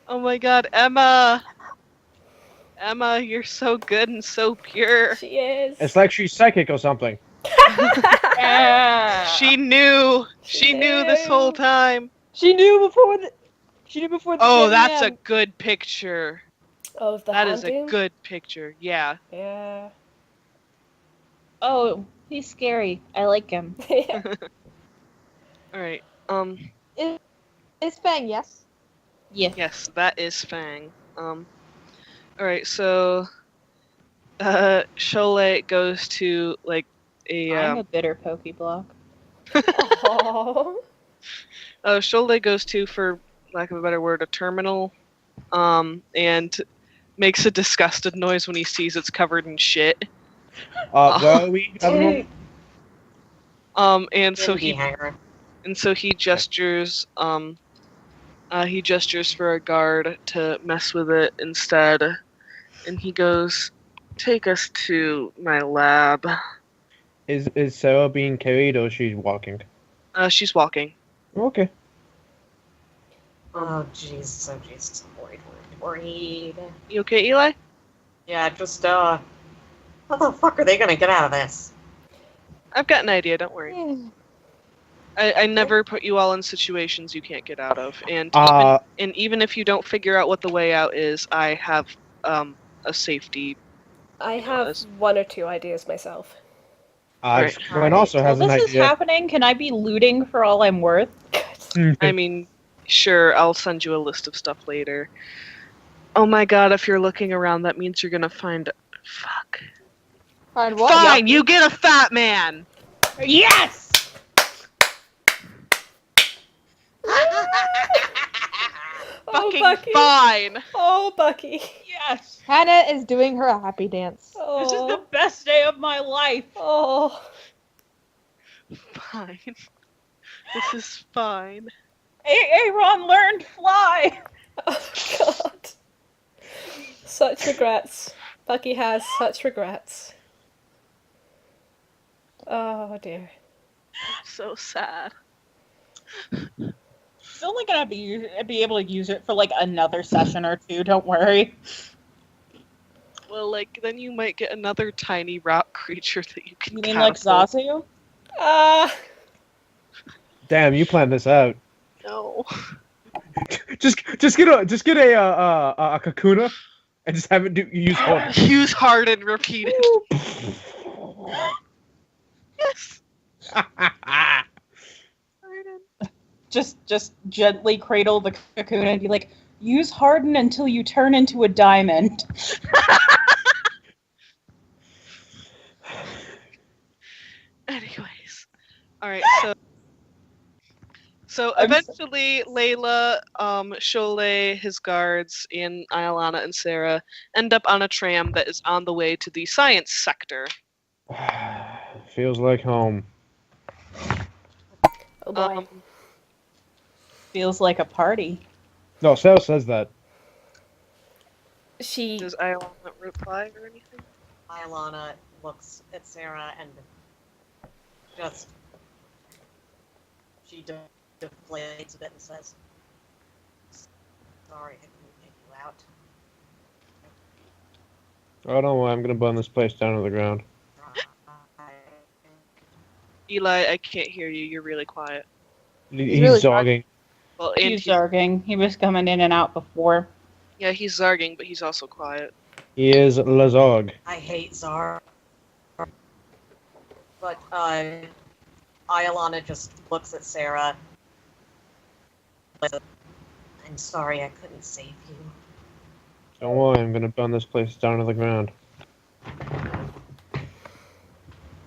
Oh my god, Emma. Emma, you're so good and so pure. She is. It's like she's psychic or something. Yeah. She knew. She knew this whole time. She knew before the. She knew before the. Oh, 10 that's a a.m. good picture. Of the That is a Houndoom? good picture. Yeah. Yeah. Oh, he's scary. I like him. All right. It's Fang, yes. Yeah. Yes, that is Fang. All right. So, Cholet goes to like I'm a bitter Pokeblock. Aww. Cholet goes to, for lack of a better word, a terminal, and makes a disgusted noise when he sees it's covered in shit. Where are we? And so Indie he hanger. And so he gestures for a guard to mess with it instead. And he goes, "Take us to my lab." Is Sarah being carried or she's walking? She's walking. Okay. Oh, jeez. I'm worried. You okay, Eli? Yeah, just, how the fuck are they gonna get out of this? I've got an idea, don't worry. I never put you all in situations you can't get out of. And even if you don't figure out what the way out is, I have a safety. I have one or two ideas myself. Gwen also has an While this is idea. happening, can I be looting for all I'm worth? I mean, sure, I'll send you a list of stuff later. Oh my god, if you're looking around, that means you're gonna find... Fuck. Find what? Fine, you get a fat man! Yes! Fucking Bucky. fine! Oh, Bucky. Yes! Hannah is doing her happy dance. Oh. This is the best day of my life! Oh. Fine. This is fine. Aaron learned fly! Oh, God. Such regrets. Bucky has such regrets. Oh, dear. So sad. Still only gonna be able to use it for like another session or two, don't worry. Well, like, then you might get another tiny rock creature that you can You mean like catapult. Zazu? Damn, you planned this out. No. Just get a Kakuna and just have it use Horn. Use hard and repeat it. Yes. Just gently cradle the cocoon and be like, use harden until you turn into a diamond. Anyways. Alright, so eventually Layla, Sholay, his guards, and Leilani and Sarah end up on a tram that is on the way to the science sector. Feels like home. Oh, boy. Feels like a party. No, Sarah says that. Does Leilani reply or anything? Leilani looks at Sarah and just... She deflates a bit and says, "Sorry, I couldn't take you out." Oh, don't worry, I'm gonna burn this place down to the ground. Eli, I can't hear you. You're really quiet. He's really zogging. Well, and He's zarging. He was coming in and out before. yeah, he's zarging, but he's also quiet. He is Lazog. I hate Zar. But, Leilani just looks at Sarah. "I'm sorry I couldn't save you." Don't worry, I'm gonna burn this place down to the ground.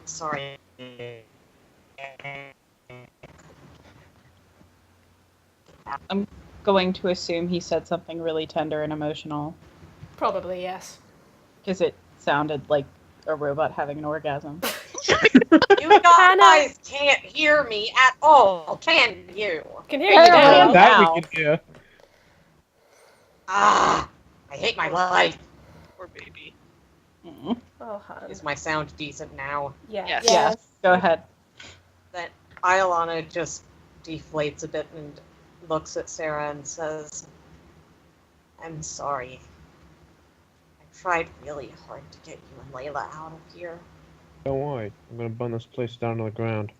"Sorry." I'm going to assume he said something really tender and emotional, Probably, yes. because it sounded like a robot having an orgasm. You guys can't hear me at all, can you? Can hear you Barely. now. That Wow. we can hear. I hate my life. Poor baby. Mm. Oh, hon. Is my sound decent now? Yes. Yes. Yes, go ahead. That Leilani just deflates a bit and looks at Sarah and says, "I'm sorry. I tried really hard to get you and Layla out of here." Don't worry, I'm gonna burn this place down to the ground.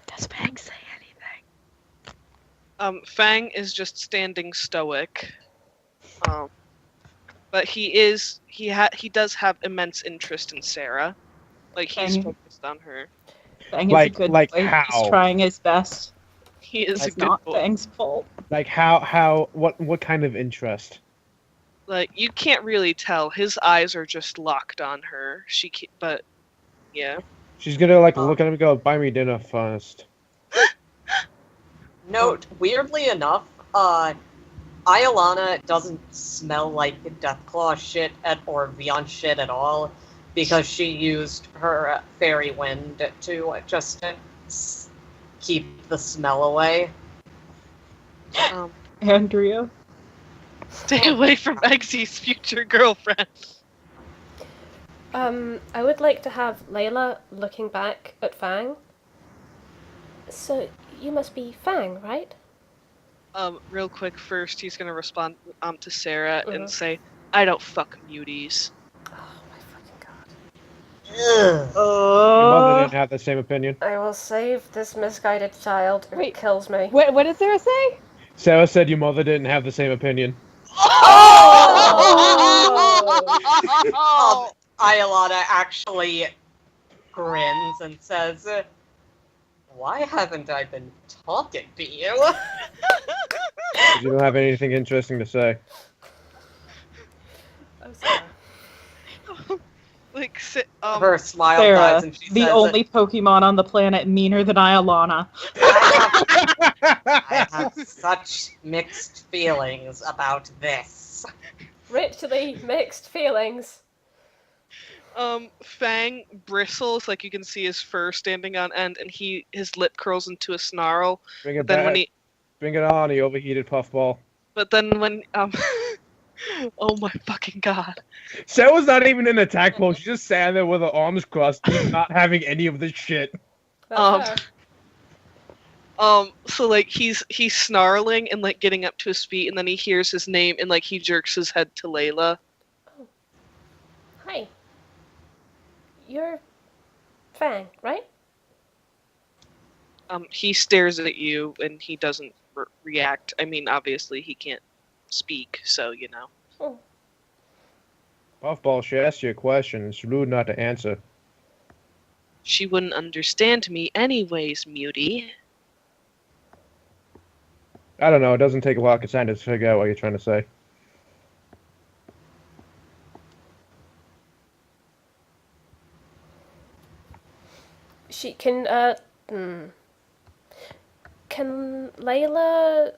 Does Fang say anything? Fang is just standing stoic. But he does have immense interest in Sarah. Like, he's Fang- focused on her. Fang is Like- a good like boy. how? He's trying his best. He is a It's good not boy. Fang's fault. Like what kind of interest? Like, you can't really tell. His eyes are just locked on her. But yeah. She's gonna like look at him and go, "Buy me dinner first." Note, weirdly enough, Leilani doesn't smell like Deathclaw shit or Vion shit at all, because she used her fairy wind to just keep the smell away. Um, Andrea. stay away from Eggsy's future girlfriend. I would like to have Layla looking back at Fang. So, you must be Fang, right? Real quick first, he's gonna respond to Sarah Mhm. and say, "I don't fuck muties." Oh my fucking god. Ugh. Your mother didn't have the same opinion. I will save this misguided child if it Wait. kills me. What did Sarah say? Sarah said your mother didn't have the same opinion. Oh! Iolana actually grins and says, "Why haven't I been talking to you?" 'Cause you don't have anything interesting to say. Oh, Sarah. Like, Her smile Sarah, dies and she the says, only Pokemon on the planet meaner than Iolana. I have such mixed feelings about this. Richly mixed feelings. Fang bristles, like you can see his fur standing on end, and his lip curls into a snarl. Bring it Then back. when he, Bring it on, you overheated puffball. but then when oh my fucking god. Sarah's not even in attack pose. She's just standing there with her arms crossed, not having any of this shit. Um, That's So like he's snarling and like getting up to his feet, and then he hears his name and like he jerks his head to Layla. Hi. You're Fang, right? He stares at you and he doesn't react. I mean, obviously he can't speak, so you know. Oh. Puffball, she asked you a question. It's rude not to answer. She wouldn't understand me anyways, mutie. I don't know. It doesn't take a lot of science to figure out what you're trying to say. She can, Can Layla...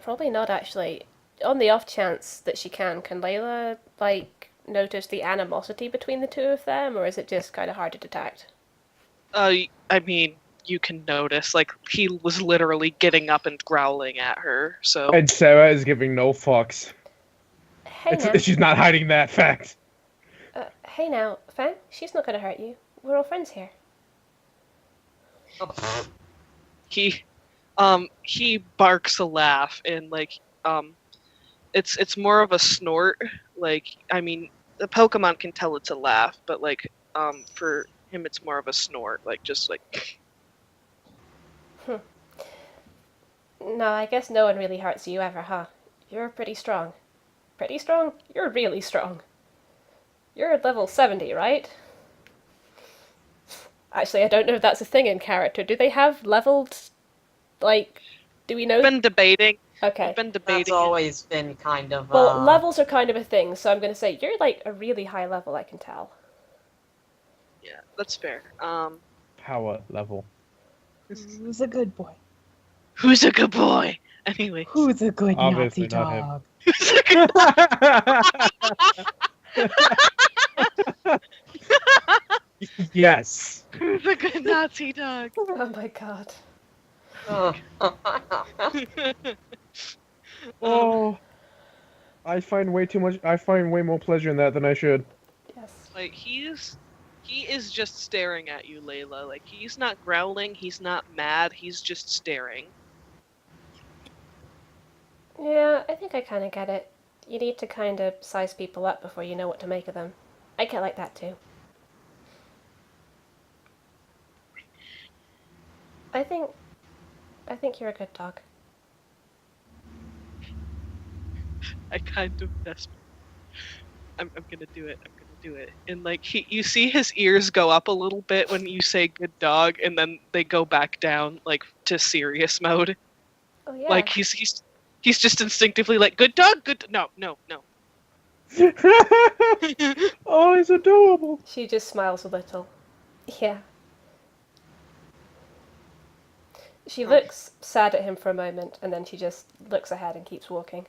probably not, actually. On the off chance that she can Layla, like, notice the animosity between the two of them, or is it just kind of hard to detect? I mean, you can notice, like, he was literally getting up and growling at her, so... And Sarah is giving no fucks. Hey now. She's not hiding that fact. Hey now, Fang, she's not gonna hurt you. We're all friends here. He barks a laugh, and, like, it's more of a snort. Like, I mean, the Pokemon can tell it's a laugh, but, like, for him it's more of a snort, like, just like... No, I guess no one really hurts you ever, huh? You're pretty strong. Pretty strong? You're really strong. You're at level 70, right? Actually, I don't know if that's a thing in character. Do they have leveled, like, do we know? We've been debating. Okay. We've been That's debating. always been kind of. Well, levels are kind of a thing, so I'm going to say you're, like, a really high level, I can tell. Yeah, that's fair. Power level. Who's a good boy? Who's a good boy? Anyway. Who's a good Obviously Nazi not him. dog? Who's a good Yes. Who's a good Nazi dog? Oh my god. Oh. I find way more pleasure in that than I should. Yes. Like, he is just staring at you, Layla. Like, he's not growling, he's not mad, he's just staring. Yeah, I think I kind of get it. You need to kind of size people up before you know what to make of them. I get like that too. I think you're a good dog. I kind of desperate. I'm gonna do it. I'm gonna do it. And like you see his ears go up a little bit when you say "good dog," and then they go back down like to serious mode. Oh yeah. Like he's just instinctively like "good dog, good." No. Oh, he's adorable. She just smiles a little. Yeah. She looks sad at him for a moment, and then she just looks ahead and keeps walking.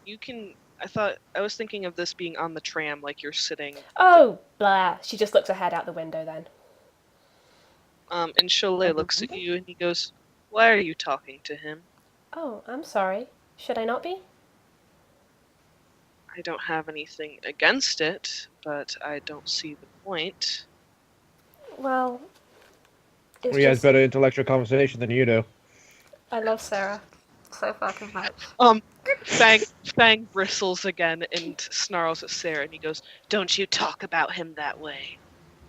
You can. I was thinking of this being on the tram, like you're sitting. Oh, blah. She just looks her head out the window then. And Cholet looks at you and he goes, "Why are you talking to him?" Oh, I'm sorry. Should I not be? I don't have anything against it, but I don't see the point. Well, it's He has just... better intellectual conversation than you do. I love Sarah so fucking much. Fang bristles again and snarls at Sarah, and he goes, "Don't you talk about him that way."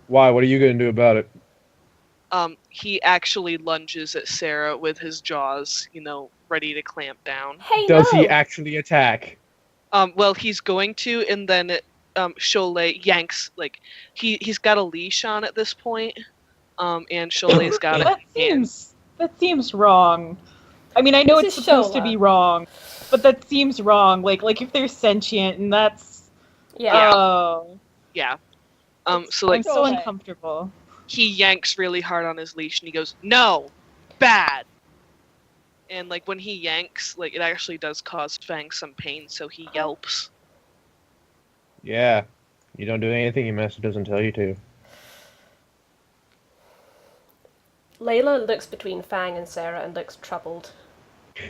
Why? What are you going to do about it? He actually lunges at Sarah with his jaws, ready to clamp down. Hey, Does no! he actually attack? Well, he's going to, and then Cholet yanks, he's got a leash on at this point, and Cholet's got it in hand. That seems wrong. I mean, I know This it's is supposed to Shola. be wrong, but that seems wrong. Like if they're sentient, and that's Yeah. oh, Yeah. I'm so Shola. uncomfortable. He yanks really hard on his leash, and he goes, "No! Bad!" And, when he yanks, it actually does cause Fang some pain, so he yelps. Yeah. You don't do anything your master doesn't tell you to. Layla looks between Fang and Sarah and looks troubled.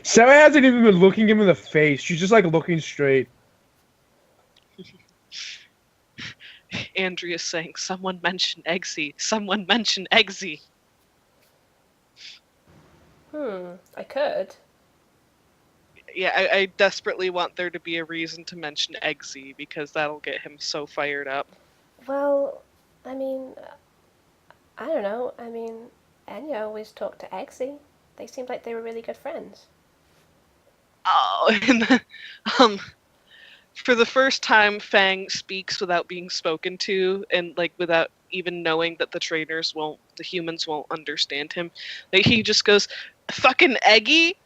Sarah hasn't even been looking him in the face. She's just, looking straight. Andrea's saying, "Someone mention Eggsy. Someone mention Eggsy." I could. Yeah, I desperately want there to be a reason to mention Eggsy, because that'll get him so fired up. Well, I mean, I don't know. I mean, Enya always talked to Eggsy. They seemed like they were really good friends. Oh, and for the first time, Fang speaks without being spoken to, and without even knowing that the humans won't understand him. He just goes, "Fucking Eggy."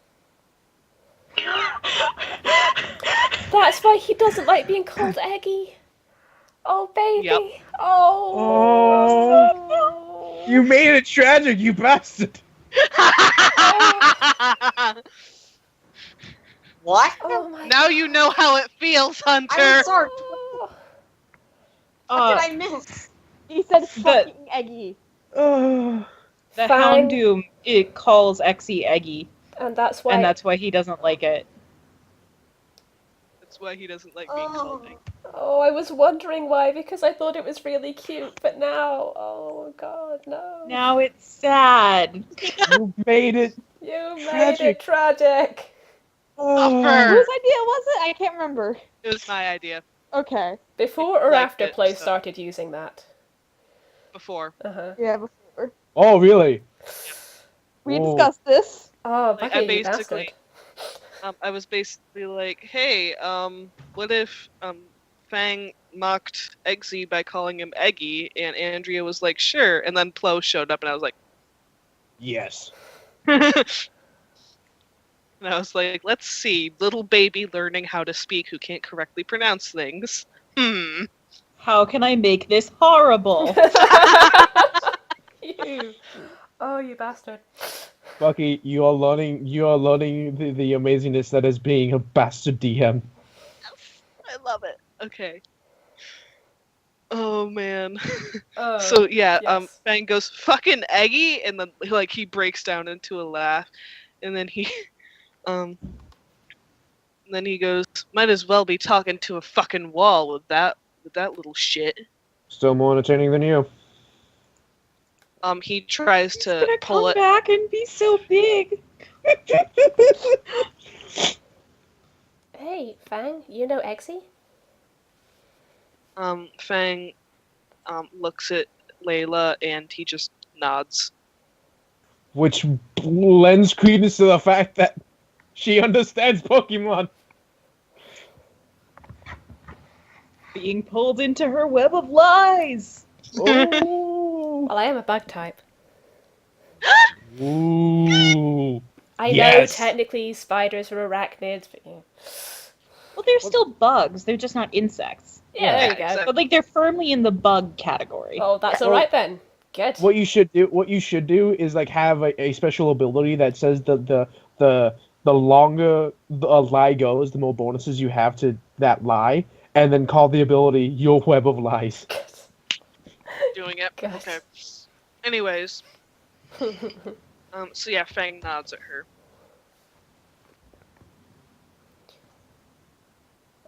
That's why he doesn't like being called Eggy. Oh, baby. Yep. Oh. You made it tragic, you bastard! What? Oh my Now you know how it feels, Hunter. I'm sorry. God. What did I miss? He said fucking Eggy. The Fang. Houndoom, it calls Exy Eggy, And that's why... and that's why he doesn't like it. That's why he doesn't like being called Eggy. Oh, I was wondering why, because I thought it was really cute, but now... Oh, God, no. Now it's sad. You made it. You made Tragic. it tragic. Oh. Upper. Whose idea was it? I can't remember. It was my idea. Okay. Before or Liked after it, Play so- started using that? Before. Uh-huh. Yeah, before. Oh, really? We Whoa. discussed this. Oh, Like, Bucky, I you basically- bastard. I was basically like, "Hey, what if Fang mocked Eggsy by calling him Eggy?" And Andrea was like, "Sure." And then Plo showed up, and I was like, Yes. and I was like, "Let's see, little baby learning how to speak who can't correctly pronounce things. How can I make this horrible? You. Oh, you bastard. Bucky, you are learning the amazingness that is being a bastard DM. I love it." Okay. Oh man. Oh, So yeah, yes. Fang goes, "Fucking Eggy," and then he breaks down into a laugh, and then and then he goes, "Might as well be talking to a fucking wall with that little shit." Still more entertaining than you. He tries He's to gonna pull come it. back and be so big. Hey, Fang, you know Eggsy? Fang looks at Layla and he just nods. Which lends credence to the fact that she understands Pokemon. Being pulled into her web of lies. Oh. Well, I am a bug type. Ooh. I Yes. know technically spiders are arachnids, but yeah. Well, they're still bugs. They're just not insects. Yeah, there you go. exactly. But they're firmly in the bug category. Oh, that's alright then. Good. What you should do is have a special ability that says the longer the lie goes, the more bonuses you have to that lie, and then call the ability your web of lies. Doing it. God. Okay. Anyways, so yeah, Fang nods at her.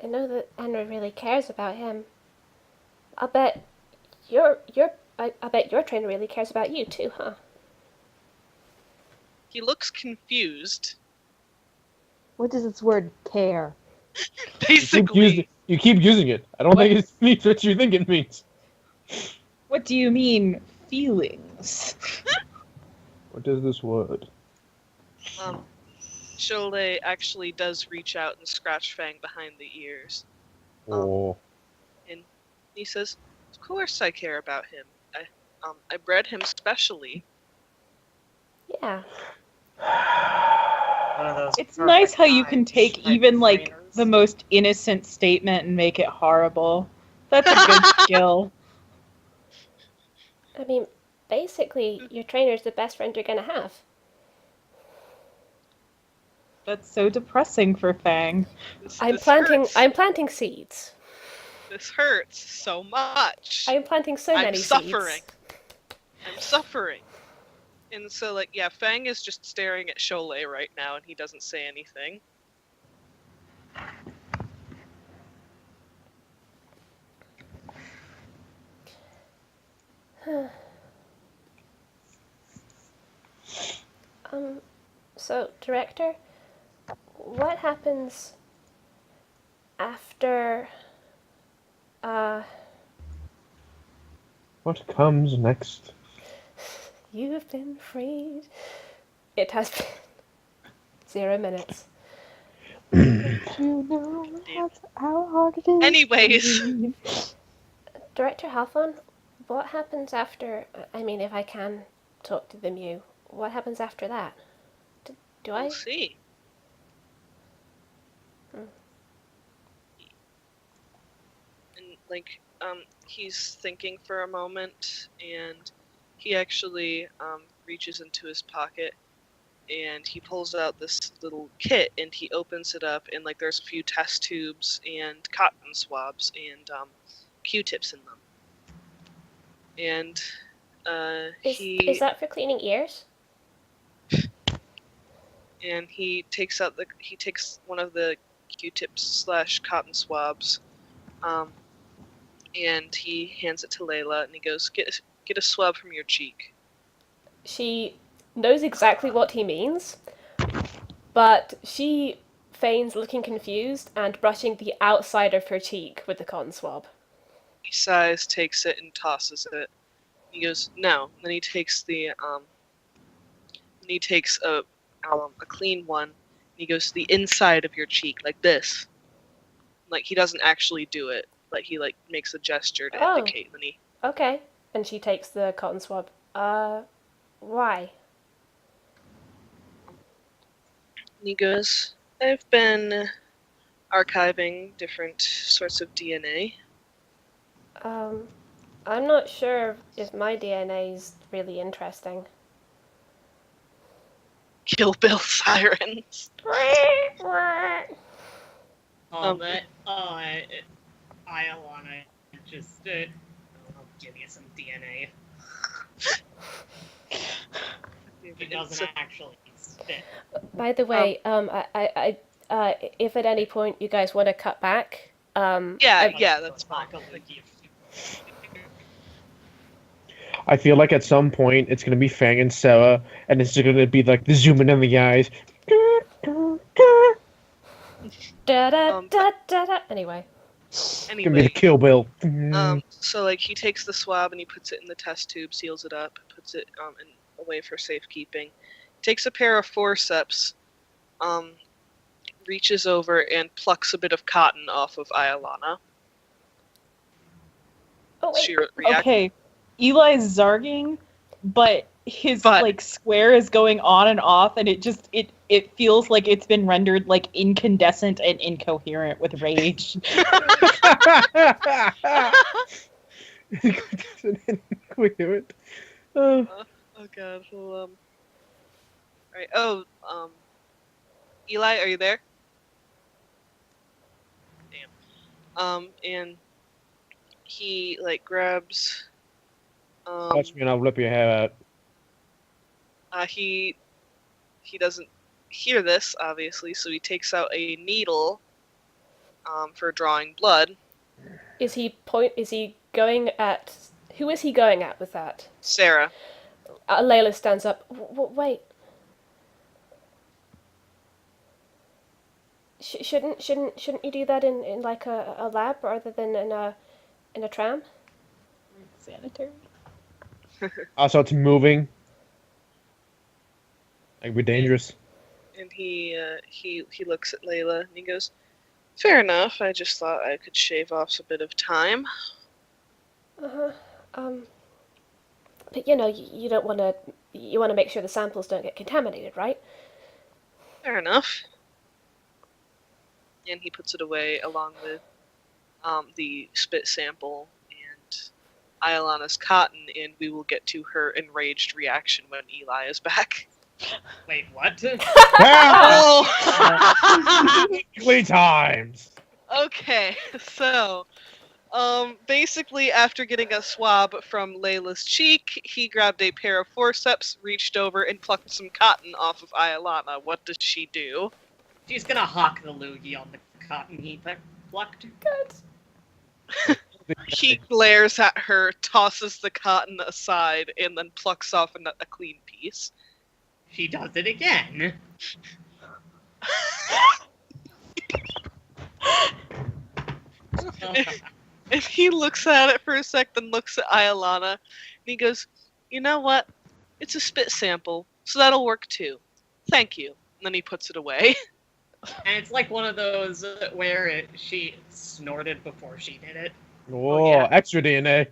I know that Henry really cares about him. I bet I bet your trainer really cares about you too, huh? He looks confused. What does this word care? Basically, You keep using it. I don't think it means what you think it means. What do you mean, feelings? What is this word? Jolene actually does reach out and scratch Fang behind the ears. Oh. And he says, "Of course I care about him. I bred him specially." Yeah. One of those It's nice perfect how you can times take type even of like trainers. the most innocent statement and make it horrible. That's a good skill. I mean, basically, your trainer's the best friend you're gonna have. That's so depressing for Fang. I'm This planting seeds. This hurts so much. I'm planting so I'm many suffering. seeds. I'm suffering. And so, like, yeah, Fang is just staring at Jolene right now, and he doesn't say anything. So, director, what happens after What comes next? you've been freed? It has been 0 minutes. You know how hard it is. Anyways, Director Halfon, what happens after? I mean, if I can talk to the Mew, what happens after that? Do I? we'll see. Hmm. And, like, he's thinking for a moment, and he actually reaches into his pocket, and he pulls out this little kit, and he opens it up, and, like, there's a few test tubes and cotton swabs and Q-tips in them. And Is that for cleaning ears? and he takes one of the Q-tips / cotton swabs, and he hands it to Layla, and he goes, get a swab from your cheek. She knows exactly what he means, but she feigns looking confused and brushing the outside of her cheek with the cotton swab. He sighs, takes it, and tosses it. He goes, no. Then he takes a clean one, and he goes to the inside of your cheek, like this. Like, he doesn't actually do it, like, he, like, makes a gesture to indicate. Then he, Okay. And she takes the cotton swab. Why? and he goes, I've been archiving different sorts of DNA. I'm not sure if my DNA is really interesting. Kill Bill sirens. I wanna just I'll give you some DNA. It doesn't actually spit. By the way, if at any point you guys want to cut back, Yeah, that's fine. I feel like at some point it's gonna be Fang and Sarah, and it's gonna be like the zooming in the eyes. Anyway. It's gonna be the Kill Bill. So, like, he takes the swab and he puts it in the test tube, seals it up, puts it away for safekeeping. Takes a pair of forceps, reaches over and plucks a bit of cotton off of Leilani. Oh, wait. She reacts. Okay, Eli's zarging, but his like square is going on and off, and it feels like it's been rendered like incandescent and incoherent with rage. Incoherent. Oh god. Well, Right. Oh, Eli, are you there? And he like grabs. Touch me and I'll rip your hair out. He doesn't hear this obviously, so he takes out a needle for drawing blood. Is he going at... Who is he going at with that? Sarah. Layla stands up. Wait. Shouldn't you do that in like a lab rather than in a tram? Sanitary. Also, it's moving. Like, we're dangerous. And he looks at Layla and he goes, "Fair enough. I just thought I could shave off a bit of time." But you don't want to. You want to make sure the samples don't get contaminated, right? Fair enough. And he puts it away along with the spit sample and Iolana's cotton, and we will get to her enraged reaction when Eli is back. Wait, what? Oh! Weekly times. Okay, so basically after getting a swab from Layla's cheek, he grabbed a pair of forceps, reached over, and plucked some cotton off of Iolana. What does she do? She's gonna hawk the loogie on the cotton he plucked. Good. He glares at her, tosses the cotton aside, and then plucks off a clean piece. She does it again. And he looks at it for a sec, then looks at Iolana, and he goes, "You know what? It's a spit sample, so that'll work too. Thank you." And then he puts it away. And it's like one of those where she snorted before she did it. Whoa, yeah. extra DNA.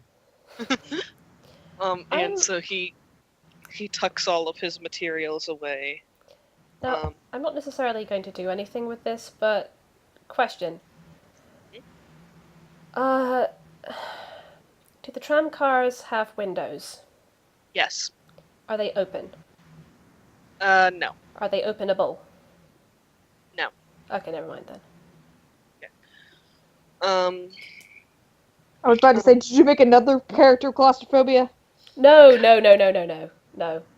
And so he tucks all of his materials away. Now, I'm not necessarily going to do anything with this, but question. Do the tram cars have windows? Yes. Are they open? No. Are they openable? No. Okay, never mind then. I was about to say, did you make another character claustrophobia? No.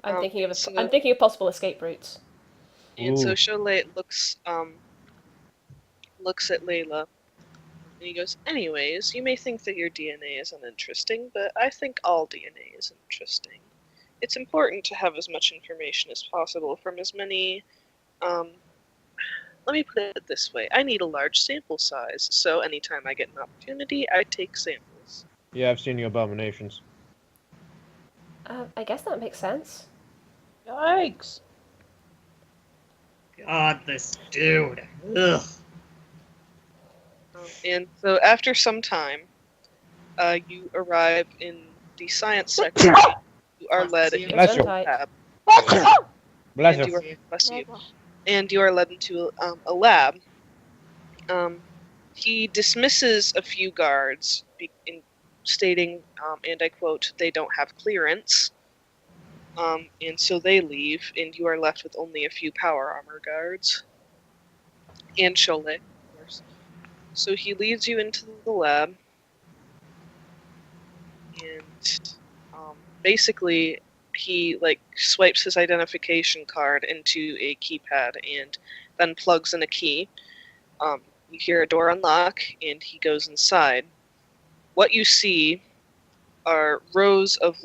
I'm thinking of possible escape routes. And so Cholet looks at Layla, and he goes, "Anyways, you may think that your DNA is uninteresting, but I think all DNA is interesting. It's important to have as much information as possible from as many, let me put it this way, I need a large sample size, so anytime I get an opportunity, I take samples." Yeah, I've seen your abominations. I guess that makes sense. Yikes. God, this dude. Ugh. And so after some time, you arrive in the science section. You are led into Bless you. a lab. Bless And you. you are, bless you. And you are led into a lab. He dismisses a few guards, stating, and I quote, "they don't have clearance." And so they leave, and you are left with only a few power armor guards. And Cholet, of course. So he leads you into the lab, and basically he swipes his identification card into a keypad and then plugs in a key. You hear a door unlock, and he goes inside. What you see are rows of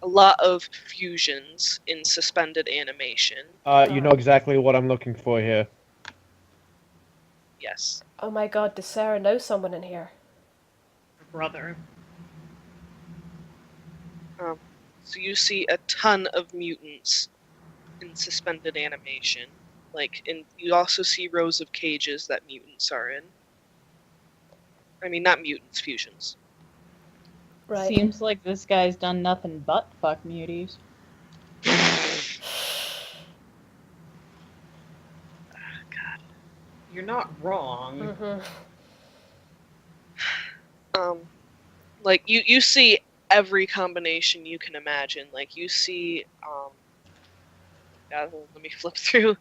a lot of fusions in suspended animation. You know exactly what I'm looking for here. Yes. Oh my god, does Sarah know someone in here? Brother. So you see a ton of mutants in suspended animation. You also see rows of cages that mutants are in. I mean, not mutants, fusions. Right. Seems like this guy's done nothing but fuck muties. God. You're not wrong. Mm-hmm. You see every combination you can imagine. You see, God, let me flip through.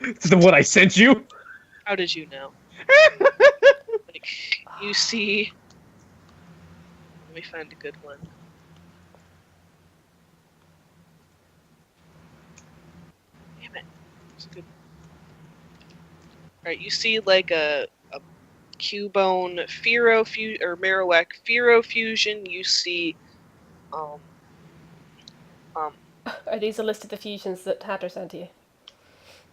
This is the one I sent you? How did you know? Like, you see... Let me find a good one. Damn it. It's a good... Alright, you see like a Cubone or Marowak Fero fusion. You see Are these a list of the fusions that Hatter sent you?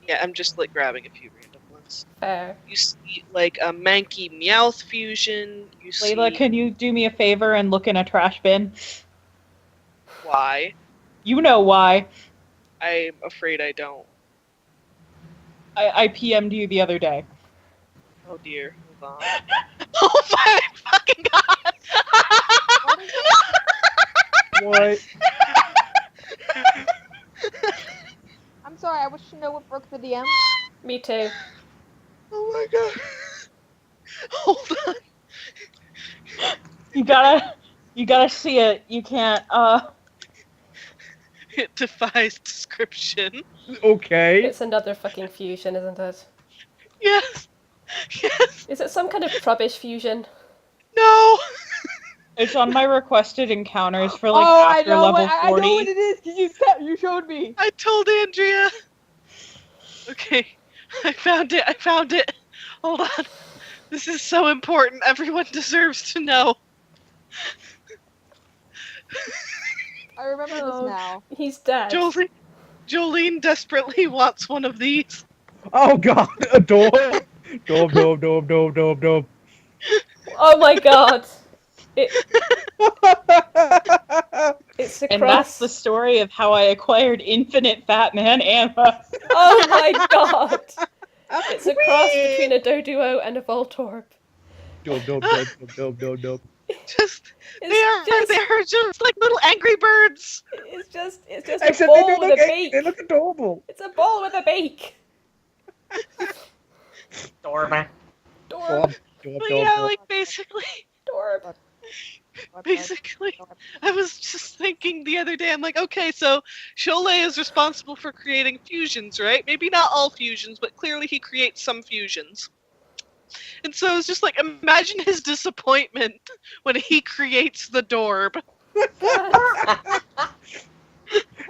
yeah, I'm just like grabbing a few random ones. Fair. You see like a Mankey Meowth fusion. You see Layla, can you do me a favor and look in a trash bin? why? You know why. I'm afraid I don't. I PM'd you the other day. Oh dear. Hold on. Oh my fucking god! What? I'm sorry, I wish to know what broke the DM. Me too. Oh my god. Hold on. You gotta see it. You can't, It defies description. Okay. It's another fucking fusion, isn't it? Yes. Yes. Is it some kind of rubbish fusion? No. It's on my requested encounters for like Oh, I after know level what 40. I know what it is because you showed me. I told Andrea. Okay. I found it. Hold on. This is so important. Everyone deserves to know. I remember Oh, this now. He's dead. Jolene desperately wants one of these. Oh god, a door. Door. Oh my god. It's And that's across. the story of how I acquired infinite Fat Man Anna. Oh my god. It's a cross between a Doduo and a Voltorb. Dope. Just It's they're just like little angry birds. It's just a Except they ball don't with look a angry, beak. they look adorable. It's a ball with a beak. Dorma. Dorb. But yeah, like basically, Dorb. I was just thinking the other day. I'm like, okay, so Cholet is responsible for creating fusions, right? Maybe not all fusions, but clearly he creates some fusions. And so it's just like, imagine his disappointment when he creates the Dorb.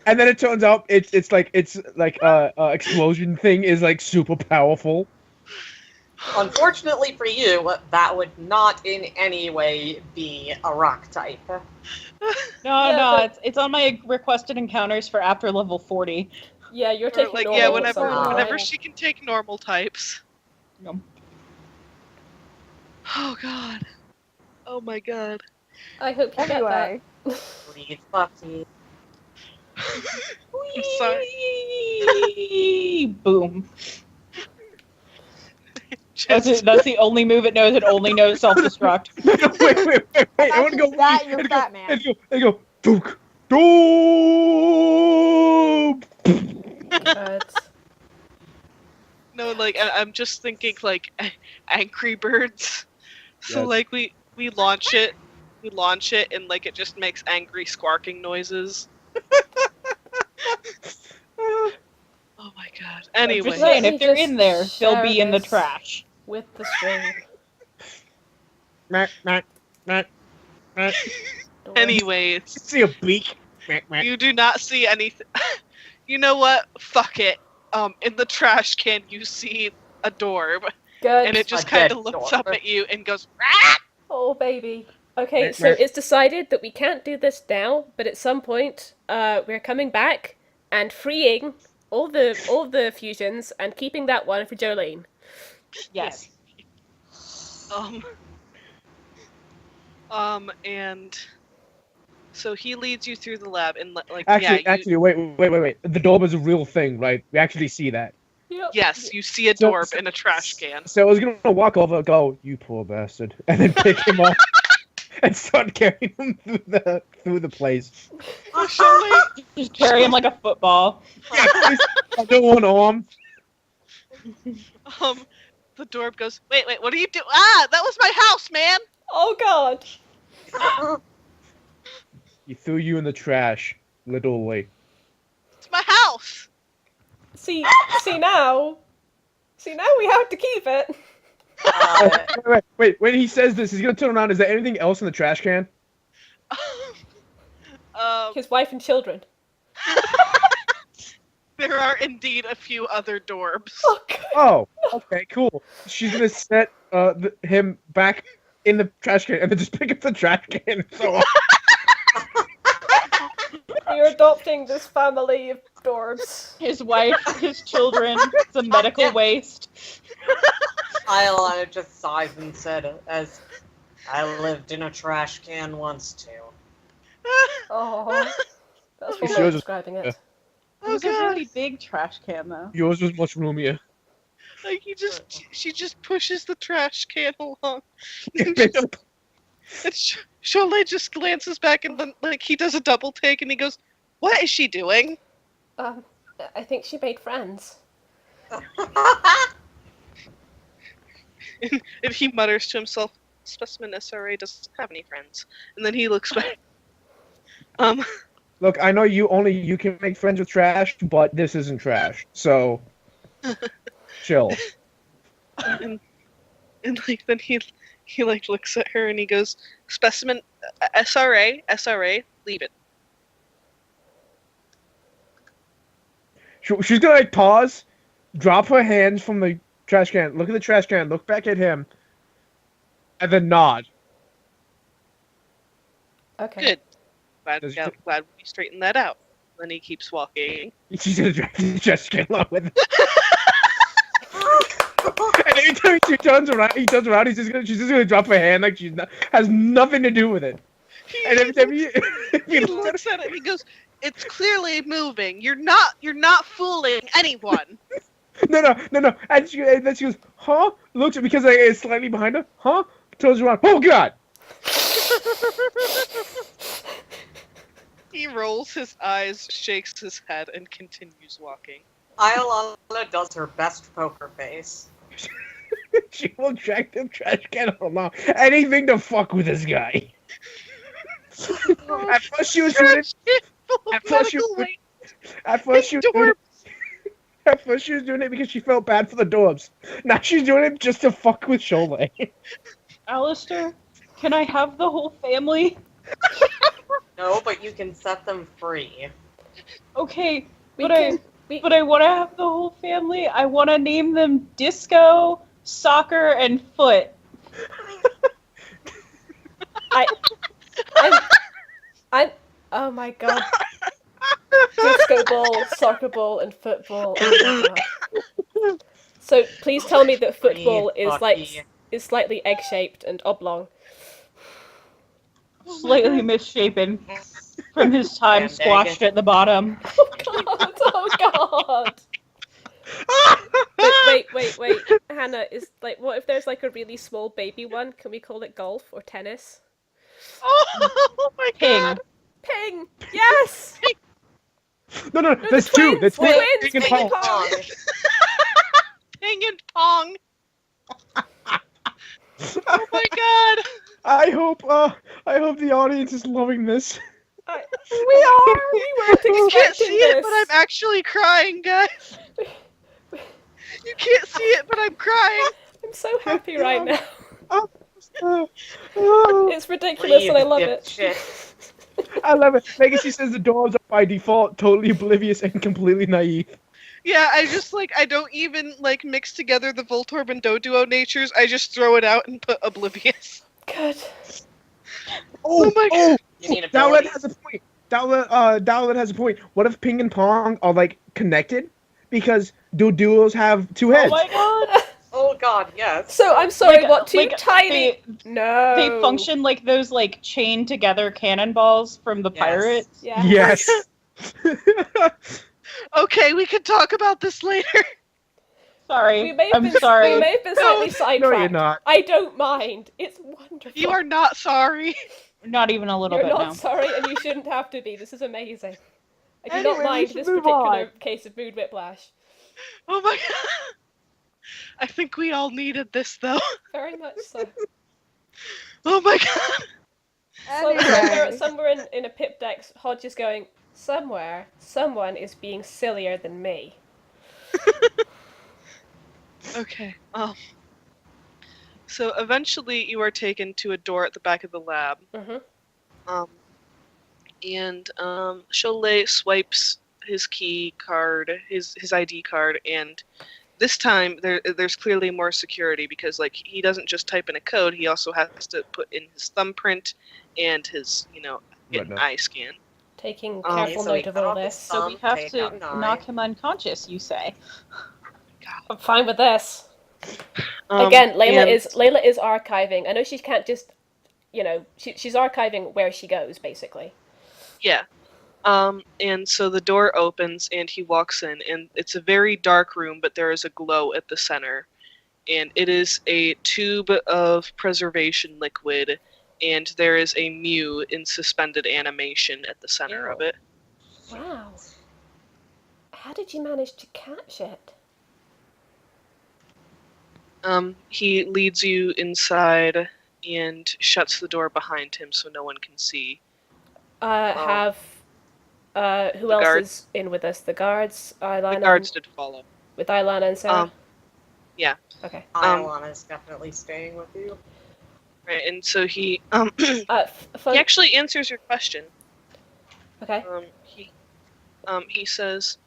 And then it turns out it's like explosion thing is like super powerful. Unfortunately for you, that would not in any way be a rock type. Yeah, it's on my requested encounters for after level 40. Yeah, you're Or taking like, normal yeah, at some point. whenever she can take normal types. No. Oh god. Oh my god. I hope you Anyway, Breathe, Buffy. I'm sorry. Boom. Just- That's the only move it knows. It only knows self-destruct. Wait. I want to go. that you're Fat Man. I go. Dook. Doop. God. No, like I'm just thinking like Angry Birds. So Yes. like we launch it, and like it just makes angry squawking noises. Oh my god. I'm Anyway, just saying, Let me if they're just in there, they'll share be in the this. trash. With the string. anyways, See a beak. you do not see anything. You know what? Fuck it. In the trash can you see a Dorb, Good. and it just A kind dead of looks up Dorb. at you and goes, "Rah!" Oh, baby. Okay, Meh, so meh. it's decided that we can't do this now, but at some point, we're coming back and freeing all the fusions and keeping that one for Jolene. Yes. And so he leads you through the lab, and like, Actually, wait. The door is a real thing, right? We actually see that. Yep. yes, you see a So- Dorb in a trash can. So I was gonna walk over and go, "You poor bastard," and then pick him up and start carrying him through the place. Just carry him like a football. Under one arm. The Dorb goes, wait, what are you doing? Ah, that was my house, man! Oh, God. He threw you in the trash, literally. It's my house! See now we have to keep it. Wait. When he says this, he's gonna turn around. Is there anything else in the trash can? His wife and children. There are indeed a few other Dorbs. Oh, God. Oh, okay, cool. She's gonna set him back in the trash can and then just pick up the trash can and so on. You're adopting this family of Dorbs. His wife, his children, some medical waste. Leilani just sighs and said, as I lived in a trash can once too. Oh, that's one She way of was- describing it. It was a really big trash can, though. Yours was much roomier. Like she just pushes the trash can along. And Jolene just glances back and then like he does a double take and he goes, "What is she doing?" I think she made friends. And he mutters to himself, "Specimen SRA doesn't have any friends." And then he looks back. Look, I know you can make friends with trash, but this isn't trash. So chill. And like then he like looks at her and he goes, "Specimen SRA, leave it." She's gonna like pause, drop her hands from the trash can, look at the trash can, look back at him, and then nod. Okay. Good. Does she- Glad we straightened that out. Then he keeps walking. She's gonna drag the trash can along with him. And every time he turns around, she's just gonna drop her hand like has nothing to do with it. And every time He looks at it and he goes, "It's clearly moving. You're not fooling anyone." No. And then she goes, huh? Looks because it's slightly behind her. Huh? Turns around. Oh God! He rolls his eyes, shakes his head, and continues walking. Leilani does her best poker face. She will drag the trash can along. Anything to fuck with this guy. At first she was doing it. At first she was doing it because she felt bad for the Dorbs. Now she's doing it just to fuck with Jolene. Alistair, can I have the whole family? No, but you can set them free. Okay, We but can- I want to have the whole family. I want to name them Disco, Soccer, and Foot. I'm. Oh my God. Disco ball, soccer ball, and football. Oh my God. So please tell me that football is slightly egg-shaped and oblong. Slightly misshapen from his time And squashed at the bottom. Oh God! Oh God! But wait. Hannah, what if there's like a really small baby one? Can we call it golf or tennis? Oh my Ping. God! Ping! Yes! No, the there's two. twins, There's two. twins, Ping and ping pong. and pong. Ping and pong. Oh my God! I hope the audience is loving this. We weren't You can't expecting see it, this. but I'm actually crying, guys. You can't see it, but I'm crying. I'm so happy right now. Oh, It's ridiculous and I love it. Dipshit. I love it. Legacy says the Dorbs are by default totally oblivious and completely naive. Yeah, I don't even mix together the Voltorb and Doduo natures. I just throw it out and put oblivious. Good. Oh my God. You need Dowlet abilities. has a point. Dowlet has a point. What if Ping and Pong are connected? Because duos have two heads. Oh my God! Oh God, yes. So I'm sorry, Like- what two like, tiny? No. They function like those chained together cannonballs from the Yes. pirates. Yeah. Yes. Okay, we can talk about this later. Sorry, We may have I'm been, sorry. We may have been slightly No, sidetracked. you're not. I don't mind. It's wonderful. You are not sorry. Not even a little You're bit not now. sorry, and you shouldn't have to be. This is amazing. I do Anyway, not we mind should this move particular on. case of mood whiplash. Oh my God. I think we all needed this, though. Very much so. Oh my God. So somewhere in a pip deck, Hodge is going, somewhere, someone is being sillier than me. Okay. So eventually you are taken to a door at the back of the lab. Mm-hmm. Cholet swipes his key card, his ID card, and this time there's clearly more security because like he doesn't just type in a code, he also has to put in his thumbprint and his get an Retina. eye scan. Taking Um, careful so he note of cut all off his this. So we thumb, have take to out an eye. knock him unconscious, you say. I'm fine with this. Um, Again, Layla and- is archiving. I know she can't just, she's archiving where she goes, basically. Yeah. And so the door opens and he walks in, and it's a very dark room, but there is a glow at the center. And it is a tube of preservation liquid, and there is a Mew in suspended animation at the center of it. Wow. How did you manage to catch it? He leads you inside and shuts the door behind him so no one can see. Who else guards. is in with us? The guards, Leilani. The guards did follow. With Leilani and Sarah? Yeah. Okay. Iolana's definitely staying with you. Right, and so he He he actually answers your question. Okay. He says,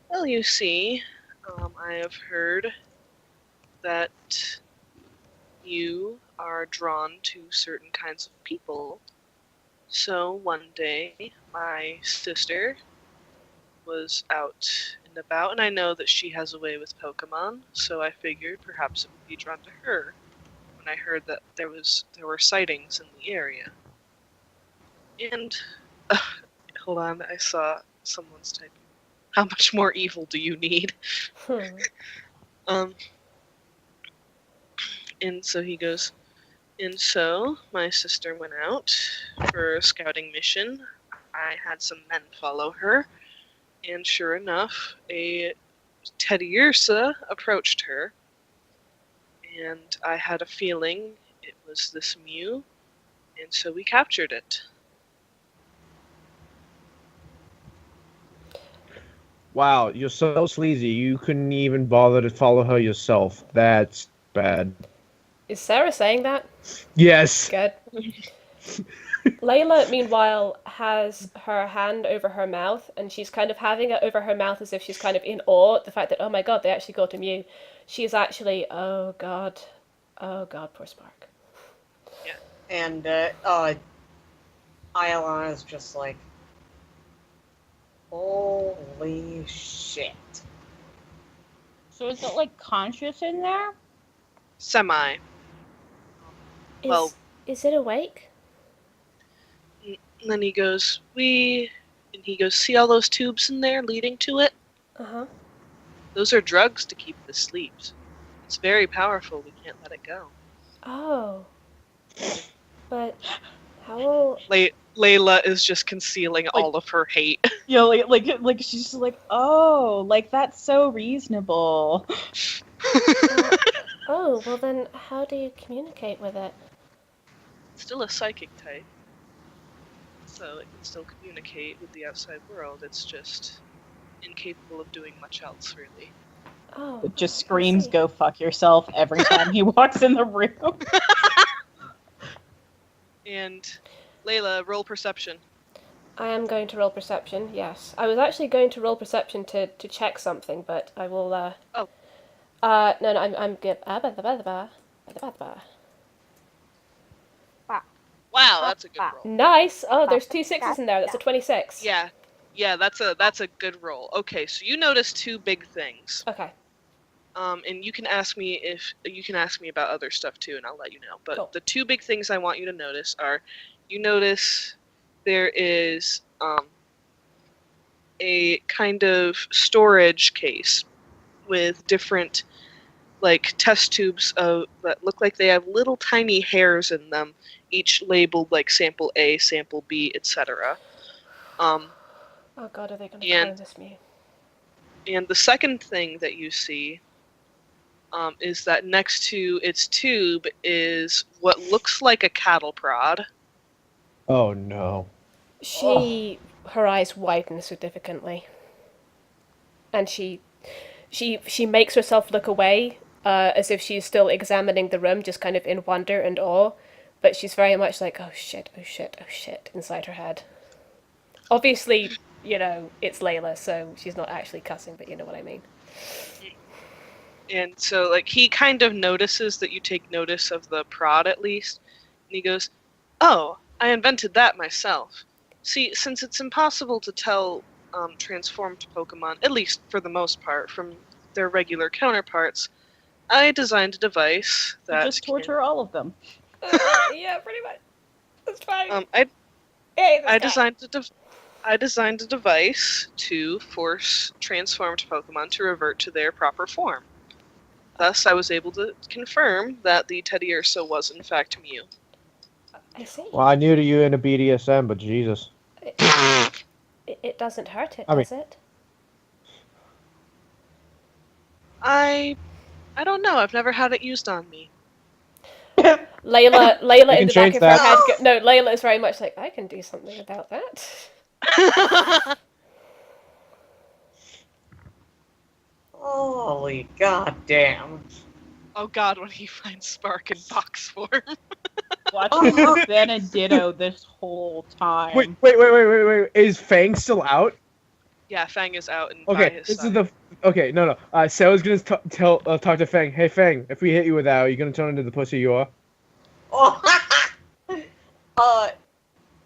"Well, you see, I have heard that you are drawn to certain kinds of people. So one day, my sister was out and about, and I know that she has a way with Pokemon, so I figured perhaps it would be drawn to her when I heard that there were sightings in the area. And hold on, I saw someone's typing. How much more evil do you need?" And so he goes, and so my sister went out for a scouting mission. I had some men follow her, and sure enough, a Teddiursa approached her, and I had a feeling it was this Mew, and so we captured it. Wow, you're so sleazy. You couldn't even bother to follow her yourself. That's bad. Is Sarah saying that? Yes. Good. Layla, meanwhile, has her hand over her mouth, and she's kind of having it over her mouth as if she's kind of in awe at the fact that, oh my god, they actually got a Mew. She is actually, oh god, poor Spark. Yeah. And Iolana's just like, holy shit. So is it like conscious in there? Semi. Well- Is it awake? And then he goes, see all those tubes in there leading to it? Uh-huh. Those are drugs to keep it asleep. It's very powerful. We can't let it go. Oh. But how... Layla is just concealing all of her hate. Like she's just like, oh, like that's so reasonable. Oh, well then, how do you communicate with it? It's still a psychic type, so it can still communicate with the outside world. It's just incapable of doing much else, really. Oh. It just I screams, see. go fuck yourself every time he walks in the room. And Layla, roll perception. I am going to roll perception, yes. I was actually going to roll perception to check something, but I will, Oh. No, I'm good. Wow, that's a good roll. Nice! Oh, there's 2 6s in there. That's a 26. Yeah, that's a good roll. Okay, so you notice two big things. Okay. And you can ask me about other stuff too, and I'll let you know. But Cool. the two big things I want you to notice are, you notice there is a kind of storage case with different like test tubes that look like they have little tiny hairs in them, each labeled like sample A, sample B, etc. Oh god, are they going to clone this me? And the second thing that you see is that next to its tube is what looks like a cattle prod. Oh no. Her eyes widen significantly. And she makes herself look away, as if she's still examining the room, just kind of in wonder and awe. But she's very much like, oh shit, oh shit, oh shit, inside her head. Obviously, it's Layla, so she's not actually cussing, but you know what I mean. And so, like, he kind of notices that you take notice of the prod, at least. And he goes, oh, I invented that myself. See, since it's impossible to tell transformed Pokemon, at least for the most part, from their regular counterparts, I designed a device that Just torture all of them. Yeah, pretty much. That's fine. I designed a device to force transformed Pokemon to revert to their proper form. Thus, I was able to confirm that the Teddiursa was in fact Mew. I see. Well, I knew to you in a BDSM, but Jesus. It doesn't hurt it, I mean- does it? I don't know. I've never had it used on me. Layla You in can the back change of that. her head. No, Layla is very much like, I can do something about that. Holy goddamn. Oh god, when he finds Spark in box form. Watching has been a ditto this whole time. Wait. Is Fang still out? Yeah, Fang is out and by Okay, his this side. is the... Okay, no. Sarah's gonna talk to Fang. Hey, Fang, if we hit you with that, are you gonna turn into the pussy you are?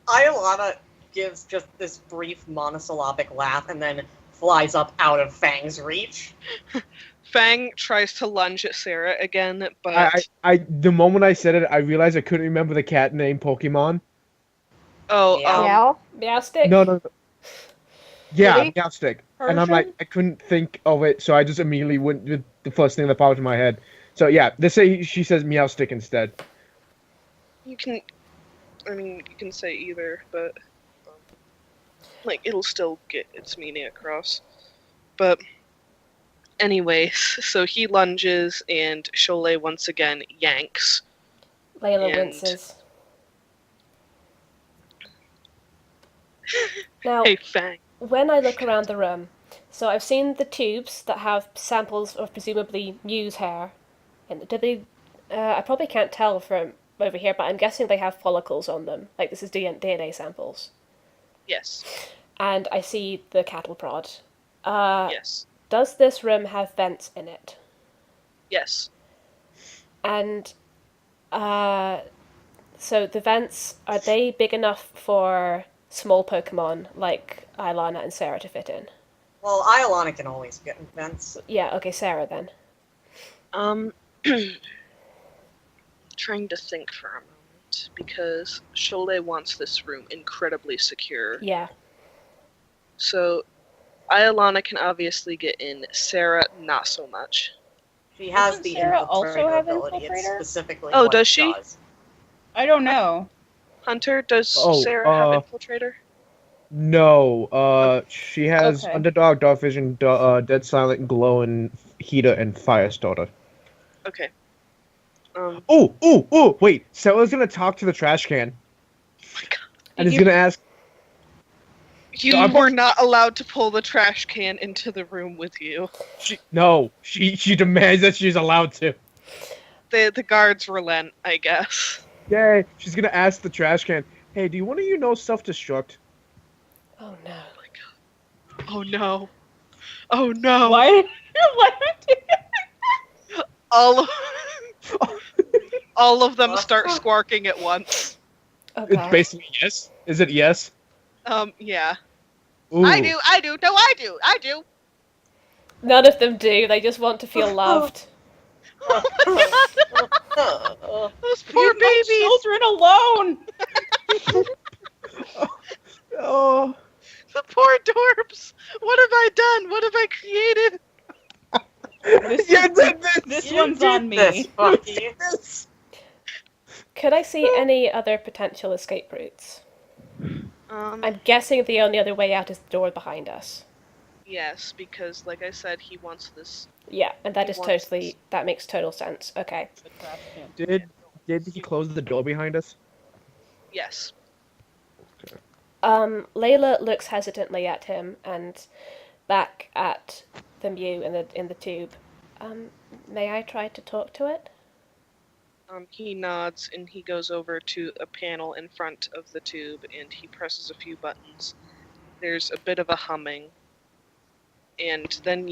Iolana gives just this brief monosyllabic laugh and then flies up out of Fang's reach. Fang tries to lunge at Sarah again, but The moment I said it, I realized I couldn't remember the cat name Pokemon. Yeah. Meowstick? No. Yeah, Really? Meowstick. And I'm like, I couldn't think of it, so I just immediately went with the first thing that popped in my head. So yeah, she says Meowstick instead. you can say either, but like it'll still get its meaning across. But anyways, so he lunges and Sholay once again yanks. Layla And- winces. Now, Hey Fang. when I look around the room, so I've seen the tubes that have samples of presumably Mew's hair. And do they? I probably can't tell from over here, but I'm guessing they have follicles on them. Like this is DNA samples. Yes. And I see the cattle prod. Yes. Does this room have vents in it? Yes. And so the vents, are they big enough for small Pokemon like Leilani and Sarah to fit in? Well, Iolana can always get in vents. Yeah, okay, Sarah then. Trying to think for a moment, because Sholay wants this room incredibly secure. Yeah. So, Iolana can obviously get in, Sarah not so much. She has Doesn't the Sarah also infiltrator have ability. It's infiltrator? specifically Oh, what does it she? does. I don't know. Hunter, does Oh, Sarah have Infiltrator? No, she has Okay. Underdog, Dark Vision, Dead Silent, Glow, and Heater, and Firestarter. Okay. Wait, Sarah's gonna talk to the trash can. Oh my god. And he's gonna ask, You were not allowed to pull the trash can into the room with you. she demands that she's allowed to. The guards relent, I guess. Yay, she's gonna ask the trash can, hey, do one of you know self-destruct? Oh no. Oh no. Oh no. Why? All of them start squawking at once. Oh It's god. basically yes. Is it yes? Yeah. Ooh. I do, no, I do. None of them do, they just want to feel loved. Oh my god. Those poor Leave my babies. children alone. Oh. The poor dorps. What have I done? What have I created? This one's on me. This, Bucky. Could I see any other potential escape routes? I'm guessing the only other way out is the door behind us. Yes, because like I said, he wants this. Yeah, and that He is wants totally, that makes total sense. Okay. Did he close the door behind us? Yes. Layla looks hesitantly at him and back at the Mew in the tube. May I try to talk to it? He nods and he goes over to a panel in front of the tube and he presses a few buttons. There's a bit of a humming. And then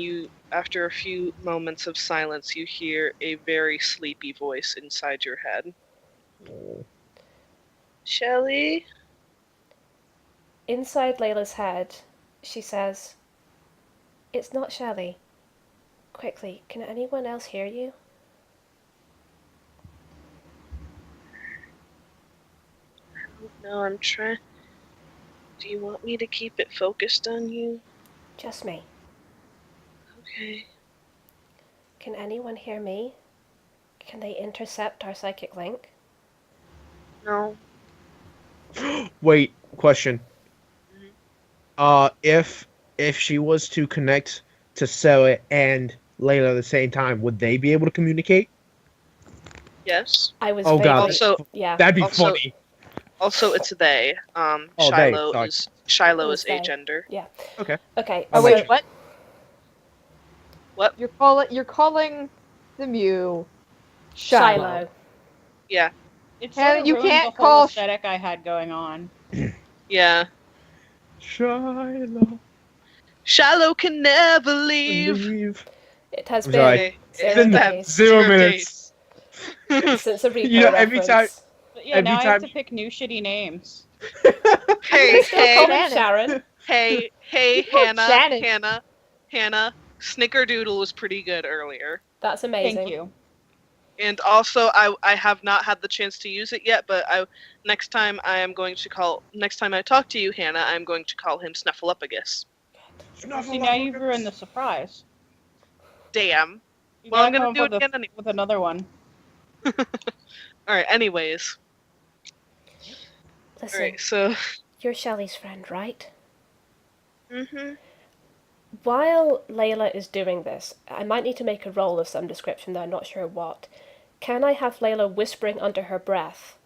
after a few moments of silence, you hear a very sleepy voice inside your head. Shelley? Inside Layla's head, she says, "It's not Shelley. Quickly, can anyone else hear you?" No, I'm trying. Do you want me to keep it focused on you? Just me. Okay. Can anyone hear me? Can they intercept our psychic link? No. Wait, question. Mhm. If she was to connect to Sarah and Layla at the same time, would they be able to communicate? Yes. I was Oh god, Also- yeah. that'd be also- funny. Also, it's they. Oh, Shiloh they, sorry. is Shiloh It was is they. agender. Yeah. Okay. Okay. Oh I'll wait, make what? What? You're calling the Mew Shiloh. Yeah. It Hannah, sort of you ruined can't the whole call aesthetic I had going on. Yeah. Shiloh. Shiloh can never leave. It has I'm been sorry. zero been days 0 minutes. since a Repo You know, every reference. But yeah, Every now I have time- to pick new shitty names. Hey, Still call hey, him Sharon. hey, Shannon. Hannah. Snickerdoodle was pretty good earlier. That's amazing. Thank you. And also, I have not had the chance to use it yet, but next time I talk to you, Hannah, I'm going to call him Snuffleupagus. See, now you've ruined the surprise. Damn. You Well, I'm gotta gonna come do up it again anyway. with another one. Alright, anyways. Listen, Alright, so. you're Shelley's friend, right? Mm-hmm. While Layla is doing this, I might need to make a roll of some description, though I'm not sure what. Can I have Layla whispering under her breath,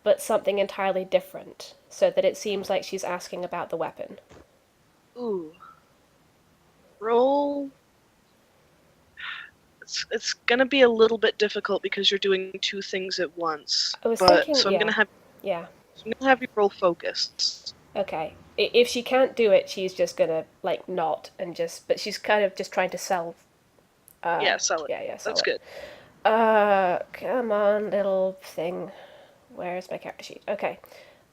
but something entirely different, so that it seems like she's asking about the weapon? Ooh. Roll. It's gonna be a little bit difficult because you're doing two things at once. I was thinking, so I'm yeah. gonna have Yeah. you roll focused. Okay. If she can't do it, she's just gonna, not, and but she's kind of just trying to sell. Yeah, sell it. Yeah, sell That's it. good. Come on, little thing. Where's my character sheet? Okay.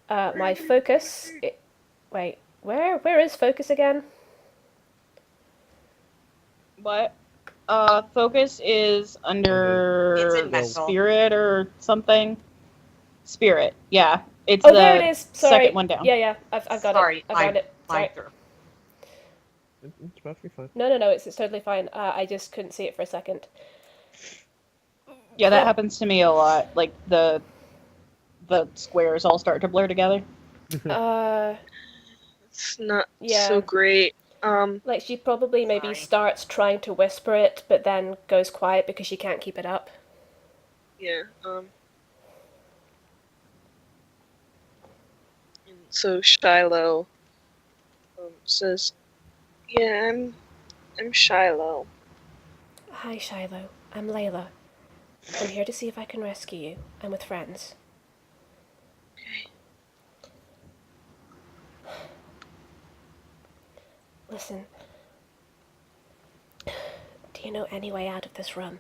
My focus. Wait, where is focus again? What? Focus is under It's in mental. spirit or something. Spirit, yeah. It's Oh, the there it is. Sorry. second one down. Yeah, I've got Sorry, it. I found it. Sorry. It's perfectly fine. No, it's totally fine. I just couldn't see it for a second. Yeah, that happens to me a lot. Like the squares all start to blur together. It's not Yeah. so great. She probably maybe Sorry. starts trying to whisper it, but then goes quiet because she can't keep it up. Yeah, and so Shiloh says, "Yeah, I'm Shiloh." Hi, Shiloh. I'm Layla. I'm here to see if I can rescue you. I'm with friends. Okay. Listen. Do you know any way out of this room?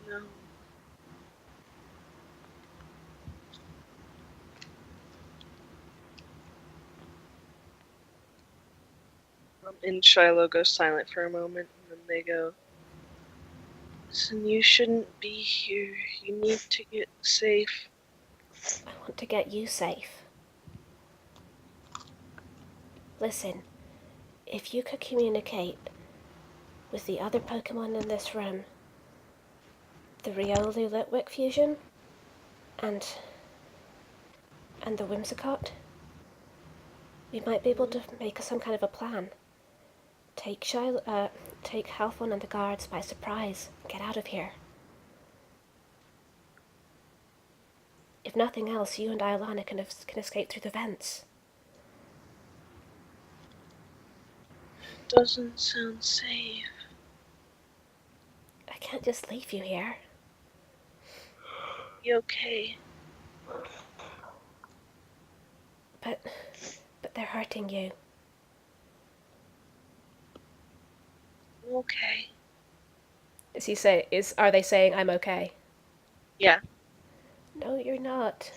No. And Shiloh goes silent for a moment, and then they go, "Listen, you shouldn't be here. You need to get safe." I want to get you safe. Listen, if you could communicate with the other Pokemon in this room, the Riolu Litwick fusion, and the Whimsicott, we might be able to make some kind of a plan. Take Halfon and the guards by surprise. Get out of here. If nothing else, you and Leilani can escape through the vents. doesn't sound safe. I can't just leave you here. You okay? But they're hurting you. I'm okay. Are they saying I'm okay? Yeah, No, you're not.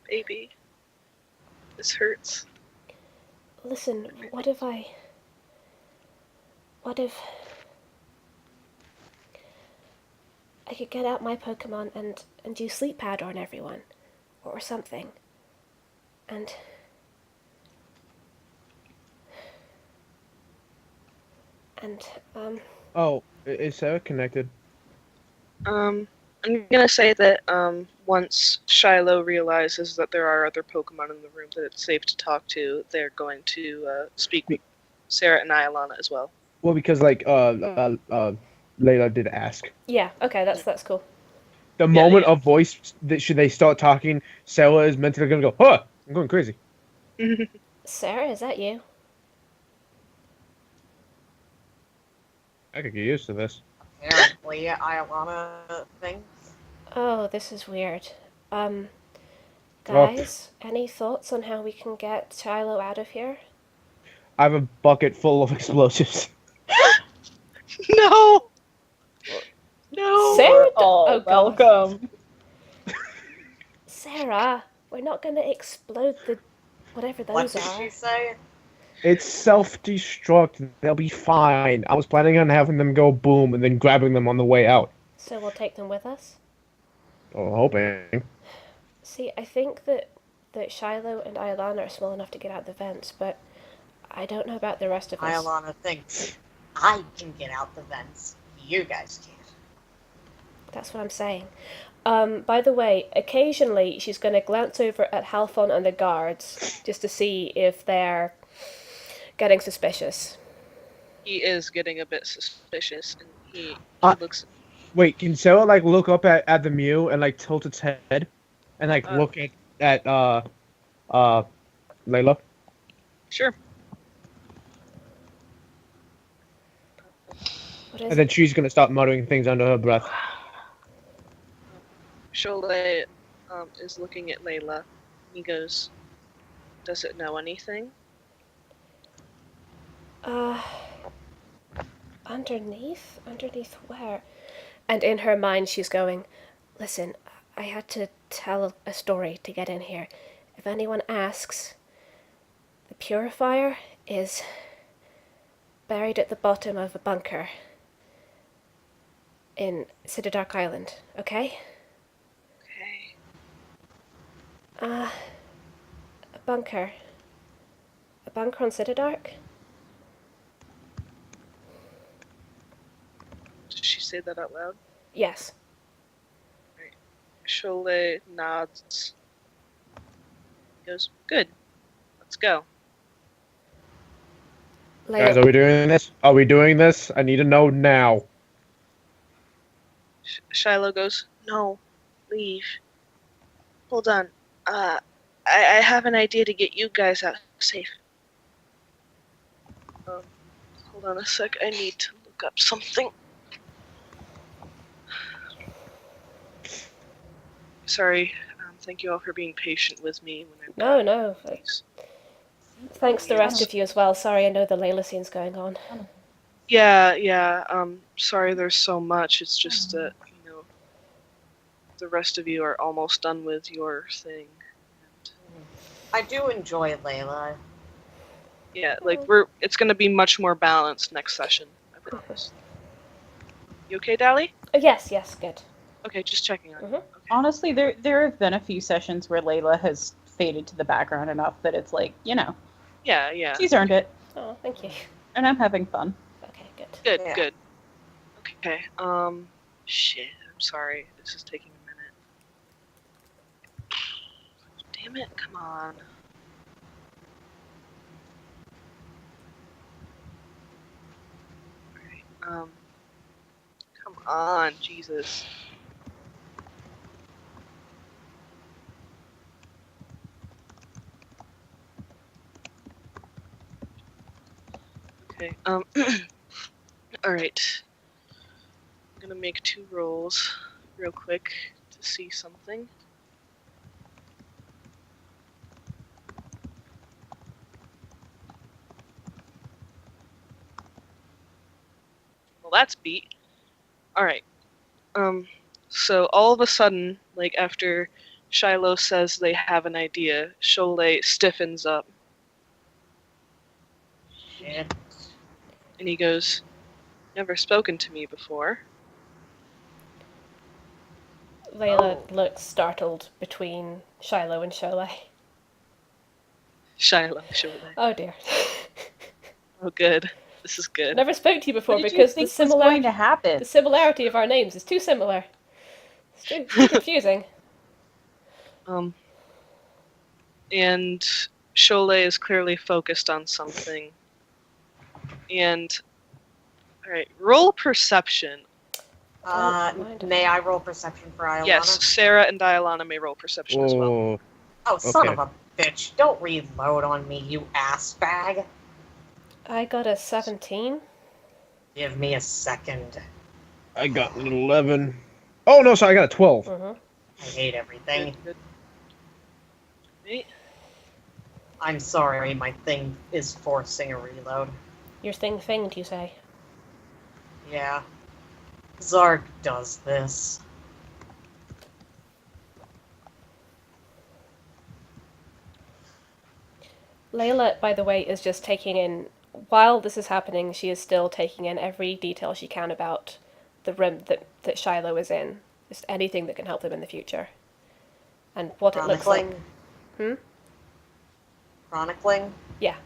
baby. This hurts. Listen, what if I could get out my Pokemon and do sleep powder on everyone? Or something. And and Oh, is Sarah connected? I'm gonna say that once Shiloh realizes that there are other Pokemon in the room that it's safe to talk to, they're going to speak with Sarah and Leilani as well. Well, because Layla did ask. yeah, okay, that's cool. The moment of voice that should they start talking, Sarah is mentally gonna go, huh, I'm going crazy. Sarah, is that you? I could get used to this. Apparently, Iolana thinks. Oh, this is weird. Guys, any thoughts on how we can get Shiloh out of here? I have a bucket full of explosives. No! No! Sarah, All God. welcome. Sarah, we're not gonna explode the whatever What those did are. she say? It's self-destruct. They'll be fine. I was planning on having them go boom and then grabbing them on the way out. So we'll take them with us. Oh, hoping. See, I think that Shiloh and Iolana are small enough to get out the vents, but I don't know about the rest of us. Iolana thinks. I can get out the vents. You guys can't. That's what I'm saying. By the way, occasionally she's going to glance over at Halfon and the guards just to see if they're getting suspicious. He is getting a bit suspicious, and he looks. Wait, can Sarah look up at the Mew and tilt its head and look at Layla? Sure. And then she's gonna start muttering things under her breath. Cholet is looking at Layla. He goes, "Does it know anything?" Underneath? Underneath where? And in her mind she's going, listen, I had to tell a story to get in here. If anyone asks, the purifier is buried at the bottom of a bunker in Citydark Island, okay? Okay. A bunker. A bunker on Citydark? Did she say that out loud? Yes. Right. Cholet nods. He goes, "Good. Let's go." Guys, are we doing this? Are we doing this? I need to know now. Shiloh goes, "No, leave. Hold on. I have an idea to get you guys out safe. Hold on a sec. I need to look up something." Sorry. Thank you all for being patient with me when I'm No. Thanks the rest of you as well. Sorry, I know the Layla scene's going on. Yeah. Sorry there's so much. It's just that, the rest of you are almost done with your thing. I do enjoy Layla. Yeah, it's gonna be much more balanced next session, I promise. You okay, Dally? Yes, good. Okay, just checking on you. Okay. Honestly, there have been a few sessions where Layla has faded to the background enough that it's Yeah. she's earned it. Oh, thank you. And I'm having fun. Okay, good. Good, Yeah. good. Okay, shit, I'm sorry. This is taking a minute. Damn it, come on. Alright, come on, Jesus. Okay. All right. I'm gonna make 2 rolls real quick to see something. Well, that's beat. All right. So all of a sudden, like after Shiloh says they have an idea, Sholay stiffens up Shit. and he goes, "Never spoken to me before." Layla Oh. looks startled between Shiloh and Sholay. Shiloh, Sholay. Oh dear. Oh, good. This is good. Never spoke to you before What did you because think was going to happen? the similarity of our names is too similar. It's too confusing. And Sholay is clearly focused on something. And all right, roll perception. May I roll perception for Iolana? Yes, Sarah and Dialana may roll perception as well. Oh, Oh, son Okay. of a bitch. Don't reload on me, you ass bag. I got a 17. Give me a second. I got an 11. Oh no, sorry, I got a 12. Mm-hmm. I hate everything. Good. Wait. I'm sorry, my thing is forcing a reload. Your thinged, you say? Yeah. Zarg does this. Layla, by the way, is just taking in, while this is happening, she is still taking in every detail she can about the room that Shiloh is in. Just anything that can help them in the future. And what it looks like. Chronicling. Chronicling? Yeah.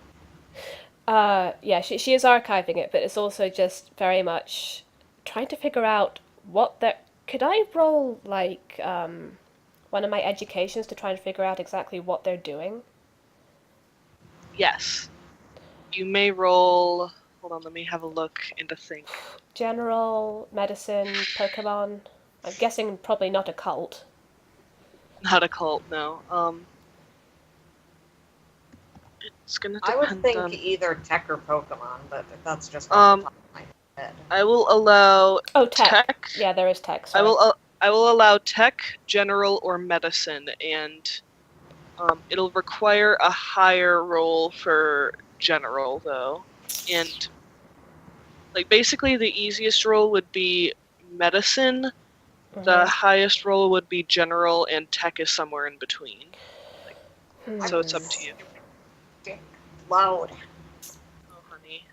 Yeah, she is archiving it, but it's also just very much trying to figure out what they're... Could I roll, like, one of my educations to try and figure out exactly what they're doing? Yes. You may roll. Hold on, let me have a look and to think. General, medicine, Pokemon. I'm guessing probably not a cult. Not a cult, no. It's gonna I depend would think on. either tech or Pokemon, but that's just off the top of my head. I will allow Oh, tech. tech. Yeah, there is tech. I Sorry. will. I will allow tech, general, or medicine, and it'll require a higher roll for general, though. And like basically, the easiest roll would be medicine. The Mhm. highest roll would be general, and tech is somewhere in between. So it's up to you. Dick loud. Oh, honey.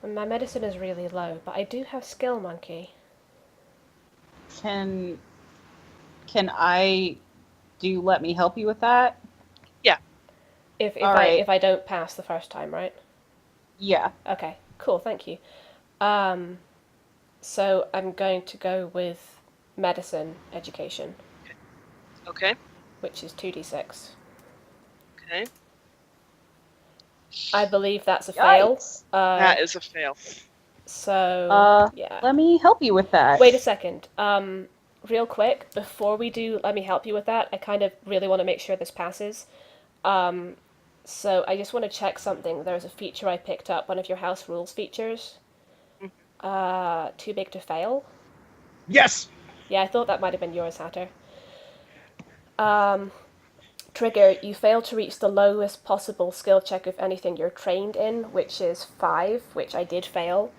My medicine is really low, but I do have skill monkey. Can I do you let me help you with that? If All right. I don't pass the first time, right? Yeah. Okay, cool, thank you. So I'm going to go with medicine education, Okay. which is 2d6. Okay. I believe that's a fail. Yikes. That is a fail. So yeah. Let me help you with that. Wait a second. Real quick, before we do let me help you with that, I kind of really want to make sure this passes. So I just want to check something. There's a feature I picked up, one of your house rules features. Too big to fail. Yes. Yeah, I thought that might have been yours, Hatter. Trigger, you fail to reach the lowest possible skill check of anything you're trained in, which is 5, which I did fail.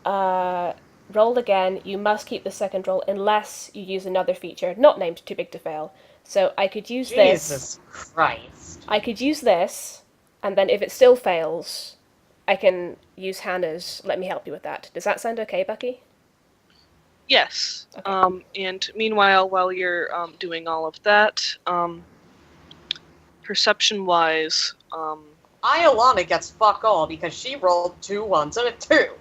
Roll again. You must keep the second roll unless you use another feature, not named too big to fail. So I could use this. Jesus Christ. I could use this, and then if it still fails, I can use Hannah's let me help you with that. Does that sound okay, Bucky? Yes. Okay. And meanwhile, while you're doing all of that, perception-wise, Iolana gets fuck all because she rolled 2 1s and a 2.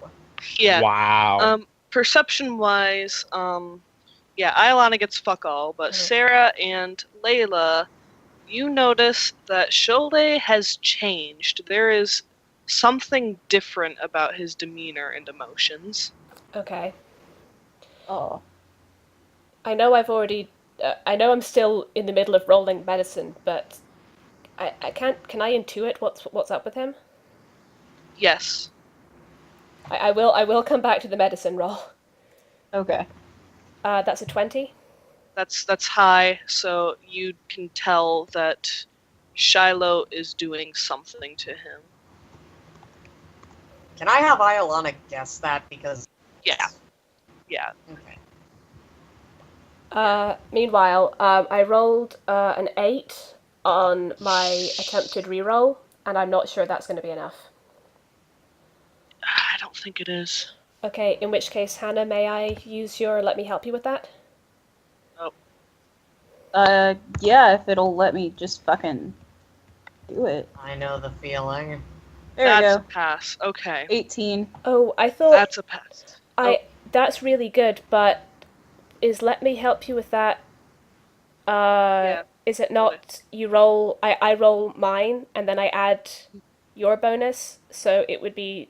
yeah. Wow. Perception-wise, yeah, Iolana gets fuck all, but Mhm. Sarah and Layla, you notice that Sholay has changed. There is something different about his demeanor and emotions. Okay. Oh. I know I've already. I know I'm still in the middle of rolling medicine, but I can't. Can I intuit what's up with him? Yes. I will come back to the medicine roll. Okay. That's a 20. That's high, so you can tell that Shiloh is doing something to him. Can I have Iolana guess that? Because... Yeah. Okay. Meanwhile, I rolled an 8 on my attempted reroll, and I'm not sure that's going to be enough. I don't think it is. Okay, in which case, Hannah, may I use your let me help you with that? Yeah, if it'll let me just fucking do it. I know the feeling. There That's we a go. pass. Okay. 18. Oh, I thought That's a pass. that's really good, but is let me help you with that? Yeah. Is it not you roll? I roll mine, and then I add your bonus, so it would be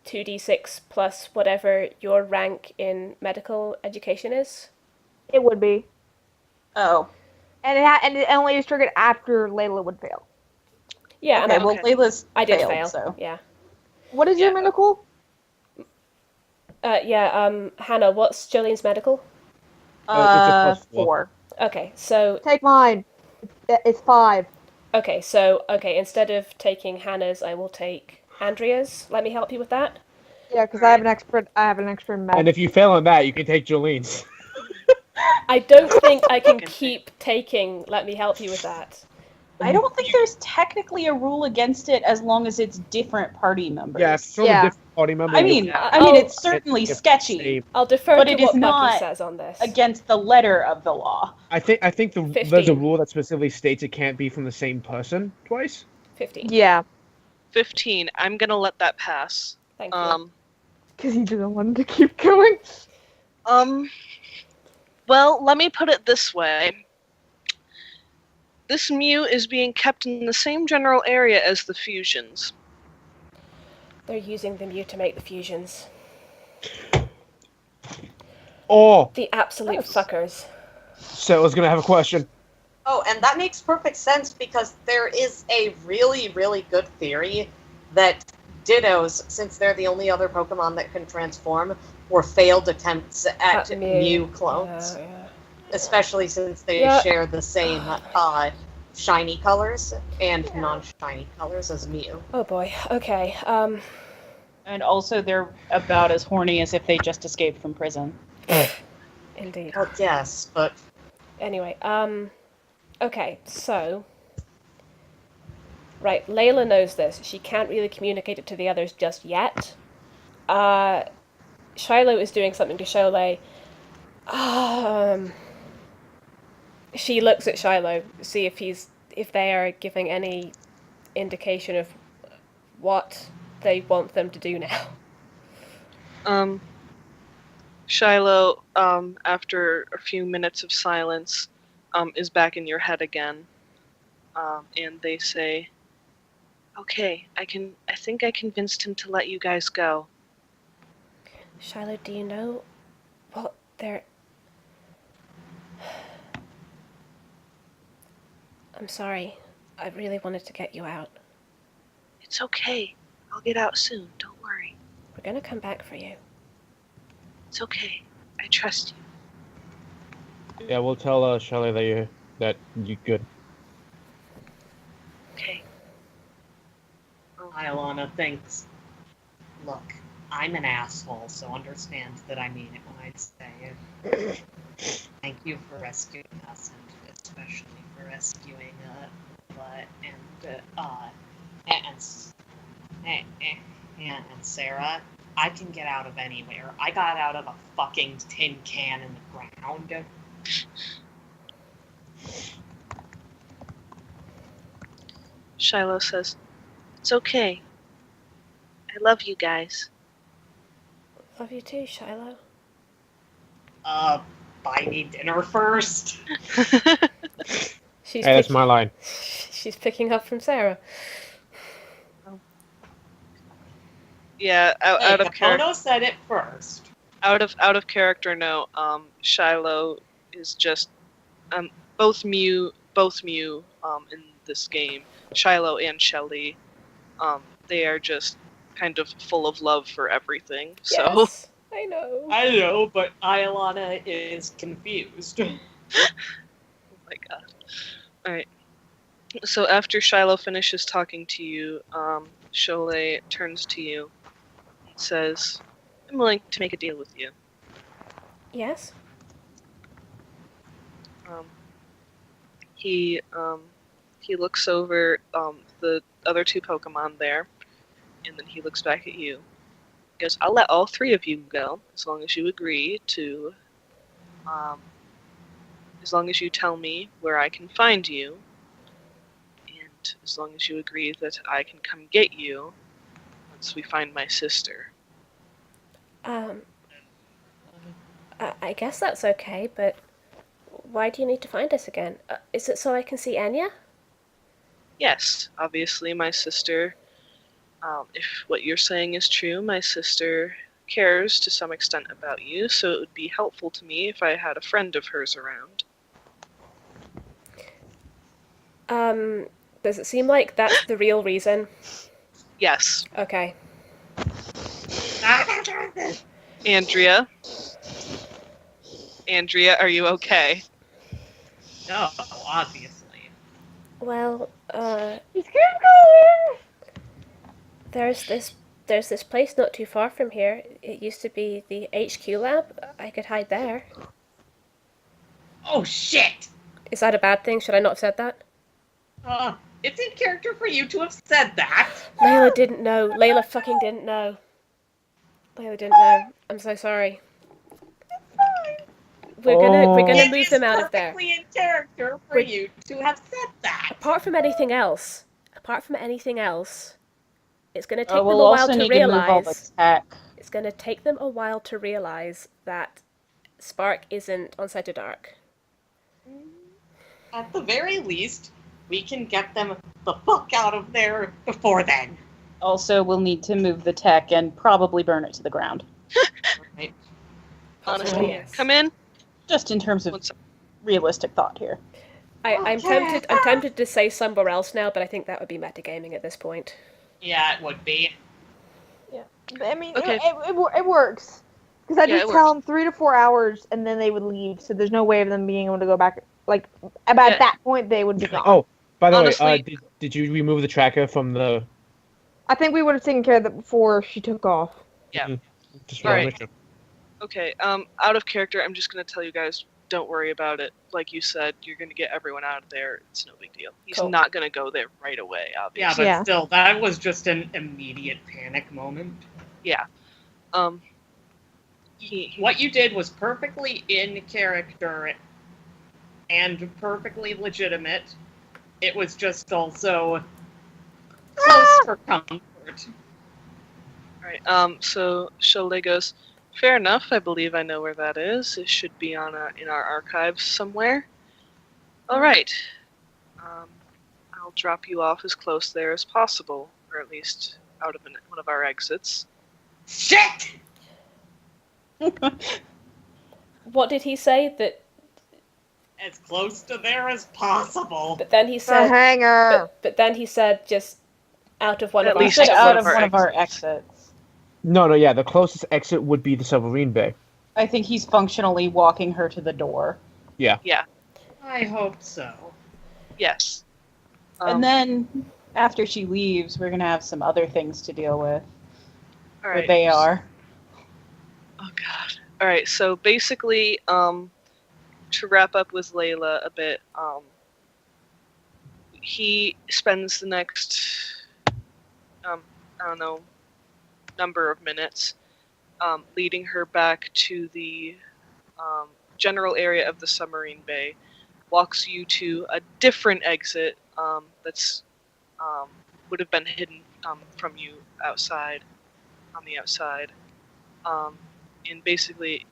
2d6 plus whatever your rank in medical education is. It would be. Oh. And it only is triggered after Layla would fail. Yeah, Okay, and well, Layla's I did failed, fail. so. Yeah. What is your medical? Hannah, what's Jolene's medical? It's a +4. 4. Okay, so Take mine. It's 5. okay, instead of taking Hannah's, I will take Andrea's. Let me help you with that. Yeah, because I have an expert. I have an extra in med. And if you fail on that, you can take Jolene's. I don't think I can keep taking let me help you with that. I don't think there's technically a rule against it as long as it's different party members. Yeah, if it's from a different party member. I mean, it's certainly sketchy, I'll defer but to it what is Bucky not says on this. against the letter of the law. I think there's a 15. rule that specifically states it can't be from the same person twice. 15. Yeah. 15. I'm gonna let that pass. Thank you. Because he doesn't want to keep going. Well, let me put it this way. This Mew is being kept in the same general area as the fusions. They're using the Mew to make the fusions. Oh! The absolute fuckers. So I was gonna have a question. Oh, and that makes perfect sense because there is a really, really good theory that Dittos, since they're the only other Pokemon that can transform, were failed attempts at Mew clones. Yeah. Especially since they share the same shiny colors and non-shiny colors as Mew. Oh boy. Okay. And also, they're about as horny as if they just escaped from prison. Indeed. Well, yes, but... Anyway, okay, so... Right, Layla knows this. She can't really communicate it to the others just yet. Shiloh is doing something to Sholay. She looks at Shiloh, see if they are giving any indication of what they want them to do now. Shiloh, after a few minutes of silence, is back in your head again. And they say, okay, I think I convinced him to let you guys go. Shiloh, do you know what they're... I'm sorry. I really wanted to get you out. It's okay. I'll get out soon. Don't worry. We're gonna come back for you. It's okay. I trust you. Yeah, we'll tell Shelley that you're good. Okay. Iolana thinks, look, I'm an asshole, so understand that I mean it when I say it. Thank you for rescuing us, and especially for rescuing and Sarah. I can get out of anywhere. I got out of a fucking tin can in the ground. Shiloh says, it's okay. I love you guys. Love you too, Shiloh. Buy me dinner first. That's my line. She's picking up from Sarah. Yeah, out of character. Capono said it first. Out of character note, Shiloh is just both Mew in this game, Shiloh and Shelly, they are just kind of full of love for everything. So, Yes, I know. I know, but Ailana is confused. oh my god. Alright. So after Shiloh finishes talking to you, Sholay turns to you and says, I'm willing to make a deal with you. Yes? He looks over the other two Pokemon there, and then he looks back at you. He goes, I'll let all three of you go, as long as you agree to, as long as you tell me where I can find you, and as long as you agree that I can come get you once we find my sister. I guess that's okay, but why do you need to find us again? Is it so I can see Anya? Yes, obviously my sister, if what you're saying is true, my sister cares to some extent about you, so it would be helpful to me if I had a friend of hers around. Does it seem like that's the real reason? Yes. Okay. Andrea? Andrea, are you okay? No, obviously. Well, He's going! there's this place not too far from here. It used to be the HQ lab. I could hide there. Oh shit! Is that a bad thing? Should I not have said that? It's in character for you to have said that. Layla didn't know. Layla fucking didn't know. Layla didn't know. I'm so sorry. We're gonna move them out of there. It's perfectly in character for you to have said that. Apart from anything else, it's gonna take them we'll a while also to need to move all the realize. tech. It's gonna take them a while to realize that Spark isn't on Cytodark. At the very least, we can get them the fuck out of there before then. Also, we'll need to move the tech and probably burn it to the ground. Right. Honestly, Yes. come in. Just in terms of realistic thought here. I'm tempted to say somewhere else now, but I think that would be metagaming at this point. Yeah, it would be. Yeah. I mean, Okay. it works. Because I Yeah, just it tell them 3 to 4 hours, and then they would leave. So there's no way of them being able to go back. Like, about Yeah. that point, they would be gone. Oh, by the Honestly- way, did you remove the tracker from the? I think we would have taken care of that before she took off. Just All right. make sure. Okay, out of character, I'm just gonna tell you guys, don't worry about it. Like you said, you're gonna get everyone out of there. It's no big deal. He's Cool. not gonna go there right away, Yeah, obviously. but Yeah. still, that was just an immediate panic moment. What you did was perfectly in character and perfectly legitimate. It was just also close for comfort. Alright, so Sholay goes, fair enough, I believe I know where that is. It should be on in our archives somewhere. Alright. I'll drop you off as close there as possible, or at least out of one of our exits. Shit! What did he say? That. As close to there as possible. But then he The said. hangar. But then he said just out of one At of our least He said exits. out of one of our exits. No, yeah, the closest exit would be the submarine bay. I think he's functionally walking her to the door. Yeah, I hope so. yes. And then, after she leaves, we're going to have some other things to deal with. Where alright. they are. Oh god. Alright, so basically, to wrap up with Layla a bit, he spends the next, I don't know, number of minutes leading her back to the general area of the submarine bay, walks you to a different exit that's would have been hidden from you outside, on the outside. And basically,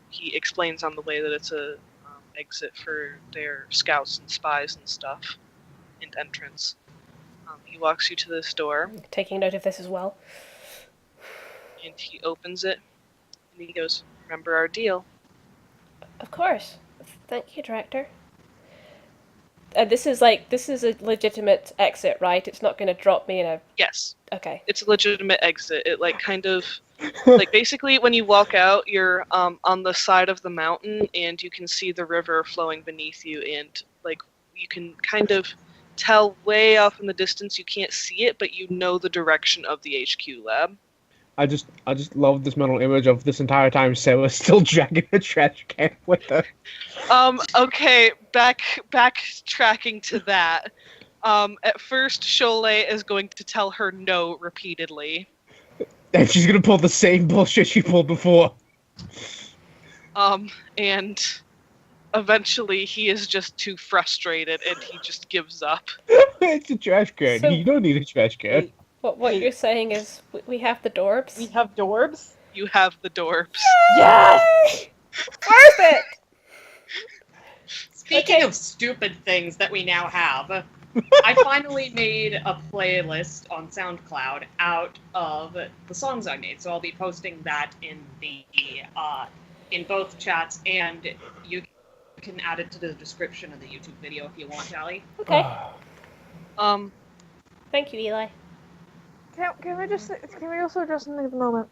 he explains on the way that it's a exit for their scouts and spies and stuff, and entrance. He walks you to this door, Taking note of this as well. and he opens it, and he goes, remember our deal? Of course. Thank you, Director. this is a legitimate exit, right? It's not going to drop me in a. Yes, Okay. it's a legitimate exit. It like kind of like basically when you walk out, you're on the side of the mountain and you can see the river flowing beneath you, and like you can kind of tell way off in the distance. You can't see it, but you know the direction of the HQ lab. I just love this mental image of this entire time Sarah's still dragging a trash can with her. Okay, backtracking to that. At first, Cholet is going to tell her no repeatedly. And she's gonna pull the same bullshit she pulled before. And eventually he is just too frustrated and he just gives up. It's a trash can. So- You don't need a trash can. What you're saying is we have the Dorbs? We have Dorbs? You have the Dorbs. Yes! Worth it! Speaking Okay. of stupid things that we now have, I finally made a playlist on SoundCloud out of the songs I made. So I'll be posting that in the in both chats, and you can add it to the description of the YouTube video if you want, Allie. Okay. Thank you, Eli. Can we also address something at the moment?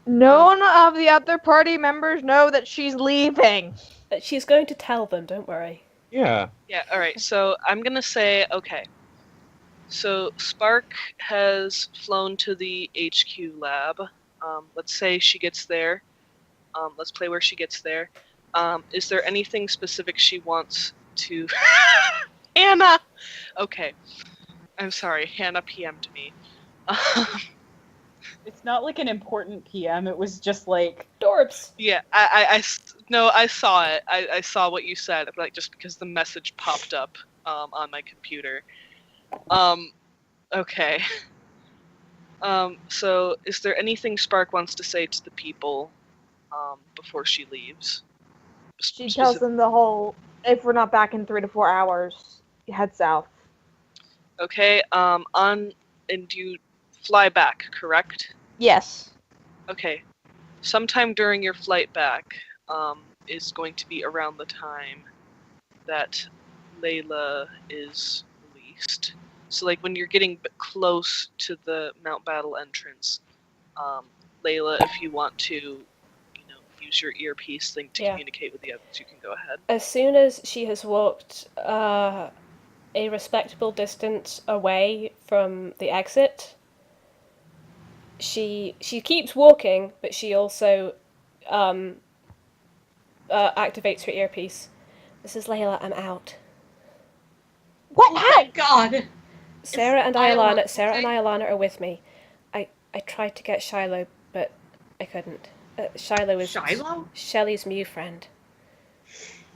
None of the other party members know that she's leaving. She's going to tell them, don't worry. Yeah. Yeah, alright, so I'm gonna say, okay. So Spark has flown to the HQ lab. Let's say she gets there. Let's play where she gets there. Is there anything specific she wants to... Hannah! Okay. I'm sorry, Hannah PM'd me. It's not like an important PM, it was just like... Dorbs! Yeah, I saw it. I saw what you said, like just because the message popped up on my computer. Okay. So is there anything Spark wants to say to the people before she leaves? She tells them the whole, if we're not back in 3 to 4 hours, head south. Okay, and you fly back, correct? Yes. Okay. Sometime during your flight back is going to be around the time that Layla is released. So, like, when you're getting close to the Mount Battle entrance, Layla, if you want to, use your earpiece thing to communicate with the others, you can go ahead. As soon as she has walked a respectable distance away from the exit, she keeps walking, but she also activates her earpiece. This is Layla, I'm out. What? Oh my god! Sarah and Leilani are with me. I tried to get Shiloh, but I couldn't. Shiloh is Shiloh? Shelley's new friend.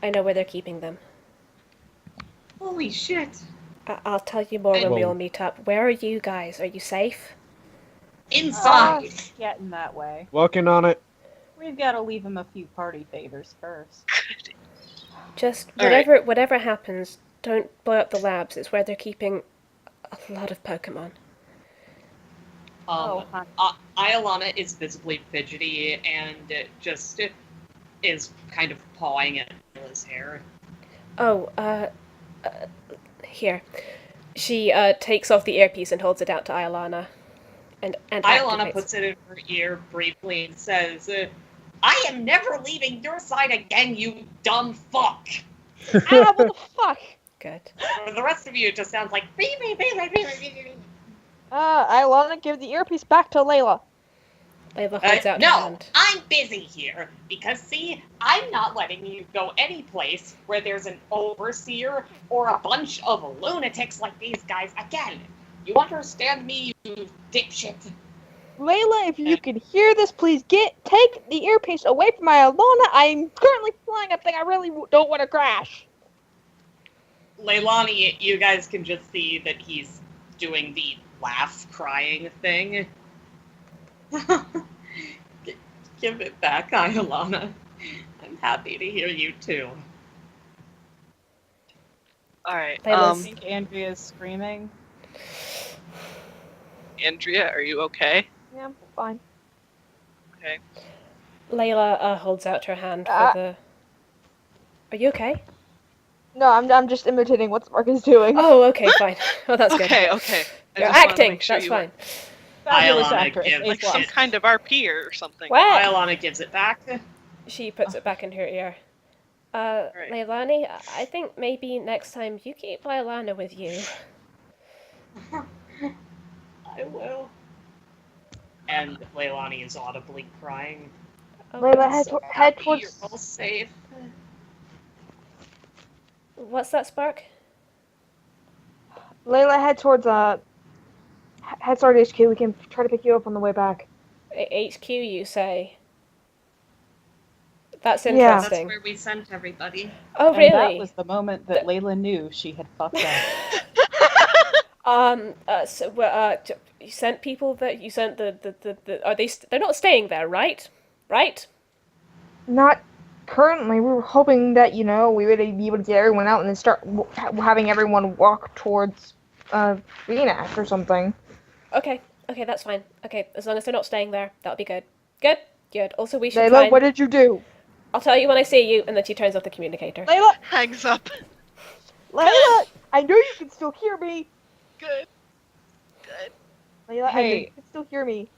I know where they're keeping them. Holy shit. I'll tell you more when we all meet up. Where are you guys? Are you safe? Inside! Getting that way. Working on it. We've got to leave him a few party favors first. Just All whatever happens, don't blow up the labs. It's where they're keeping a lot of Pokemon. Leilani is visibly fidgety and just is kind of pawing at Layla's hair. Oh, here. She takes off the earpiece and holds it out to Leilani. And Leilani activates. puts it in her ear briefly and says, I am never leaving your side again, you dumb fuck! Ah, what the fuck? Good. For the rest of you, it just sounds like beep, beep, beep, beep, beep, beep, beep. I want to give the earpiece back to Layla. Layla holds out her No, hand. I'm busy here because see, I'm not letting you go any place where there's an overseer or a bunch of lunatics like these guys again. You understand me, you dipshit? Layla, if you could hear this, please take the earpiece away from my Alana. I'm currently flying a thing I really don't want to crash. Leilani, you guys can just see that he's doing the laugh crying thing. Give it back, Alana. I'm happy to hear you too. Alright, I think Andrea's screaming. Andrea, are you okay? Yeah, I'm fine. Okay. Layla holds out her hand for the... Are you okay? No, I'm just imitating what Spark is doing. Oh, okay, fine. Oh, that's good. Okay. You're just wanted to acting. make sure That's you fine. Fabulous Leilani actress. gives A like plus. some kind of RP or something. What? Leilani gives it back. She puts it back in her ear. Right. Leilani, I think maybe next time you keep Leilani with you. I will. And Leilani is audibly crying. Oh, Layla, goodness. head Happy towards. you're all safe. What's that, Spark? Layla, head towards HQ. We can try to pick you up on the way back. HQ, you say? That's Yeah. That's interesting. where we sent everybody. Oh, And really? that was the moment that Layla knew she had fucked up. You sent people that you sent the are they they're not staying there, right? Right? Not currently. We were hoping that we would be able to get everyone out and then start having everyone walk towards Reenact or something. Okay, that's fine. Okay, as long as they're not staying there, that'll be good. Good. Also, we should try Layla, and... what did you do? I'll tell you when I see you, and then she turns off the communicator. Layla, Hangs up. Layla, I know you can still hear me. Good. Layla, I know Hey. you can still hear me.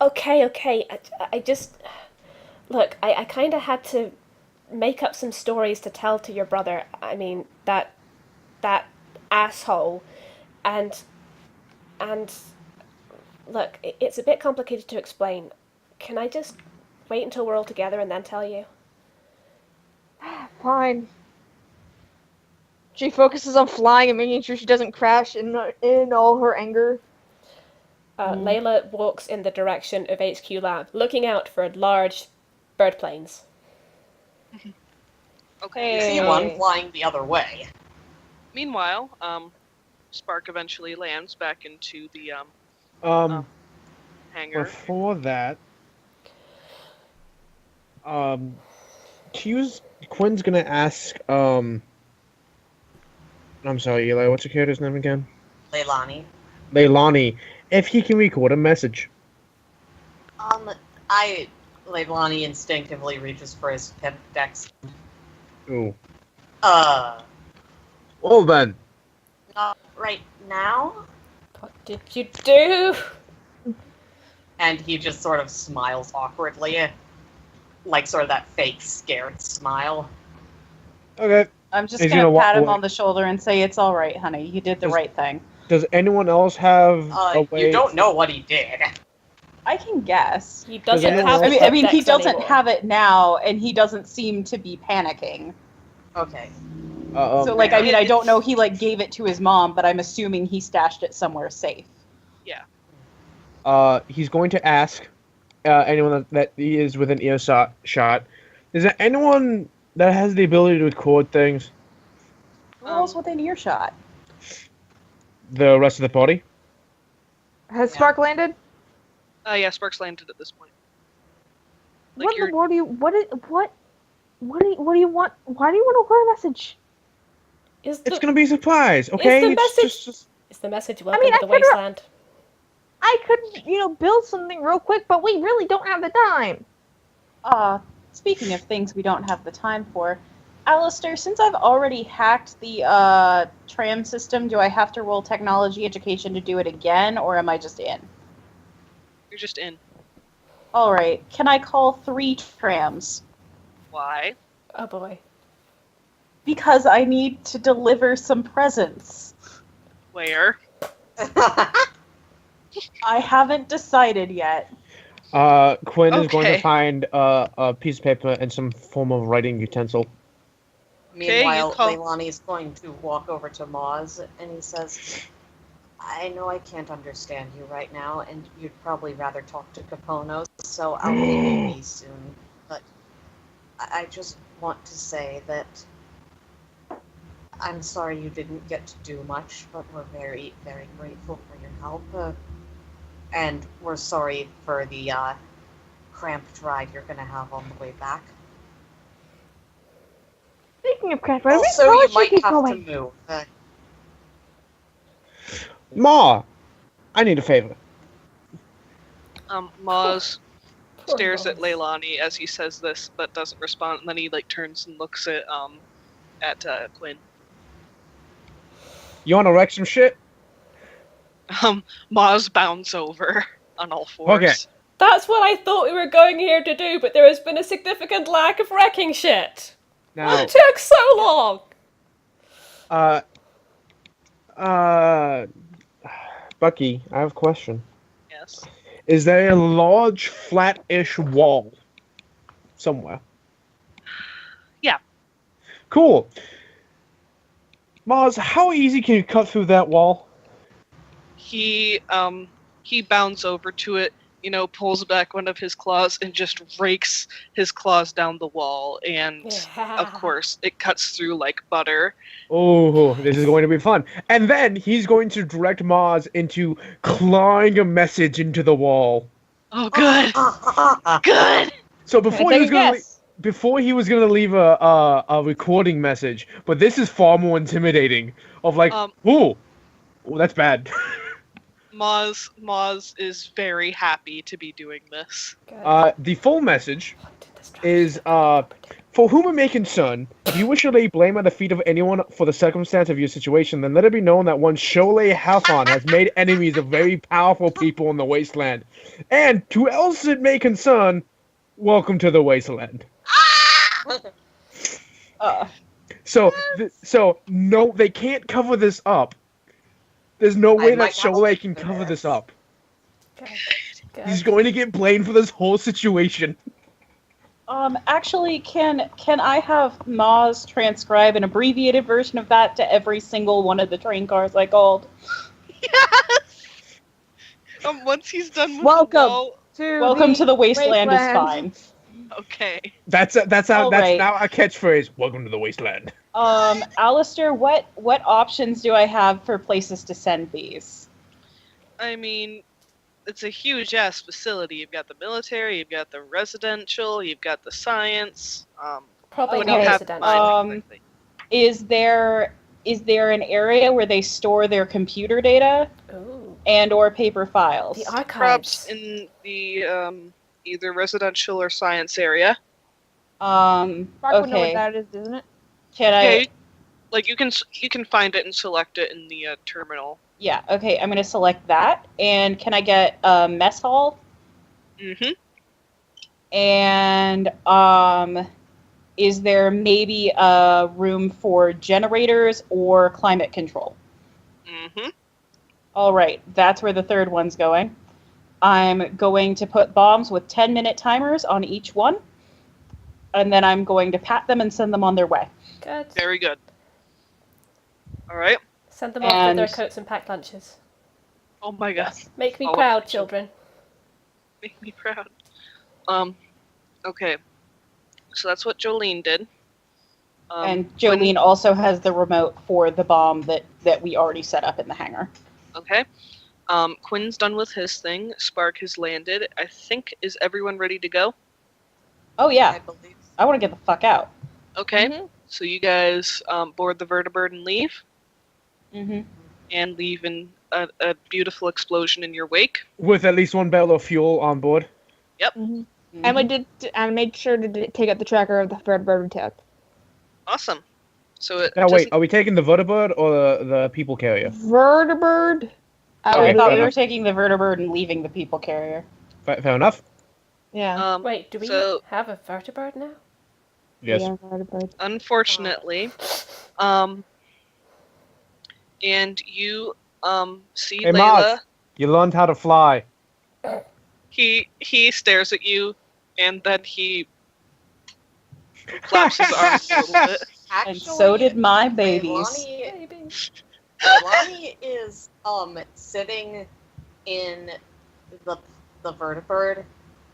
Okay. I just... Look, I kind of had to make up some stories to tell to your brother. I mean, that asshole. And look, it's a bit complicated to explain. Can I just wait until we're all together and then tell you? Fine. She focuses on flying and making sure she doesn't crash in all her anger. Layla walks in the direction of HQ Lab, looking out for large bird planes. Okay. You see one flying the other way. Meanwhile, Spark eventually lands back into the hangar. Before that, Quinn's gonna ask, I'm sorry, Eli, what's your character's name again? Leilani, if he can record a message. Leilani instinctively reaches for his pimp dex. Ooh. Well then. Not right now. What did you do? And he just sort of smiles awkwardly. Like sort of that fake scared smile. Okay. I'm just Is gonna gonna pat him walk on the shoulder and say, "It's all right, honey. You did the right thing." Does anyone else have a way? You don't know what he did. I can guess. He doesn't anyone have else- the I mean, he dex doesn't anymore. have it now, and he doesn't seem to be panicking. Okay. So, like, I mean, I don't know. He gave it to his mom, but I'm assuming he stashed it somewhere safe. He's going to ask anyone that he is within earshot. Is there anyone that has the ability to record things? Who else within earshot? The rest of the party? Has Spark landed? Yeah, Spark's landed at this point. What in the world do you? What do you want? Why do you want to record a message? It's gonna be a surprise, okay? Is the message? Just... Is the message welcome to the wasteland? I could, build something real quick, but we really don't have the time. Speaking of things we don't have the time for, Alistair, since I've already hacked the tram system, do I have to roll technology education to do it again, or am I just in? You're just in. All right. Can I call 3 trams? Why? Oh boy. Because I need to deliver some presents. Where? I haven't decided yet. Quinn is going to Okay. find a piece of paper and some form of writing utensil. Meanwhile, you call- Leilani is going to walk over to Maz and he says, I know I can't understand you right now, and you'd probably rather talk to Caponos, so I'll maybe be soon. But I just want to say that I'm sorry you didn't get to do much, but we're very, very grateful for your help. And we're sorry for the cramped ride you're going to have on the way back. Speaking of craft, where Also, you might have to move. Ma, I need a favor. Maz Poor stares at Maz. Leilani as he says this, but doesn't respond. And then he turns and looks at at Quinn. You wanna wreck some shit? Maz bounds over on all fours. Okay. That's what I thought we were going here to do, but there has been a significant lack of wrecking shit. Now, What took so long? Bucky, I have a question. Yes. Is there a large, flat-ish wall somewhere? Yeah. Cool. Maz, how easy can you cut through that wall? He bounds over to it, pulls back one of his claws and just rakes his claws down the wall, and of course it cuts through like butter. Oh, this is going to be fun. And then he's going to direct Maz into clawing a message into the wall. Oh, good. Good. So before he was gonna leave a recording message, but this is far more intimidating. Of like, ooh, that's bad. Maz is very happy to be doing this. The full message is, for whom it may concern, if you wish to lay blame at the feet of anyone for the circumstance of your situation, then let it be known that one Jolene Halfon has made enemies of very powerful people in the wasteland. And to else it may concern, welcome to the wasteland. So no, they can't cover this up. There's no way that Jolene can cover this up. Good. He's going to get blamed for this whole situation. Actually, can I have Maz transcribe an abbreviated version of that to every single one of the train cars I called? Yes! Once he's done with Welcome to the wasteland is fine. Okay. That's now our catchphrase. Welcome to the wasteland. Alistair, what options do I have for places to send these? I mean, it's a huge ass facility. You've got the military, you've got the residential, you've got the science. Probably what not do you have residential. in mind, exactly? Is there an area where they store their computer data and/or paper files? The archives. Perhaps in the either residential or science area. Mark would know what Okay. that is, isn't it? You can find it and select it in the terminal. Yeah. Okay. I'm gonna select that. And can I get a mess hall? Mm-hmm. And is there maybe a room for generators or climate control? Mm-hmm. All right. That's where the third one's going. I'm going to put bombs with 10-minute timers on each one. And then I'm going to pat them and send them on their way. Good. Very good. All right. Send them off with their coats and packed lunches. Oh my god. Make me Oh, proud, children. Make me proud. Okay. So that's what Jolene did. And Jolene also has the remote for the bomb that we already set up in the hangar. Okay. Quinn's done with his thing. Spark has landed. I think, is everyone ready to go? Oh, yeah. I believe. I want to get the fuck out. Okay. So you guys board the vertibird and leave? Mm-hmm. And leave in a beautiful explosion in your wake? With at least one barrel of fuel on board. Yep. Mm-hmm. And made sure to take out the tracker of the vertibird we took. Awesome. So it Now wait, are we taking the vertibird or the people carrier? Vertibird? I thought we fair were taking the vertibird and leaving the people carrier. Fair enough. Yeah. Wait, do we have a vertibird now? Yes. Yeah, vertibird. Unfortunately. And you see Hey, Layla. Maz, you learned how to fly. He stares at you, and then he flaps his arms a little bit. Actually, And so did my babies. Leilani is sitting in the vertibird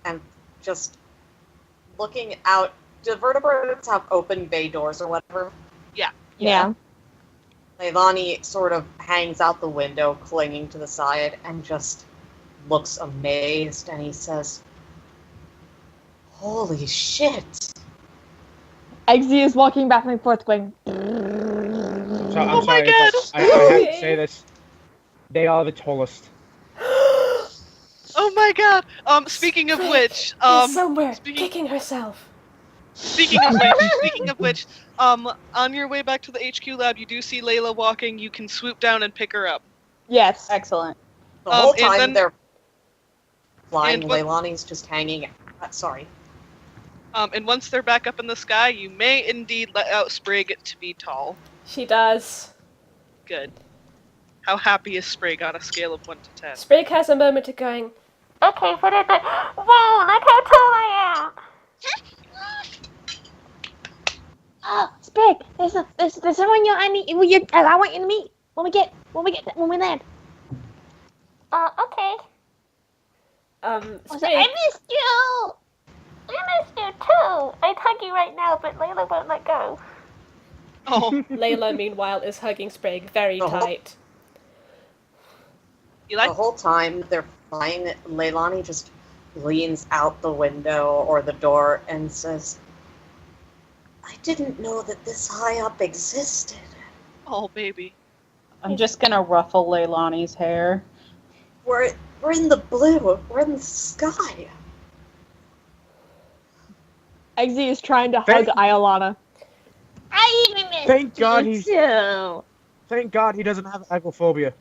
and just looking out. Do vertibirds have open bay doors or whatever? Yeah. Leilani sort of hangs out the window, clinging to the side, and just looks amazed, and he says, "Holy shit!" Eggsy is walking back and forth going, So, Oh my sorry, god! I have to say this. They are the tallest. Oh my god! Speaking of which, Is somewhere speaking- kicking herself. Speaking of which, on your way back to the HQ lab, you do see Layla walking. You can swoop down and pick her up. Yes. Excellent. The whole and time then- they're flying, and what- Leilani's just hanging. Sorry. And once they're back up in the sky, you may indeed let out Sprig to be tall. She does. Good. How happy is Sprig on a scale of 1 to 10? Sprig has a moment of going, okay, what did I... Whoa, look how tall I am! Oh, Sprig, there's someone I want you to meet when we land. Okay. Sprig, I missed you. I missed you too. I'd hug you right now, but Layla won't let go. Oh, Layla, meanwhile, is hugging Sprig very Uh-huh. tight. you The like? whole time they're flying, Leilani just leans out the window or the door and says, I didn't know that this high up existed. Oh, baby. I'm just gonna ruffle Leilani's hair. We're in the blue. We're in the sky. Eggsy is trying to Thank- hug Iolana. I even missed Thank God you he's- too. Thank God he doesn't have agoraphobia.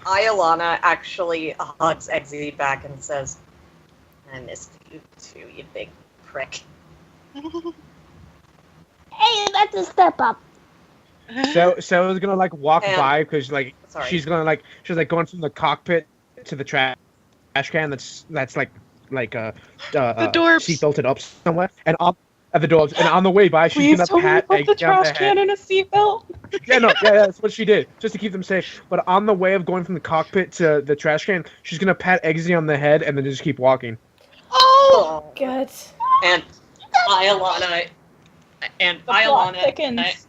Iolana actually hugs Eggsy back and says, I missed you too, you big prick. Hey, that's a step up. Sarah's gonna like walk And- by because like Sorry. she's going from the cockpit to the trash can that's like dorbs. seat belted up somewhere and up at the doors and on the way by she's Please gonna tell me you pat put the Eggsy on trash the can head. in a seatbelt. Yeah, that's what she did just to keep them safe. But on the way of going from the cockpit to the trash can, she's gonna pat Eggsy on the head and then just keep walking. Oh! Good. And Iolana plot thickens.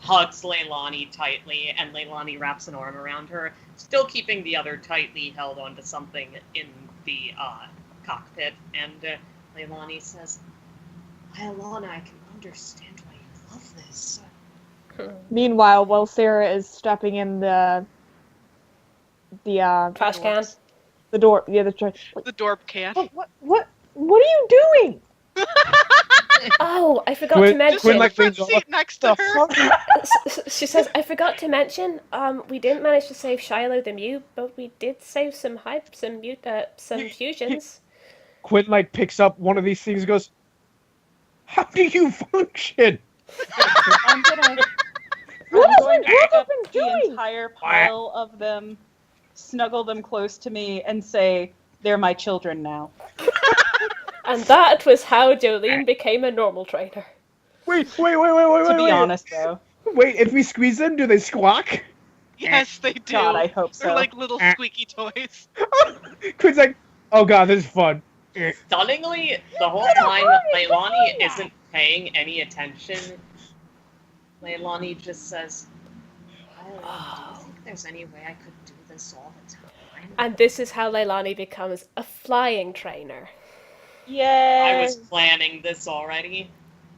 Hugs Leilani tightly, and Leilani wraps an arm around her, still keeping the other tightly held onto something in the cockpit. And Leilani says, Iolana, I can understand why you love this. Meanwhile, while Sarah is stepping in the Trash can. the door, the trash. The Dorp can. What are you doing? Oh, I forgot Quinn- to mention. Just Quinn, in the like, front leans seat over. next to her. She says, I forgot to mention, we didn't manage to save Shiloh the Mute, but we did save some fusions. Quinn like picks up one of these things and goes, how do you function? I'm going to pick up the entire pile of them, snuggle them close to me, and say, they're my children now. And that was how Jolene became a normal trainer. Wait. To be honest, though. Wait, if we squeeze them, do they squawk? Yes, they do. God, I hope They're so. like little squeaky toys. Quinn's like, oh god, this is fun. Stunningly, the whole time, Leilani isn't paying any attention. Leilani just says, Iolana, do you think there's any way I could do this all the time? And this is how Leilani becomes a flying trainer. Yay! I was planning this already.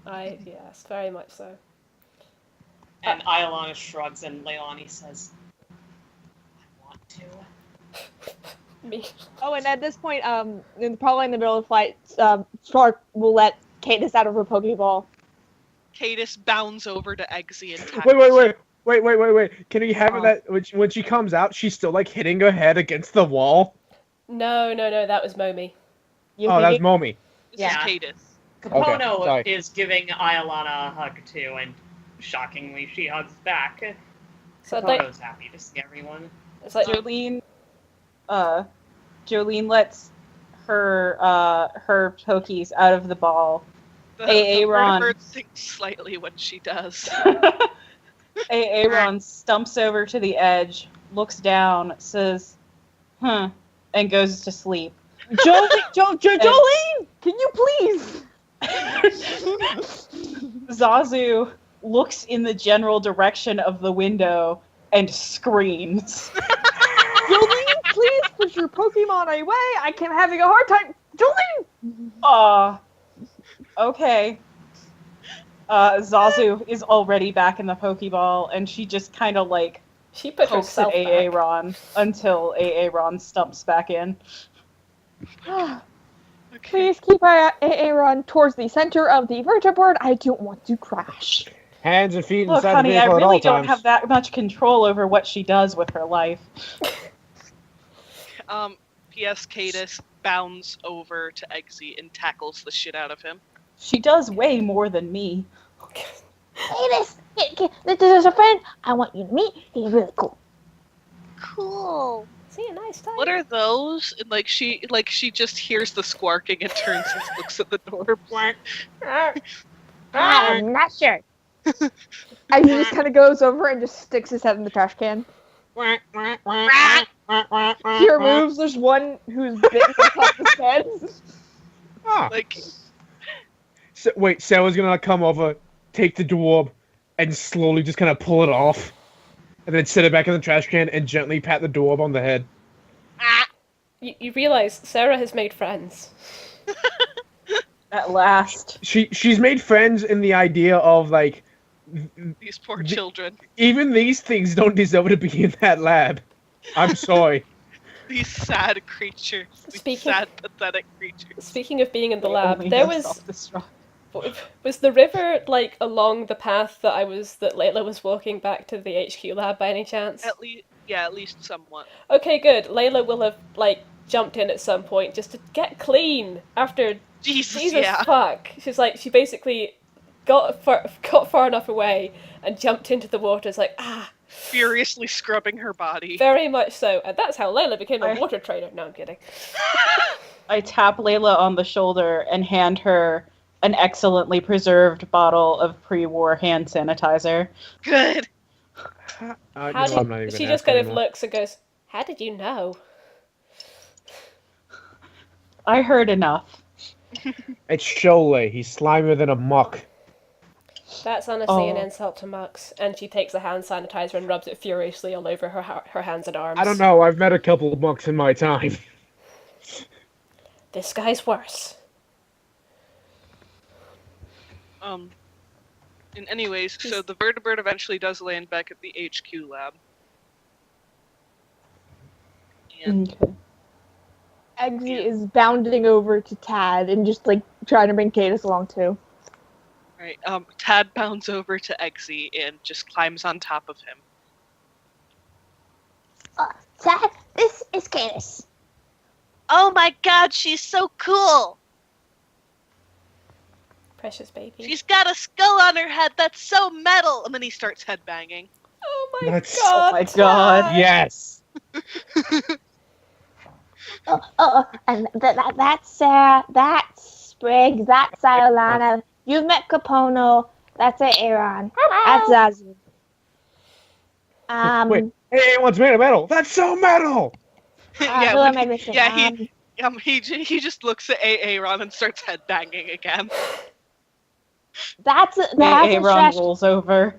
Yes, very much so. And Iolana shrugs and Leilani says, I want to. Me. Oh, and at this point, probably in the middle of the flight, Stark will let Cadis out of her Pokeball. Cadis bounds over to Eggsy and tackles her. Wait. Can we have it that when she comes out, she's still like hitting her head against the wall? No, that was Momi. That's Momi. This Yeah. is Cadis. Capono sorry. is giving Iolana a hug too, and shockingly, she hugs back. So I'd like, Capono's happy to see everyone. it's like, Jolene lets her Pokies out of the ball. The Ron. bird sinks slightly when she does. Aaron stumps over to the edge, looks down, says, and goes to sleep. Jolene, can you please? Zazu looks in the general direction of the window and screams. Jolene, please put your Pokemon away. I am having a hard time. Jolene! Okay. Zazu is already back in the Pokeball, and she just kind of like she put pokes herself at back. Aaron until Aaron stumps back in. Okay. Please keep Aaron towards the center of the verteboard. I don't want to crash. Hands and feet Look, inside honey, the I vehicle at all really don't times. have that much control over what she does with her life. P.S. Cadis bounds over to Eggsy and tackles the shit out of him. She does way more than me. This is a friend I want you to meet. He's really cool. Cool. See, a nice time. What are those? And she just hears the squarking and turns and looks at the door. I'm not sure. And he just kind of goes over and just sticks his head in the trash can. He removes. There's one who's bitten on top of his head. Ah. Like, So, wait, Sarah's gonna come over, take the dwarf, and slowly just kind of pull it off, and then set it back in the trash can and gently pat the dwarf on the head. You realize Sarah has made friends. At last. She's made friends in the idea of like, these poor children. even these things don't deserve to be in that lab. I'm sorry. These sad creatures. These sad, pathetic creatures. Speaking of being in the lab, Only there no was self-destruct. was the river like along the path that Layla was walking back to the HQ lab by any chance? At least somewhat. Okay, good. Layla will have like jumped in at some point just to get clean after Jesus, yeah. fuck. She basically got far enough away and jumped into the water. It's like Furiously scrubbing her body. very much so, and that's how Layla became a water trainer. No, I'm kidding. I tap Layla on the shoulder and hand her an excellently preserved bottle of pre-war hand sanitizer. Good. She just kind of looks and goes, "How did you know?" I heard enough. It's Sholay. He's slimier than a muck. That's honestly an insult to Mux, and she takes the hand sanitizer and rubs it furiously all over her hands and arms. I don't know. I've met a couple of mucks in my time. This guy's worse. And anyways, so the vertebrate eventually does land back at the HQ lab. And Okay. Eggsy is bounding over to Tad and just like trying to bring Cadis along too. right, Tad bounds over to Eggsy and just climbs on top of him. Tad, this is Cadis. Oh my god, she's so cool! Precious baby. She's got a skull on her head that's so metal! And then he starts headbanging. Oh my That's- god. Oh my god. Yes. And that's Sarah, that's Spriggs, that's Leilani. You've met Capono, that's Aaron, that's Zazu. Wait. Hey, what's made of metal? That's so metal. Yeah, who when am I missing? he just looks at Aaron and starts headbanging again. That's a Aaron trash. rolls over.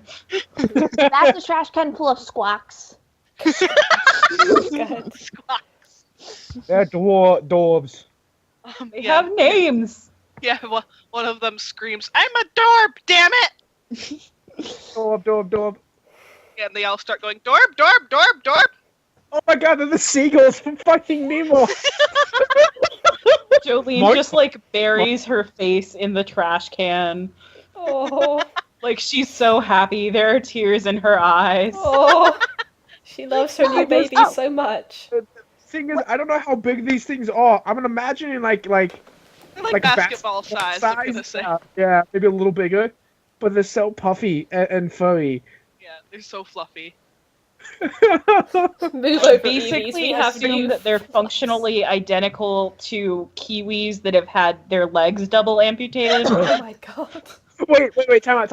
That's a trash can full of squawks. God. Squawks. They're dwarves. They Yeah. have names. Yeah, well, one of them screams, "I'm a dorb, damn it!" Dorb. And they all start going, "Dorb, dorb, dorb, dorb!" Oh my god, they're the seagulls from fucking Nemo. Jolene Mark- just like buries her face in the trash can. Oh, Like she's so happy. There are tears in her eyes. oh. She loves her new baby Oh. so much. Thing is, I don't know how big these things are. I'm imagining like They're like basketball size. size, I'm gonna say. Yeah, maybe a little bigger, but they're so puffy and furry. Yeah, they're so fluffy. Move over, Basically, Evie's. We have assume new that they're functionally identical to kiwis that have had their legs double amputated. Oh my god. Wait, time out.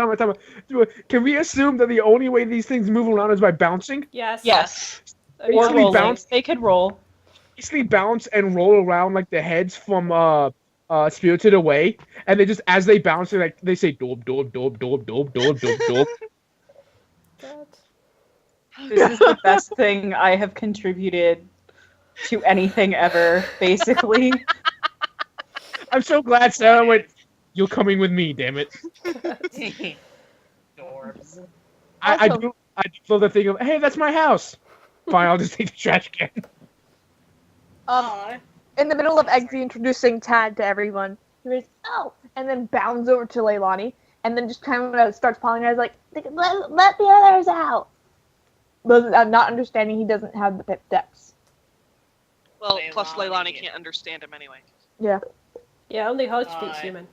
Can we assume that the only way these things move around is by bouncing? Yes. Yes. I mean, Or Basically rolling. bounce. They could roll. Basically bounce and roll around like the heads from Spirited Away, and they just as they bounce, they say dorb. God. This is the best thing I have contributed to anything ever, basically. I'm so glad Sarah went. You're coming with me, damn it. Dorbs. I do love the thing of, hey, that's my house. Fine, I'll just take the trash can. in the middle of Eggsy introducing Tad to everyone, he goes, "Oh," and then bounds over to Leilani, and then just kind of starts calling her, like, let the others out. But not understanding he doesn't have the pip dex. Well, plus Leilani. Leilani can't understand him anyway. Yeah. Yeah, only Hodge speaks human.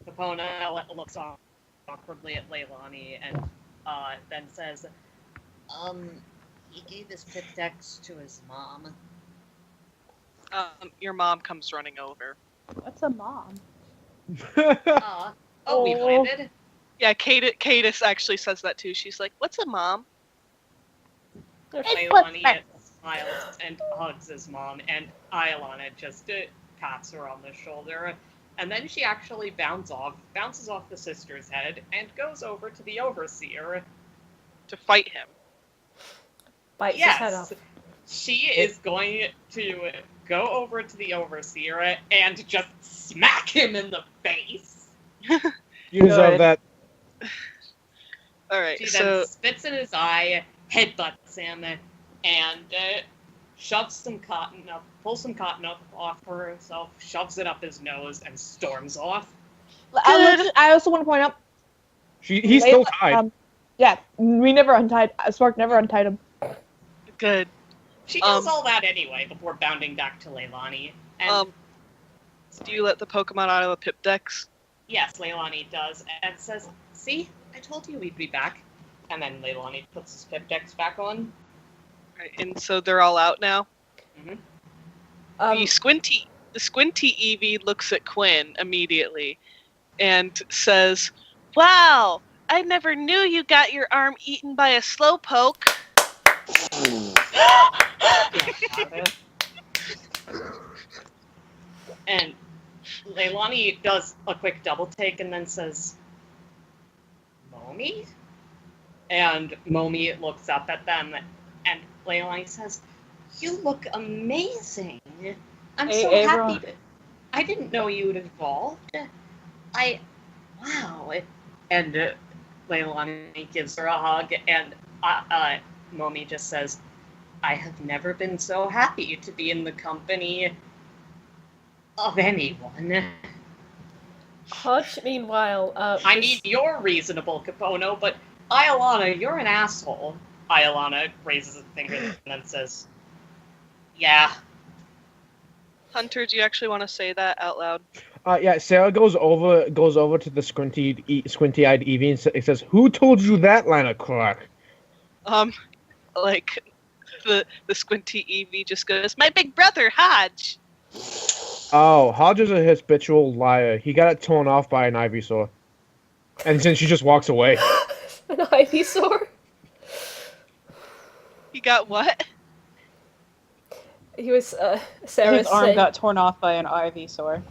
Capona looks awkwardly at Leilani and then says, he gave his pip dex to his mom. Your mom comes running over. What's a mom? We landed. Yeah, Cadis actually says that too. She's like, "What's a mom?" Leilani smiles and hugs his mom, and Iolana just pats her on the shoulder. And then she actually bounces off the sister's head, and goes over to the overseer. To fight him. Bites his head off. She is going to go over to the overseer and just smack him in the face. You deserve that. Alright, She so... then spits in his eye, headbutts him, and shoves some cotton up, pulls some cotton up off for herself, shoves it up his nose, and storms off. I also want to point out, He's still tied. yeah, we never untied. Spark never untied him. Good. She does all that anyway before bounding back to Leilani. And do you let the Pokemon out of the Pip Dex? yes, Leilani does, and says, "See, I told you we'd be back." And then Leilani puts his Pip Dex back on. Right, and so they're all out now? Mm-hmm. The squinty Eevee looks at Quinn immediately and says, "Wow, I never knew you got your arm eaten by a slowpoke." And Leilani does a quick double take and then says, "Momi?" And Momi looks up at them, and Leilani says, "You look amazing. I'm so happy to... I didn't know you'd evolved. Wow." And Leilani gives her a hug, and Momi just says, "I have never been so happy to be in the company of anyone." Hodge, meanwhile, I mean, you're reasonable, Capono, but Iolana, you're an asshole. Iolana raises a finger and then says, "Yeah." Hunter, do you actually want to say that out loud? Yeah, Sarah goes over to the squinty-eyed Eevee and says, "Who told you that line of crap?" Like, the squinty Eevee just goes, "My big brother, Hodge!" Oh, Hodge is a habitual liar. He got it torn off by an Ivysaur. And then she just walks away. An Ivysaur? He got what? He was, Sarah's His arm got torn off by an Ivysaur.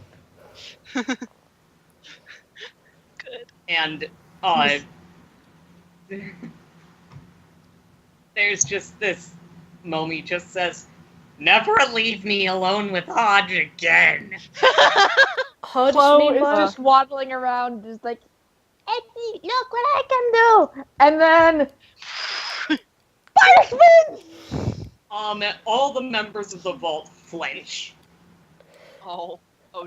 Good. And, there's just this... Momi just says, "Never leave me alone with Hodge again." Hodge, Flo is meanwhile, just waddling around, just like, "Eggsy, look what I can do!" And then... Fire spin! All the members of the vault flinch. Oh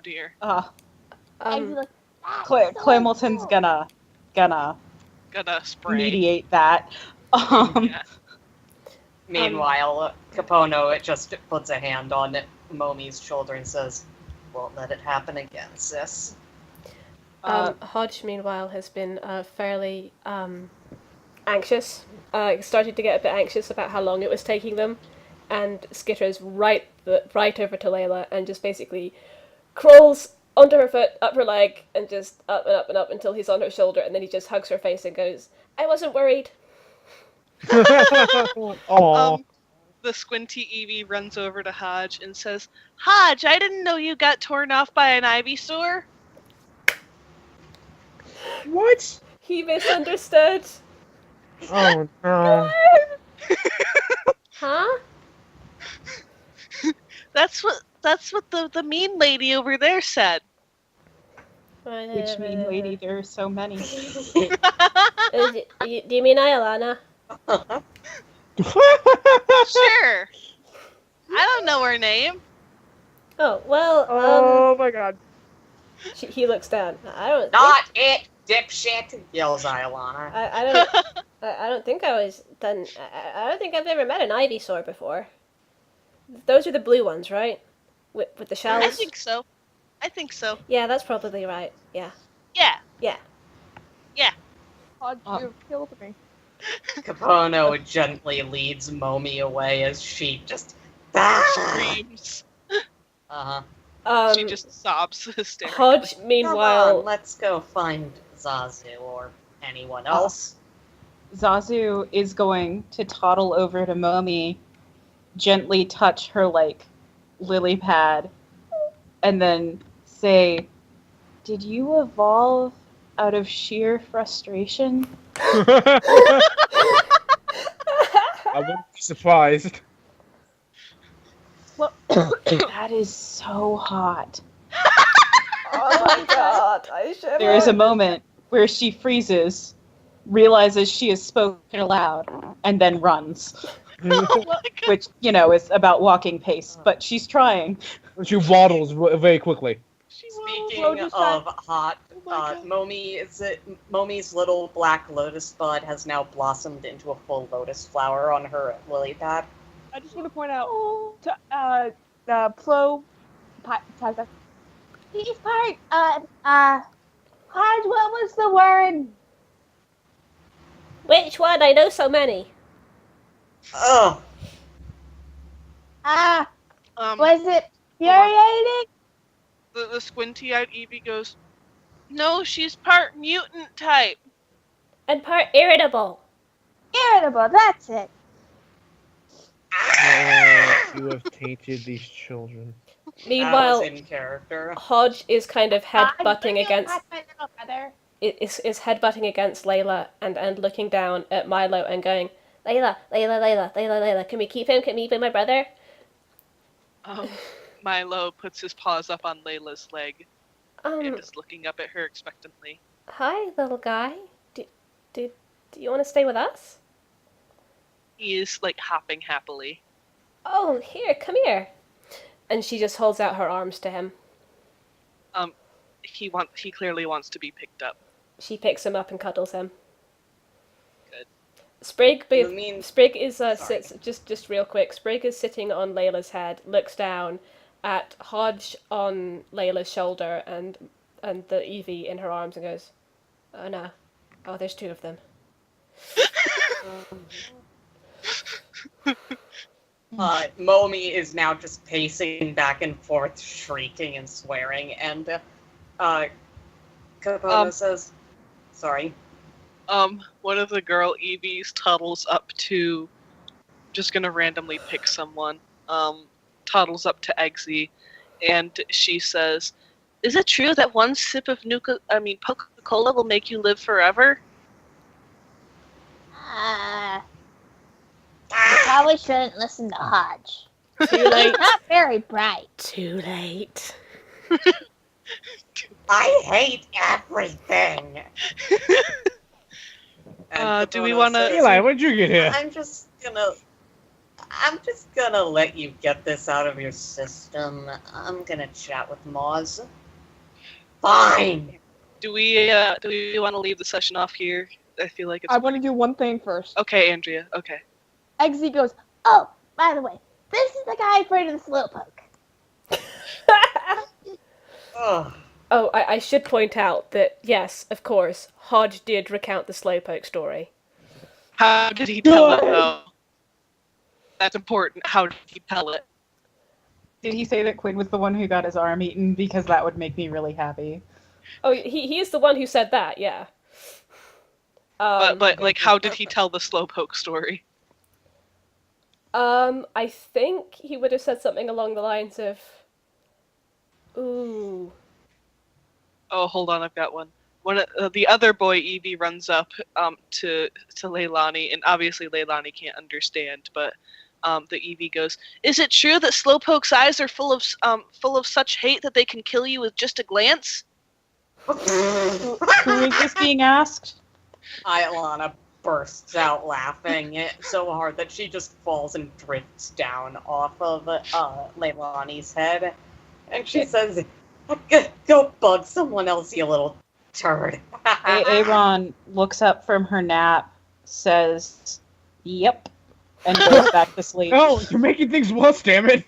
dear. Eggsy looks, Clamilton's gonna Gonna spray. mediate that. Yeah. Meanwhile, Capono just puts a hand on Momi's shoulder and says, "Won't let it happen again, sis." Hodge, meanwhile, has been fairly anxious. Started to get a bit anxious about how long it was taking them, and skitters right over to Layla and just basically crawls onto her foot, up her leg, and just up and up and up until he's on her shoulder, and then he just hugs her face and goes, "I wasn't worried." Aww. The squinty Eevee runs over to Hodge and says, "Hodge, I didn't know you got torn off by an Ivysaur." What? He misunderstood. Oh no. Huh? That's what the mean lady over there said. Which mean lady, there are so many. Do you mean Iolana? Sure. I don't know her name. Oh, well, Oh my god. he looks down. I don't Not it, dipshit! Yells Leilani. I don't think I was done. I don't think I've ever met an Ivysaur before. Those are the blue ones, right? With the I shells? think so. Yeah, that's probably right. Yeah. Yeah. Yeah. Hodge, you killed me. Capono gently leads Momi away as she just Screams. Uh-huh. She just sobs hysterically. Hodge, Come meanwhile, on, let's go find Zazu or anyone else. Zazu is going to toddle over to Momi, gently touch her, like, lily pad, and then say, "Did you evolve out of sheer frustration?" I wouldn't be surprised. That is so hot. oh my god, I should. There is a moment where she freezes, realizes she has spoken aloud, and then runs. Which, is about walking pace, but she's trying. She waddles very quickly. Speaking of hot, Momi's little black lotus bud has now blossomed into a full lotus flower on her lily pad. I just want to point out to Plo. He's part. Hodge, what was the word? Which one? I know so many. Oh, Was it infuriating? The squinty-eyed Evie goes, "No, she's part mutant type." And part irritable. Irritable, that's it. You have tainted these children. Meanwhile, that was in character. Hodge is kind of headbutting Hodge, against. that's my little brother. Is headbutting against Layla and looking down at Milo and going, Layla, can we keep him? Can he be my brother? Milo puts his paws up on Layla's leg and Um, is looking up at her expectantly. hi, little guy. Do you want to stay with us? He is, like, hopping happily. Oh, here, come here. And she just holds out her arms to him. He clearly wants to be picked up. She picks him up and cuddles him. Good. Sprig is Sorry. sits just real quick. Sprig is sitting on Layla's head, looks down at Hodge on Layla's shoulder and the Eevee in her arms and goes, "Oh no, oh there's two of them." Momi is now just pacing back and forth, shrieking and swearing, and Capono says, "Sorry." One of the girl Eevees toddles up to, just gonna randomly pick someone, toddles up to Eggsy, and she says, "Is it true that one sip of Coca-Cola will make you live forever?" You probably shouldn't listen to Hodge. Too late. Not very bright. Too late. I hate everything. Do we want to? Eli, when'd you get here? I'm just gonna let you get this out of your system. I'm gonna chat with Moz. Fine. Do we want to leave the session off here? I feel like it's. I want to do one thing first. Okay, Andrea. Okay. Eggsy goes, Oh, by the way, this is the guy afraid of the slowpoke. Ugh. Oh, I should point out that, yes, of course, Hodge did recount the Slowpoke story. How did he tell it, though? That's important. How did he tell it? Did he say that Quinn was the one who got his arm eaten? Because that would make me really happy. Oh, he is the one who said that, yeah. But like, how did he tell the Slowpoke story? I think he would have said something along the lines of, "Ooh." Oh, hold on, I've got one. The other boy, Evie, runs up to Leilani, and obviously Leilani can't understand, but the Evie goes, "Is it true that Slowpoke's eyes are full of such hate that they can kill you with just a glance?" Who is this being asked? Leilani bursts out laughing so hard that she just falls and drifts down off of Leilani's head. And she says, go bug someone else, you little turd. Aaron looks up from her nap, says, "Yep," and goes back to sleep. No, you're making things worse, damn it.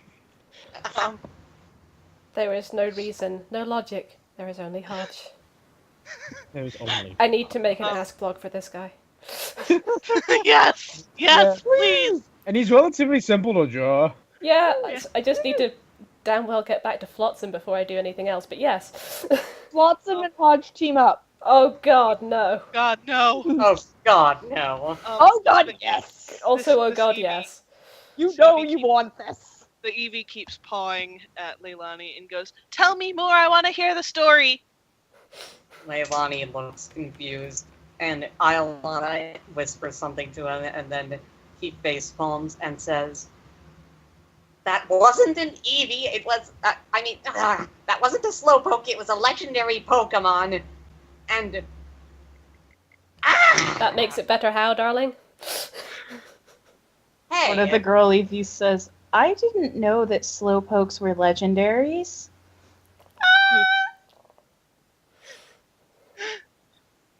There is no reason, no logic. There is only Hodge. There's only. I need to make an ask blog for this guy. Yes, Yeah. please. And he's relatively simple to draw. Yeah, I just need to damn well get back to Flotsam before I do anything else, but yes. Flotsam and Hodge team up. Oh god, no. God, no. Oh, God, no. Oh God, yes. Also, oh this god, Evie- yes. You know you want this. The Eevee keeps pawing at Leilani and goes, "Tell me more, I want to hear the story." Leilani looks confused, and Iolana whispers something to him, and then he face palms and says, "That wasn't an Eevee, it was, that wasn't a Slowpoke, it was a legendary Pokemon, and, That makes it better how, darling? hey, One of the girl Eevees says, "I didn't know that Slowpokes were legendaries."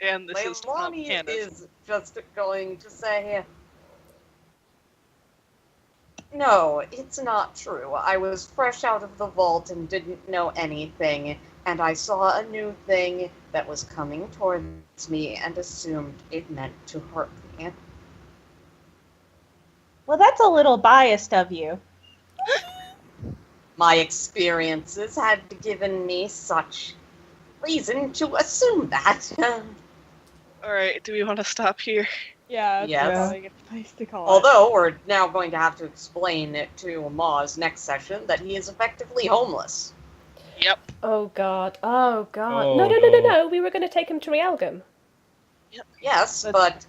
And this is Leilani Hannah. is just going to say, no, it's not true. I was fresh out of the vault and didn't know anything, and I saw a new thing that was coming towards me and assumed it meant to hurt me. Well, that's a little biased of you. My experiences had given me such reason to assume that. Alright, do we want to stop here? Yeah, Yes. that's probably a good place to call it. Although we're now going to have to explain it to Maz next session that he is effectively homeless. Yep. Oh god, oh god. Oh, No, no. we were going to take him to Realgam. Yes, That's- but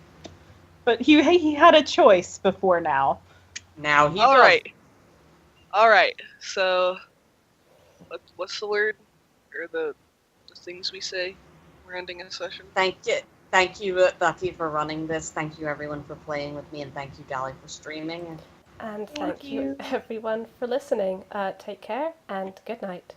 But he had a choice before now. now he All does. right. All right. So, what's the word or the things we say? We're ending a session. Thank you, Bucky, for running this. Thank you, everyone, for playing with me, and thank you, Dally, for streaming. And thank you everyone for listening. Take care and good night.